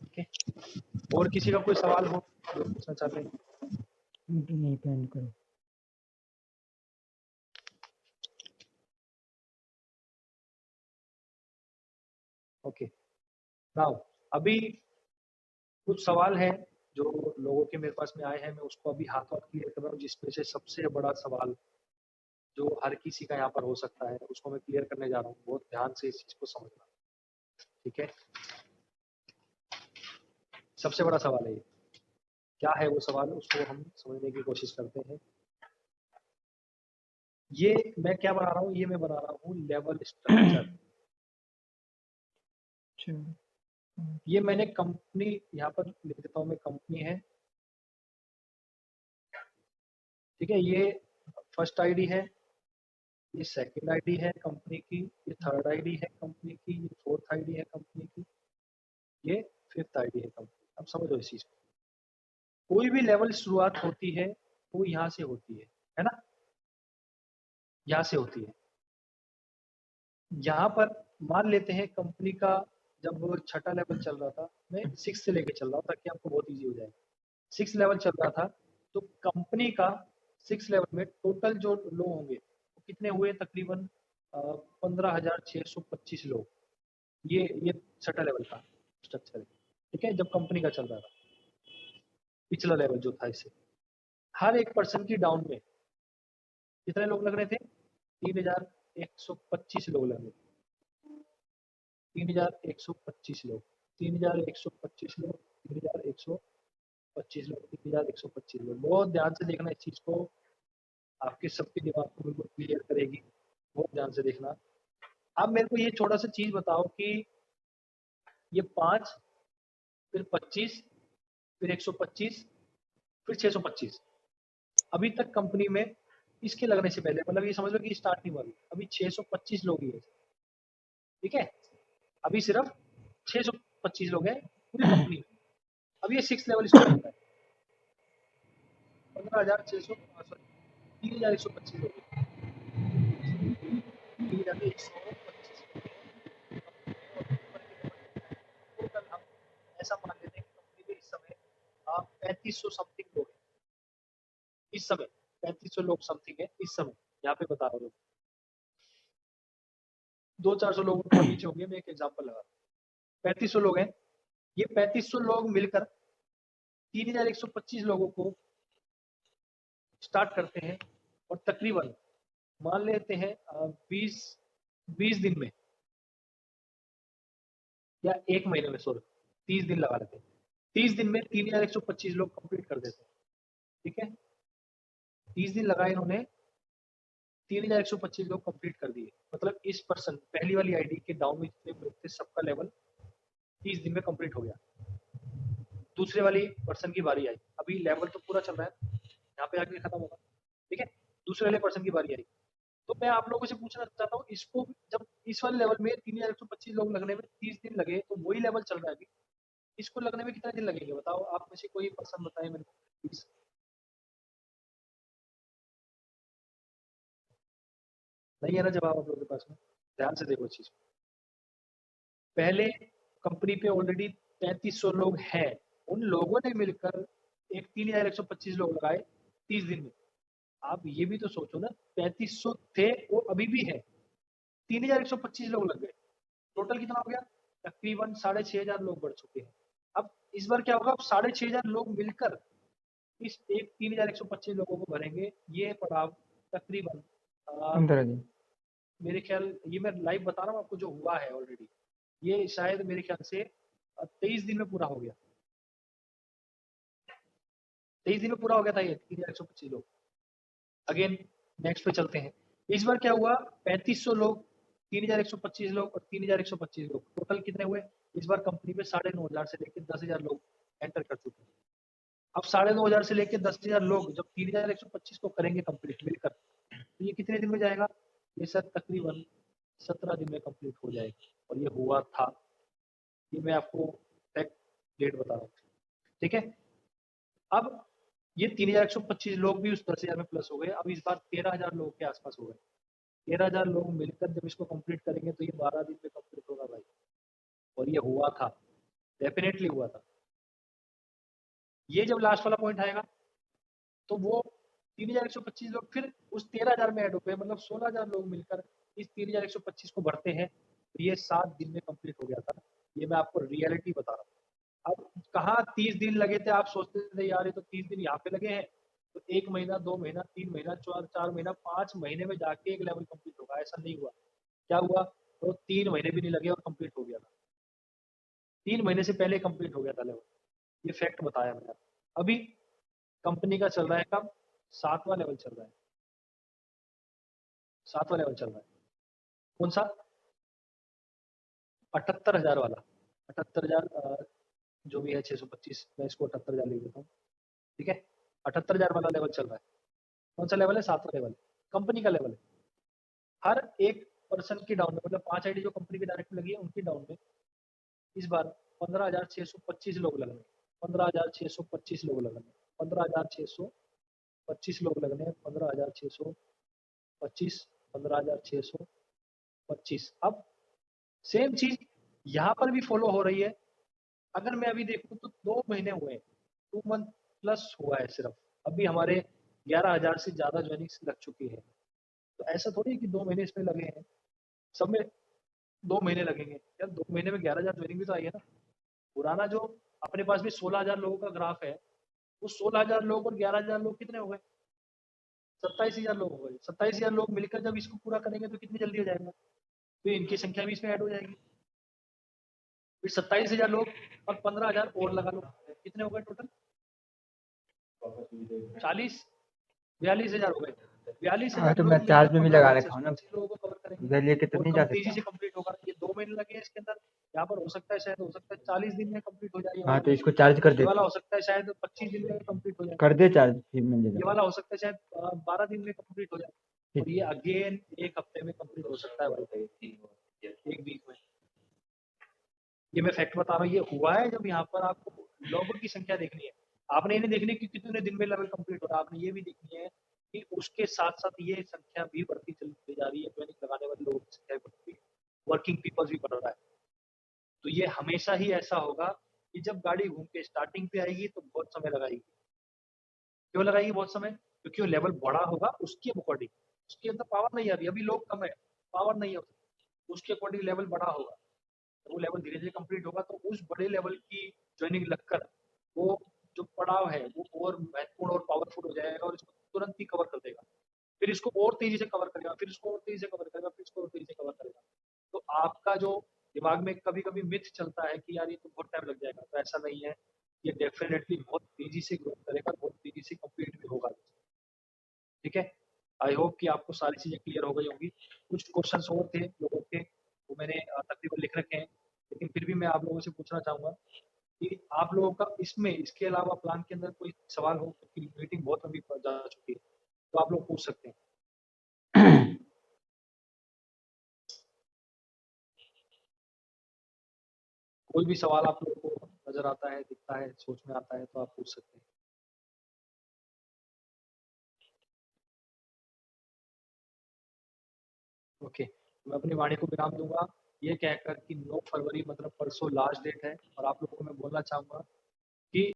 ओके, और किसी का कोई सवाल हो जो पूछना चाहते हैं? नहीं प्लान करो। ओके, नाउ अभी कुछ सवाल है जो लोगों के मेरे पास में आए हैं मैं उसको अभी हाथों हाथ क्लियर कर रहा हूँ, जिसमें से सबसे बड़ा सवाल जो हर किसी का यहाँ पर हो सकता है उसको मैं क्लियर करने जा रहा हूँ। बहुत ध्यान से इस चीज को समझना, ठीक है। सबसे बड़ा सवाल है ये, क्या है वो सवाल, उसको हम समझने की कोशिश करते हैं। ये मैं क्या बना रहा हूँ, ये मैं बना रहा हूँ लेवल स्ट्रक्चर। ये मैंने कंपनी यहाँ पर लिख देता हूँ, मैं कंपनी है, ठीक है। ये फर्स्ट आईडी है, ये सेकंड आईडी है कंपनी की, ये थर्ड आईडी है कंपनी की, ये फोर्थ आईडी है कंपनी की, ये फिफ्थ आईडी है कंपनी। अब समझो इस चीज को, कोई भी लेवल शुरुआत होती है वो यहाँ से होती है ना, यहाँ से होती है। यहाँ पर मान लेते हैं कंपनी का जब छठा लेवल चल रहा था, मैं 6 से लेके चल रहा हूँ ताकि आपको बहुत इजी हो जाए। 6 लेवल चल रहा था तो कंपनी का 6 लेवल में टोटल जो लोग होंगे वो कितने हुए, तकरीबन 15,625 लोग। ये छठा लेवल का स्ट्रक्चर है, ठीक है। जब कंपनी का चल रहा था, पिछला लेवल जो था, इससे हर एक पर्सन की डाउन में कितने लोग लग रहे थे, 3,125 लोग लग रहे थे। 3,125 लोग, 3,125 लोग, 3,125 लोग, 3,125 लोग। बहुत ध्यान से देखना इस चीज को, आपके सबके दिमाग को बिल्कुल क्लियर करेगी, बहुत ध्यान से देखना। अब मेरे को ये छोटा सा चीज बताओ कि ये 5 फिर 25 फिर 125 फिर 625, अभी तक कंपनी में इसके लगने से पहले, मतलब ये समझ लो कि स्टार्ट नहीं हुआ अभी 625 लोग ही है, ठीक है। अभी सिर्फ 625 लोग हैं पूरी कंपनी में। अब ये 6 लेवल स्टार्ट होता है, 15,600 सॉरी 3,125 लोग हैं, 3,125 टोटल। हम ऐसा मान लेते हैं कि कंपनी में इस समय 3500 समथिंग लोग हैं, इस समय 3500 लोग समथिंग है इस समय, यहाँ पे बता रहा हूँ। 200-400 लोग ऊपर नीचे होंगे, मैं एक एग्जांपल लगा रहा हूँ। 3500 लोग हैं, ये 3500 लोग मिलकर 3,125 लोगों को स्टार्ट करते हैं और तकरीबन मान लेते हैं 20 दिन में या एक महीने में, सॉरी 30 दिन लगा लेते हैं, 30 दिन में 3,125 लोग कंप्लीट कर देते हैं, ठीक है। 30 दिन लगाए इन्होंने, 3,125 लोग कंप्लीट कर दिए। मतलब इस पर्सन पहली वाली आईडी के डाउन में जितने लोग थे सबका लेवल 30 दिन में कंप्लीट हो गया। दूसरे वाली पर्सन की बारी आई, अभी लेवल तो पूरा चल रहा है, यहाँ पे आके खत्म होगा, ठीक है। दूसरे वाले पर्सन की बारी आई, तो मैं आप लोगों से पूछना चाहता हूँ, इसको जब इस वाले लेवल में 3,125 लोग लगने में 30 दिन लगे, तो वही लेवल चल रहा है अभी, इसको लगने में कितने दिन लगेंगे बताओ, आप में से कोई पर्सन बताए मेरे को प्लीज। नहीं है ना जवाब आप लोगों के पास में, ध्यान से देखो चीज। पहले कंपनी पे ऑलरेडी 3500 लोग हैं, उन लोगों ने मिलकर एक 3,125 लोग लगाए 30 दिन में। आप ये भी तो सोचो ना, 3500 थे वो अभी भी है, 3,125 लोग लग गए, टोटल कितना हो गया, तकरीबन 6,500 लोग बढ़ चुके हैं। अब इस बार क्या होगा, अब 6,500 लोग मिलकर इस एक 3,125 लोगों को भरेंगे। ये पड़ाव तकरीबन मेरे ख्याल, ये मैं लाइव बता रहा हूँ आपको जो हुआ है ऑलरेडी, ये शायद मेरे ख्याल से 23 दिन में पूरा हो गया, 23 दिन में पूरा हो गया था ये 3,125 लोग। अगेन नेक्स्ट पे चलते हैं, इस बार क्या हुआ, 3500 लोग, 3,125 लोग और 3,125 लोग, टोटल कितने हुए इस बार कंपनी में 9,500 से लेकर 10,000 लोग एंटर कर चुके हैं। अब 9,500 से लेकर 10,000 लोग जब 3,125 को करेंगे कंप्लीट मिलकर, तो ये कितने दिन में जाएगा, ये सर तकरीबन 17 दिन में कंप्लीट हो जाएगा, और ये हुआ था, ये मैं आपको डेट बता रहा हूँ, ठीक है। अब ये 3,125 लोग भी उस 10,000 में प्लस हो गए, अब इस बार 13,000 लोग के आसपास हो गए। 13,000 लोग मिलकर जब इसको कंप्लीट करेंगे तो ये 12 दिन में कंप्लीट होगा भाई, और ये हुआ था, डेफिनेटली हुआ था। ये जब लास्ट वाला पॉइंट आएगा तो वो 3,125 लोग फिर उस 13,000 में ऐड हो गए, मतलब 16,000 लोग मिलकर इस 3,125 को भरते हैं, तो ये 7 दिन में कंप्लीट हो गया था। ये मैं आपको रियलिटी बता रहा हूँ, अब कहाँ 30 दिन लगे थे, आप सोचते थे यार ये तो 30 दिन यहाँ पे लगे हैं, तो 1 महीना 2 महीना 3 महीना 4 महीना 5 महीने में जाके एक लेवल कंप्लीट होगा, ऐसा नहीं हुआ। क्या हुआ, तो 3 महीने भी नहीं लगे और कंप्लीट हो गया था, 3 महीने से पहले कंप्लीट हो गया था लेवल। ये फैक्ट बताया मैंने। अभी कंपनी का चल रहा है कब, 7वां लेवल चल रहा है, 7वां लेवल चल रहा है। कौन सा, 78,000 वाला, 78,000 जो भी है 625, मैं इसको 78,000 लिख देता हूँ, ठीक है। 78,000 वाला लेवल चल रहा है। कौन सा लेवल है, 7वां लेवल, कंपनी का लेवल है। हर एक पर्सन की डाउन में, मतलब 5 आईडी जो कंपनी की डायरेक्ट लगी है उनकी डाउन में इस बार 15,625 लोग लग रहे हैं, 15,625 लोग लग रहे हैं, 15,625 लोग लग रहे हैं, 15,625, 15,625। अब सेम चीज यहाँ पर भी फॉलो हो रही है। अगर मैं अभी देखूं तो 2 महीने हुए, 2 मंथ प्लस हुआ है सिर्फ, अभी हमारे 11,000 से ज्यादा ज्वाइनिंग्स लग चुकी है। तो ऐसा थोड़ी है कि 2 महीने इसमें लगे हैं, सब में 2 महीने लगेंगे यार, 2 महीने में 11,000 ज्वाइनिंग भी तो आई है ना। पुराना जो अपने पास भी 16,000 लोगों का ग्राफ है, वो 16,000 लोग और 11,000 लोग कितने हो गए, 27,000 लोग हो गए। 27,000 लोग मिलकर जब इसको पूरा करेंगे तो कितनी जल्दी हो जाएगा, तो इनकी संख्या भी इसमें ऐड हो जाएगी। फिर 27,000 लोग और 15,000 और लगा लो, कितने हो गए टोटल, 42,000 हो गए। 42,000 तो लोग मैं मिलकर चार्ज में भी लगा रखा हूँ ना, 15,625 लोगों को कवर करेंगे उधर लेके तो और नहीं कम जा तेजी सकता। से कंप्लीट होगा। ये 2 महीने लगे हैं इसके अंदर, यहाँ पर हो सकता है शायद, हो सकता है 40 दिन में कंप्लीट हो जाए ये हाँ वाला तो लेवल। इसको चार्ज कर ये दे, वाला हो सकता है शायद 25 दिन में कंप्लीट हो जाए, कर दे चार्ज, फिर मिल ये जाएगा। वाला हो सकता है शायद 12 दिन में कंप्लीट हो जाए, और ये अगेन 1 हफ्ते में कंप्लीट हो सकता है भाई, 1 वीक में। ये मैं फैक्ट बता रहा हूँ, ये हुआ है। जब यहाँ पर आपको लोगों की संख्या देखनी है, आपने ये नहीं देखनी कि कितने दिन में लेवल कंप्लीट हो रहा है, आपने ये भी देखनी है कि उसके साथ साथ ये संख्या भी बढ़ती चली जा रही है, ट्रेनिंग लगाने वाले लोगों की संख्या भी बढ़ती, वर्किंग पीपल्स भी बढ़ रहा है। तो ये हमेशा ही ऐसा होगा कि जब गाड़ी घूम के स्टार्टिंग पे आएगी तो बहुत समय लगाएगी। क्यों लगाएगी बहुत समय, क्योंकि वो लेवल बड़ा होगा उसके अकॉर्डिंग, उसके अंदर पावर नहीं आ रही, अभी लोग कम है, पावर नहीं है, उसके अकॉर्डिंग लेवल बड़ा होगा, वो लेवल धीरे धीरे कंप्लीट होगा, तो उस बड़े लेवल की ज्वाइनिंग लगकर वो जो पड़ाव है वो और महत्वपूर्ण और पावरफुल हो जाएगा और इसको तुरंत ही कवर कर देगा, फिर इसको और तेजी से कवर करेगा, फिर इसको और तेजी से कवर करेगा, फिर इसको और तेजी से कवर करेगा। तो आपका जो दिमाग में कभी कभी मिथ चलता है कि यार ये तो बहुत टाइम लग जाएगा, तो ऐसा नहीं है, ये डेफिनेटली बहुत तेजी से ग्रोथ करेगा, बहुत तेजी से कंप्लीट भी होगा। ठीक है, आई होप कि आपको सारी चीजें क्लियर हो गई होंगी। कुछ क्वेश्चंस और थे लोगों के, वो मैंने तकरीबन लिख रखे हैं, लेकिन फिर भी मैं आप लोगों से पूछना चाहूंगा कि आप लोगों का इसमें इसके अलावा प्लान के अंदर कोई सवाल हो, क्योंकि मीटिंग बहुत लंबी जा चुकी है, तो आप लोग पूछ सकते हैं। कोई भी सवाल आप लोगों को नजर आता है, दिखता है, सोच में आता है, तो आप पूछ सकते हैं। ओके, मैं अपनी वाणी को विराम दूंगा ये कहकर कि 9 फरवरी मतलब परसों लास्ट डेट है, और आप लोगों को मैं बोलना चाहूंगा कि